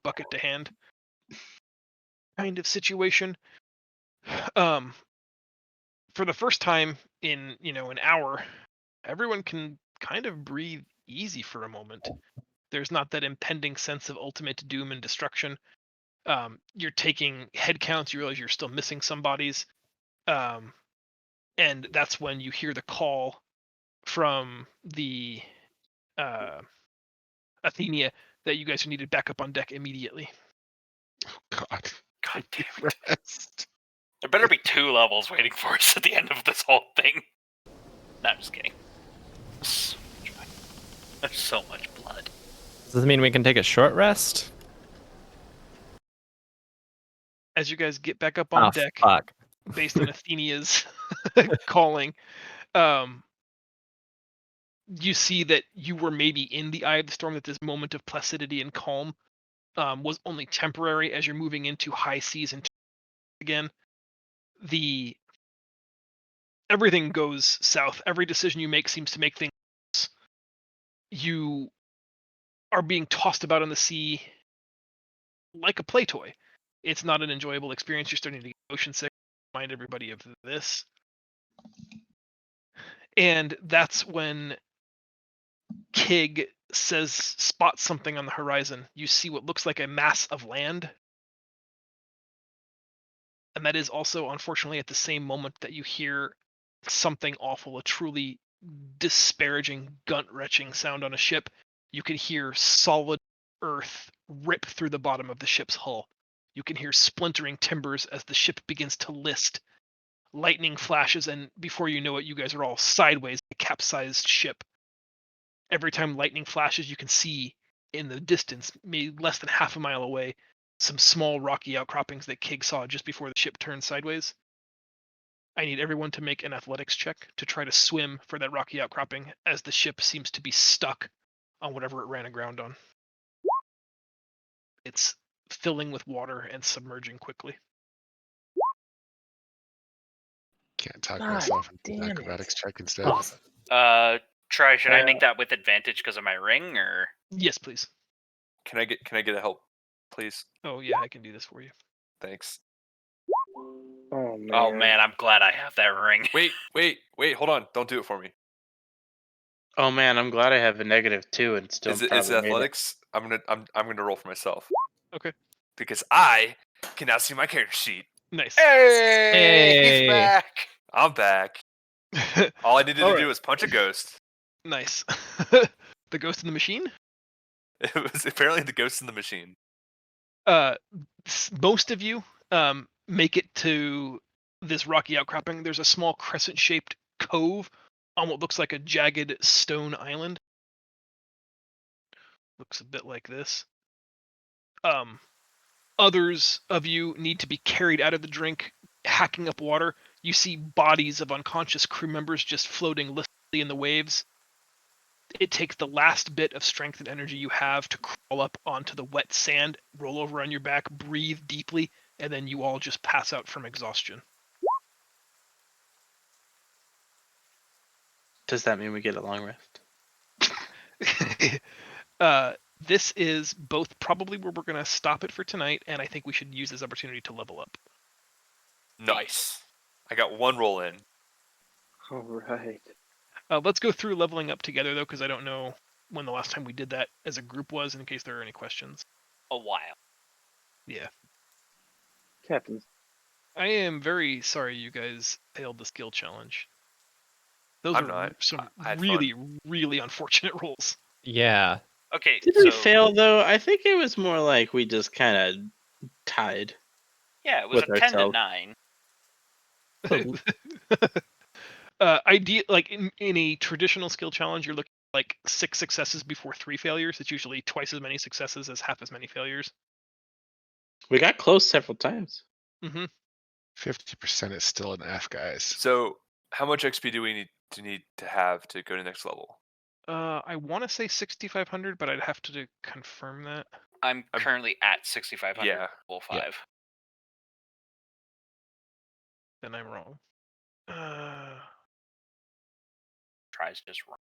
bucket to hand kind of situation. For the first time in, an hour, everyone can kind of breathe easy for a moment. There's not that impending sense of ultimate doom and destruction. You're taking head counts, you realize you're still missing some bodies. And that's when you hear the call from the Athenia that you guys are needed back up on deck immediately. God. God damn it. Rest. There better be 2 levels waiting for us at the end of this whole thing. No, I'm just kidding. So much blood. There's so much blood. Does this mean we can take a short rest? As you guys get back up on Oh, deck, fuck. based on Athenia's calling, you see that you were maybe in the eye of the storm, that this moment of placidity and calm was only temporary as you're moving into high seas and again. Everything goes south. Every decision you make seems to make things worse. You are being tossed about on the sea like a play toy. It's not an enjoyable experience. You're starting to get motion sick. Remind everybody of this. And that's when Kig spots something on the horizon. You see what looks like a mass of land. And that is also, unfortunately, at the same moment that you hear something awful, a truly disparaging, gut-wrenching sound on a ship. You can hear solid earth rip through the bottom of the ship's hull. You can hear splintering timbers as the ship begins to list. Lightning flashes, and before you know it, you guys are all sideways, a capsized ship. Every time lightning flashes, you can see in the distance, maybe less than half a mile away, some small rocky outcroppings that Kig saw just before the ship turned sideways. I need everyone to make an athletics check to try to swim for that rocky outcropping as the ship seems to be stuck on whatever it ran aground on. It's filling with water and submerging quickly. Can't talk God myself into the damn acrobatics it. check instead. Awesome. Try. Should I make that with advantage because of my ring, or Yes, please. Can I get a help, please? Oh yeah, I can do this for you. Thanks. Oh man. oh man, I'm glad I have that ring. Wait, hold on. Don't do it for me. Oh man, I'm glad I have a -2 and still Is it probably made it. athletics? I'm gonna roll for myself. Okay. Because I can now see my character sheet. Nice. Hey, he's Hey. back. I'm back. All I needed All to right. do was punch a ghost. Nice. The ghost in the machine. It was apparently the ghost in the machine. Most of you make it to this rocky outcropping. There's a small crescent-shaped cove on what looks like a jagged stone island. Looks a bit like this. Others of you need to be carried out of the drink, hacking up water. You see bodies of unconscious crew members just floating listlessly in the waves. It takes the last bit of strength and energy you have to crawl up onto the wet sand, roll over on your back, breathe deeply, and then you all just pass out from exhaustion. Does that mean we get a long rest? This is both probably where we're going to stop it for tonight, and I think we should use this opportunity to level up. Nice. I got one roll in. All right. Let's go through leveling up together, though, because I don't know when the last time we did that as a group was, in case there are any questions. A while. Yeah. Captain. I am very sorry you guys failed the skill challenge. Those I'm were not. some I had really, really unfortunate rolls. Yeah. Okay, Did so we fail though? I think it was more like we just kind of tied. yeah, it was with a 10 to ourselves? 9. Like in a traditional skill challenge, you're looking at like 6 successes before 3 failures. It's usually twice as many successes as half as many failures. We got close several times. Mm-hmm. 50% is still an F, guys. So, how much XP do we need to have to go to next level? I want to say 6,500, but I'd have to confirm that. I'm currently at 6,500 Yeah. level 5. Then I'm wrong. Tries just wrong.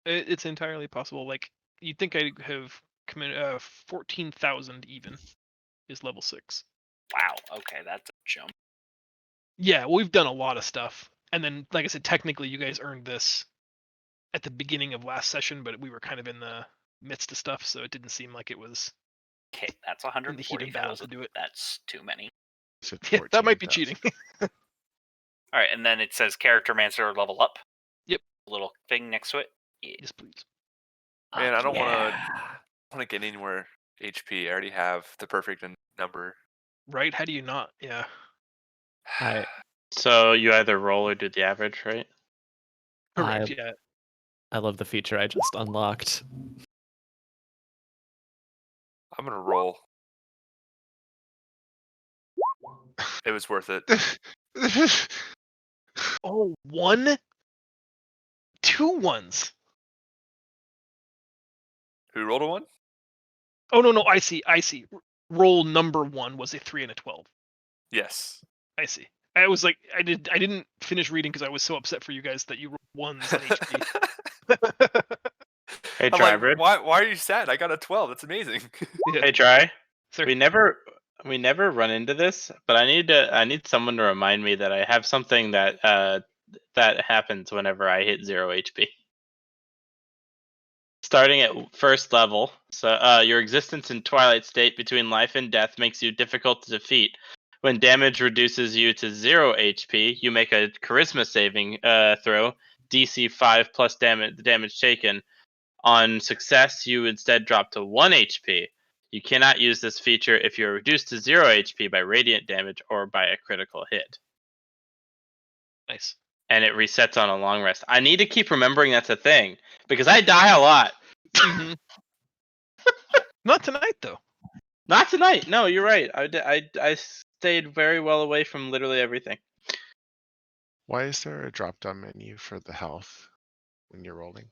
It's entirely possible. Like you'd think I have committed 14,000 even is level 6. Wow, okay, that's a jump. Yeah, we've done a lot of stuff, and then like I said, technically you guys earned this at the beginning of last session, but we were kind of in the midst of stuff, so it didn't seem like it was Okay, that's in the heat of battle to 140,000. do it. That's too many. Is it Yeah, that might be 14,000? cheating. All right, and then it says character mancer level up. Yep. Little thing next to it. Yeah. Yes, please. Man, I don't Yeah. want to get any more HP. I already have the perfect number. Right? How do you not? Yeah. I So you either roll or do the average, right? Correct. Yeah. I love the feature I just unlocked. I'm gonna roll. It was worth it. Oh, 1, 2 ones. Who rolled a 1? Oh no, I see. Roll number 1 was a 3 and a 12. Yes. I see. I was like, I didn't finish reading because I was so upset for you guys that you rolled ones in HP. Hey, I'm Try, like, Brid. why are you sad? I got a 12. That's amazing. Yeah. Hey, Try. Sir. We never run into this, but I need someone to remind me that I have something that happens whenever I hit 0 HP. Starting at first level, so your existence in Twilight State between life and death makes you difficult to defeat. When damage reduces you to 0 HP, you make a Charisma saving throw, DC 5 plus damage taken. On success, you instead drop to 1 HP. You cannot use this feature if you're reduced to 0 HP by radiant damage or by a critical hit. Nice. And it resets on a long rest. I need to keep remembering that's a thing because I die a lot. Mm-hmm. Not tonight though. Not tonight. No, you're right. I stayed very well away from literally everything. Why is there a drop-down menu for the health when you're rolling?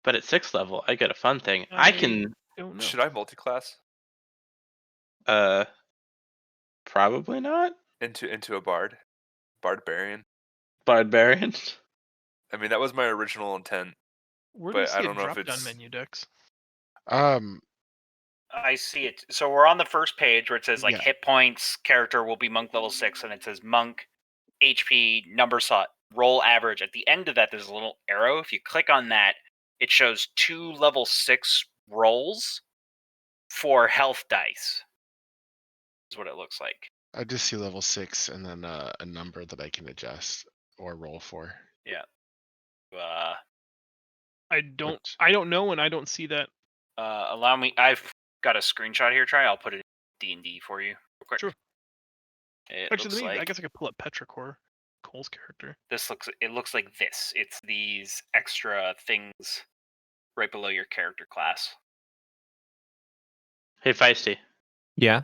But at 6th level, I get a fun thing. I can don't know. Should I multi-class? Probably not. into a barbarian. Barbarian. I mean, that was my original intent. Where do you But I see a don't know if drop-down it's- menu, Dex? I see it. So we're on the first page where it says like Yeah. hit points, character will be monk level 6, and it says monk, HP, number slot, roll average. At the end of that, there's a little arrow. If you click on that, it shows 2 level 6 rolls for health dice. Is what it looks like. I just see level 6 and then a number that I can adjust or roll for. Yeah. I don't Which- know, and I don't see that. Allow me. I've got a screenshot here. I'll put it in D&D for you real quick. Sure. It Actually, looks like I guess I could pull up Petrichor, Cole's character. it looks like this. It's these extra things right below your character class. Hey, Feisty. Yeah.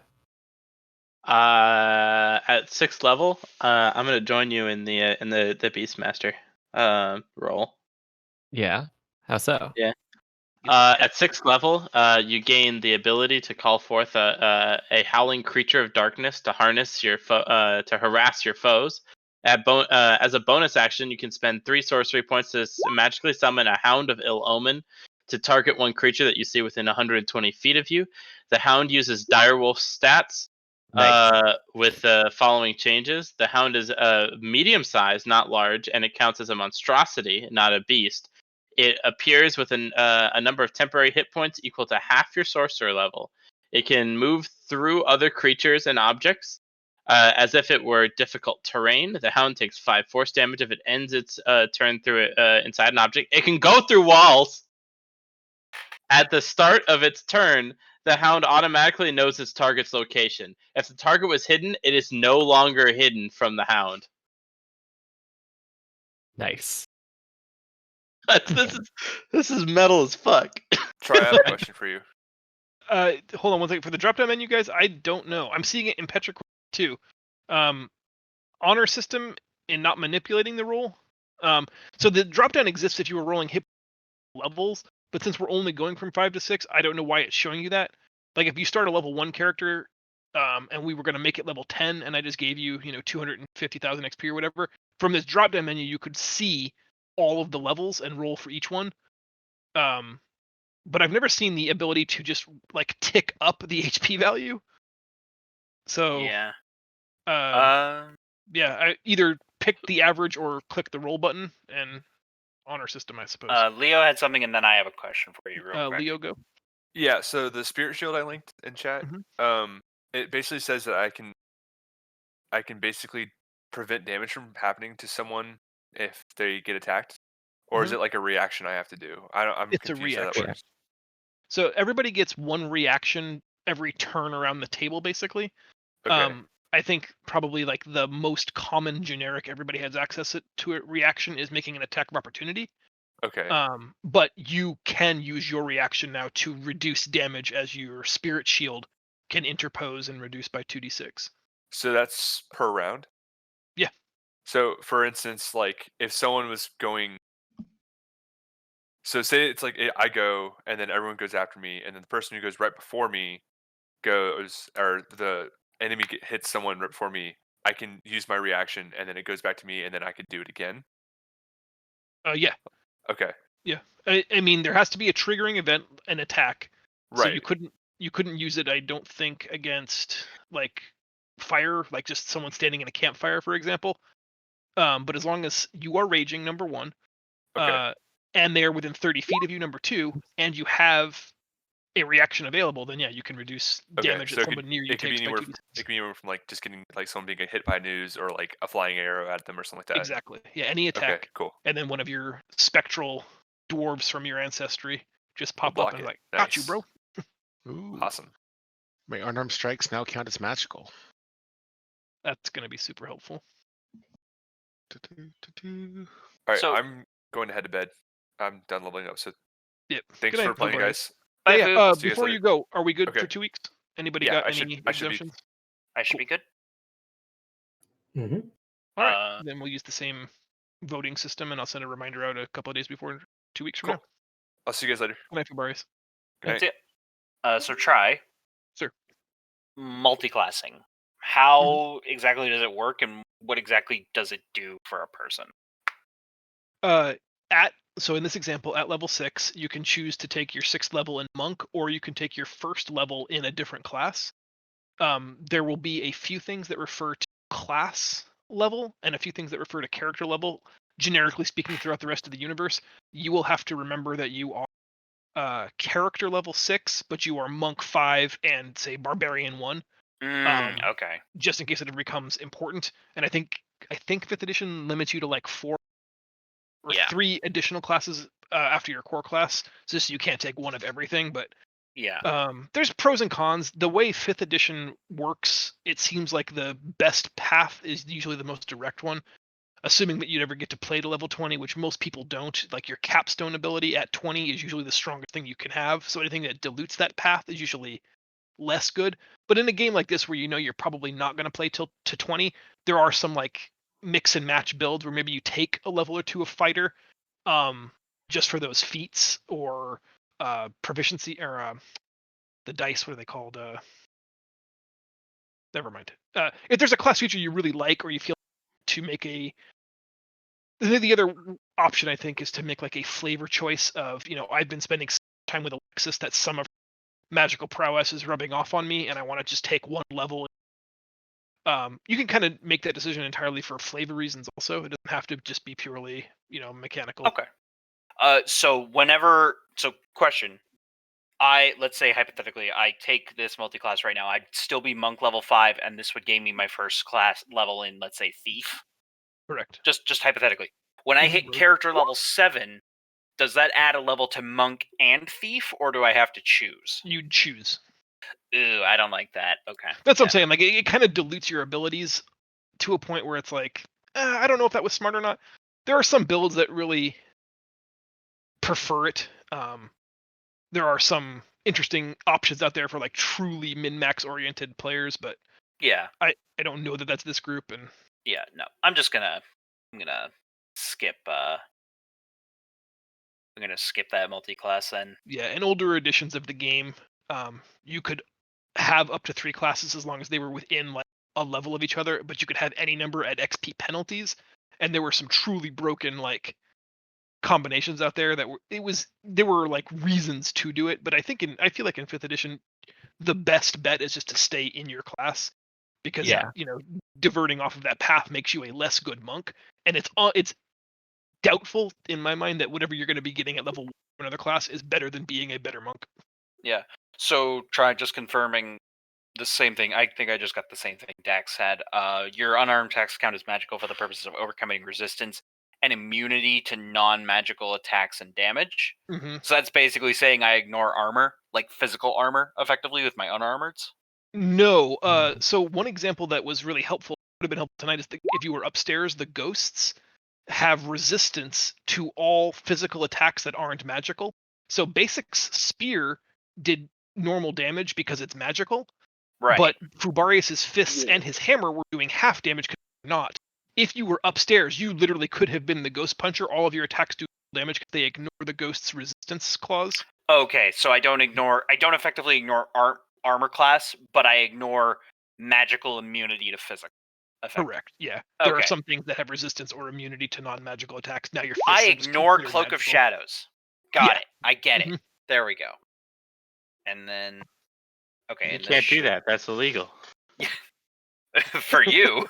At 6th level, I'm gonna join you in the Beastmaster role. Yeah. How so? Yeah. He's a At 6th level, you gain the ability to call forth a howling creature of darkness to harness your to harass your foes. As a bonus action, you can spend 3 sorcery points to magically summon a Hound of Ill Omen to target one creature that you see within 120 feet of you. The Hound uses Direwolf stats. Nice. With the following changes, the Hound is medium sized, not large, and it counts as a monstrosity, not a beast. It appears with a number of temporary hit points equal to half your sorcerer level. It can move through other creatures and objects as if it were difficult terrain. The Hound takes 5 force damage if it ends its turn through inside an object. It can go through walls. At the start of its turn, the Hound automatically knows its target's location. If the target was hidden, it is no longer hidden from the Hound. Nice. This is metal as fuck. Try. I have a question for you. Hold on one second. For the drop-down menu, guys, I don't know. I'm seeing it in Petrichor too. Honor system and not manipulating the roll. So the drop-down exists if you were rolling hit levels, but since we're only going from 5 to 6, I don't know why it's showing you that. Like if you start a level 1 character, and we were going to make it level 10, and I just gave you, 250,000 XP or whatever, from this drop-down menu, you could see all of the levels and roll for each one. But I've never seen the ability to just like tick up the HP value. So Yeah. yeah, I either pick the average or click the roll button and honor system, I suppose. Leo had something, and then I have a question for you, real quick. Leo, go. Yeah. So the spirit shield I linked in chat, it basically says that I can basically prevent damage from happening to someone if they get attacked, or is it like a reaction I have to do? I'm It's a confused how that reaction. works. So everybody gets one reaction every turn around the table, basically. Okay. I think probably like the most common generic everybody has access to a reaction is making an attack of opportunity. Okay. But you can use your reaction now to reduce damage as your spirit shield can interpose and reduce by 2d6. So that's per round? Yeah. So for instance, like if someone was going, so say it's like I go and then everyone goes after me, and then the person who goes right before me goes, or the enemy hits someone right before me, I can use my reaction and then it goes back to me and then I can do it again? Yeah. Okay. Yeah. I mean, there has to be a triggering event, an attack. So Right. you couldn't use it, I don't think, against like fire, like just someone standing in a campfire, for example. But as long as you are raging, number one, Okay. and they are within 30 feet of you, number two, and you have a reaction available, then yeah, you can reduce Okay. damage So that someone near you it could be takes by anywhere 2d6. it could be anywhere from like just getting like someone being hit by news or like a flying arrow at them or something like that. Exactly. Yeah, any Okay, attack, cool. and then one of your spectral dwarves from your ancestry just We'll pop up block and it. like, got you, Nice. bro. Ooh. Awesome. My unarmed strikes now count as magical. That's gonna be super helpful. Do-do-do-do. All right, So- I'm going to head to bed. I'm done leveling up. So Yep. thanks Good for night, playing, everybody. guys. Bye, Yeah, Foo. See you guys before later. you go, are we good Okay. for 2 weeks? Anybody Yeah, got I any should be. exemptions? I should Cool. be good. Mm-hmm. All right, Uh, then we'll use the same voting system, and I'll send a reminder out a couple of days before 2 weeks from Cool. now. I'll see you guys later. Good night, Fabarius. Good night. That's it. So try. Sir. Multi-classing. How exactly does it work, and what exactly does it do for a person? So in this example, at level 6, you can choose to take your 6th level in monk, or you can take your 1st level in a different class. There will be a few things that refer to class level and a few things that refer to character level. Generically speaking, throughout the rest of the universe, you will have to remember that you are character level 6, but you are monk 5 and say barbarian 1. Okay. Just in case it becomes important. And I think 5th edition limits you to like 4 or Yeah. 3 additional classes after your core class, so you can't take one of everything. But Yeah. there's pros and cons. The way 5th edition works, it seems like the best path is usually the most direct one, assuming that you'd ever get to play to level 20, which most people don't. Like your capstone ability at 20 is usually the strongest thing you can have, so anything that dilutes that path is usually less good. But in a game like this where you know you're probably not going to play till to 20, there are some like mix and match builds where maybe you take a level or two of fighter um just for those feats or proficiency or the dice, what are they called, never mind. If there's a class feature you really like or you feel to make the other option I think is to make like a flavor choice of, I've been spending time with Alexis that some of magical prowess is rubbing off on me and I want to just take one level. You can kind of make that decision entirely for flavor reasons also. It doesn't have to just be purely, mechanical. Okay. So question. Let's say hypothetically, I take this multi-class right now. I'd still be monk level 5, and this would gain me my first class level in, let's say, thief. Correct. Just hypothetically. When I hit Rogue. character level 7, does that add a level to monk and thief, or do I have to choose? You'd choose. Ew, I don't like that. Okay. That's what I'm saying. Like it kind of dilutes your abilities to a point where it's like, I don't know if that was smart or not. There are some builds that really prefer it. There are some interesting options out there for like truly min-max oriented players, but Yeah. I don't know that that's this group. And Yeah, no. I'm gonna skip that multi-class then. yeah, in older editions of the game, you could have up to 3 classes as long as they were within like a level of each other, but you could have any number at XP penalties. And there were some truly broken like combinations out there that there were like reasons to do it. But I feel like in 5th edition, the best bet is just to stay in your class because Yeah. diverting off of that path makes you a less good monk, and it's doubtful in my mind that whatever you're going to be getting at level 1 of another class is better than being a better monk. Yeah. So try just confirming the same thing. I think I just got the same thing Dax had. Your unarmed attacks count as magical for the purposes of overcoming resistance and immunity to non-magical attacks and damage. Mm-hmm. So that's basically saying I ignore armor, like physical armor, effectively with my unarmoreds. No. So one example that was really helpful, would have been helpful tonight, is if you were upstairs, the ghosts have resistance to all physical attacks that aren't magical. So Basic's spear did normal damage because it's magical, Right. but Fubarius's fists Yeah. and his hammer were doing half damage because they're not. If you were upstairs, you literally could have been the ghost puncher. All of your attacks do damage because they ignore the ghost's resistance clause. Okay, so I don't effectively ignore armor class, but I ignore magical immunity to physical. Correct. Yeah. There are Okay. some things that have resistance or immunity to non-magical attacks. Now your I fists are just ignore considered Cloak of magical. Shadows. Got Yeah. it. I get Mhm. it. There we go. And then, okay, You and can't do that. That's illegal. for you.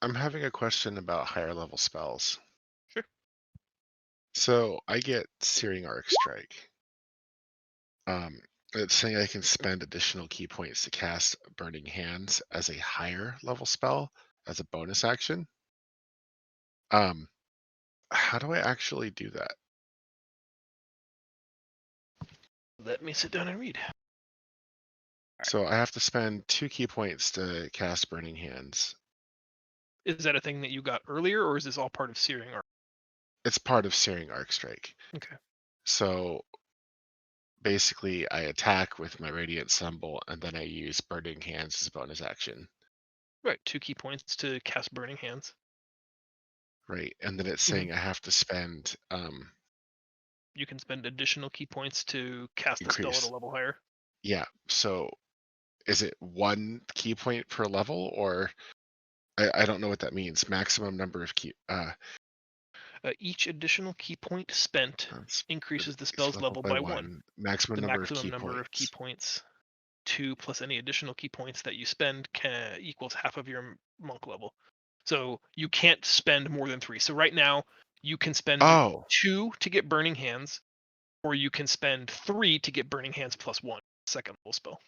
I'm having a question about higher level spells. Sure. So I get Searing Arc Strike. It's saying I can spend additional key points to cast Burning Hands as a higher level spell as a bonus action. How do I actually do that? Let me sit down and read. So I have to spend 2 key points to cast Burning Hands. Is that a thing that you got earlier, or is this all part of Searing Arc? It's part of Searing Arc Strike. Okay. So basically, I attack with my Radiant Symbol, and then I use Burning Hands as a bonus action. Right. 2 key points to cast Burning Hands. Right, and then it's saying I have to spend You can spend additional key points to cast the spell at increase. a level higher. Yeah. So is it 1 key point per level, or I don't know what that means. Maximum number of key. Each additional key point spent That's- increases the it's spell's leveled level by 1. Maximum The number maximum of key number of key points. points, 2 plus any additional key points that you spend equals half of your monk level. So you can't spend more than 3. So right now you can spend Oh, 2 to get Burning Hands, or you can spend 3 to get Burning Hands plus 1, second level spell.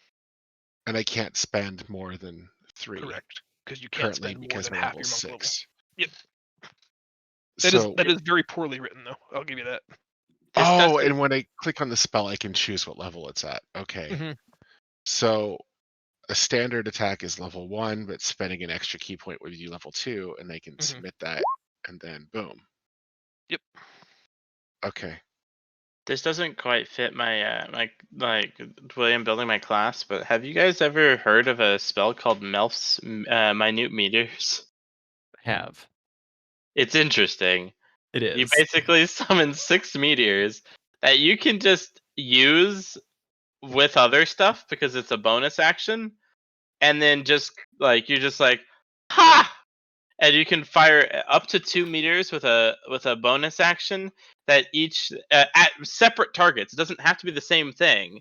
and I can't spend more than 3 Correct, because you can't currently spend more because than I'm half level your monk level. 6. Yep. So That is very poorly written, though. I'll give you that. This oh, doesn't. and when I click on the spell, I can choose what level it's at. Okay. hmm So a standard attack is level 1, but spending an extra key point would be level 2, and they can Mhm. submit that, and then boom. Yep. Okay. This doesn't quite fit my like way I'm building my class. But have you guys ever heard of a spell called Melf's Minute Meteors? Have. It's interesting. It You is. basically summon 6 meteors that you can just use with other stuff because it's a bonus action, and then just like you're just like, ha! And you can fire up to 2 meteors with a bonus action that each at separate targets. It doesn't have to be the same thing.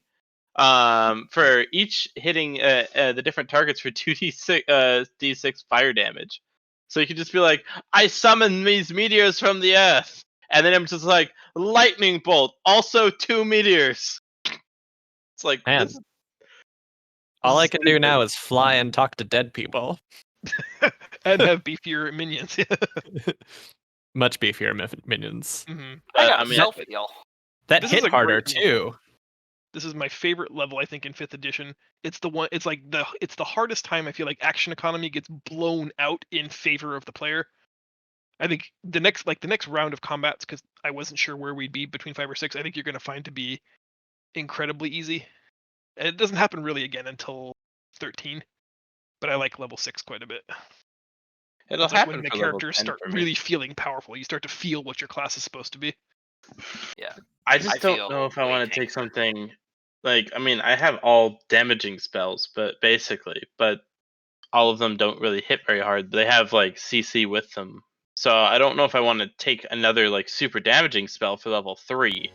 For each hitting the different targets for 2d6 d6 fire damage. So you can just be like, I summon these meteors from the earth, and then I'm just like, lightning bolt, also 2 meteors. It's like Man, this. all This I is can do stupid. now is fly and talk to dead people. And have beefier minions. Much beefier minions. hmm I But, got I a mean, self heal. That This is hit a harder great level. too. This is my favorite level, I think, in 5th edition. It's the one. It's like it's the hardest time I feel like action economy gets blown out in favor of the player. I think the next round of combats, because I wasn't sure where we'd be between 5 or 6. I think you're going to find to be incredibly easy, and it doesn't happen really again until 13. But I like level 6 quite a bit. it'll It's like happen when the for level characters 10 start for me. really feeling powerful. You start to feel what your class is supposed to be. Yeah. I just don't feel know if I way want to take tankier. something like, I mean, I have all damaging spells, but all of them don't really hit very hard. They have like CC with them. So I don't know if I want to take another like super damaging spell for level 3.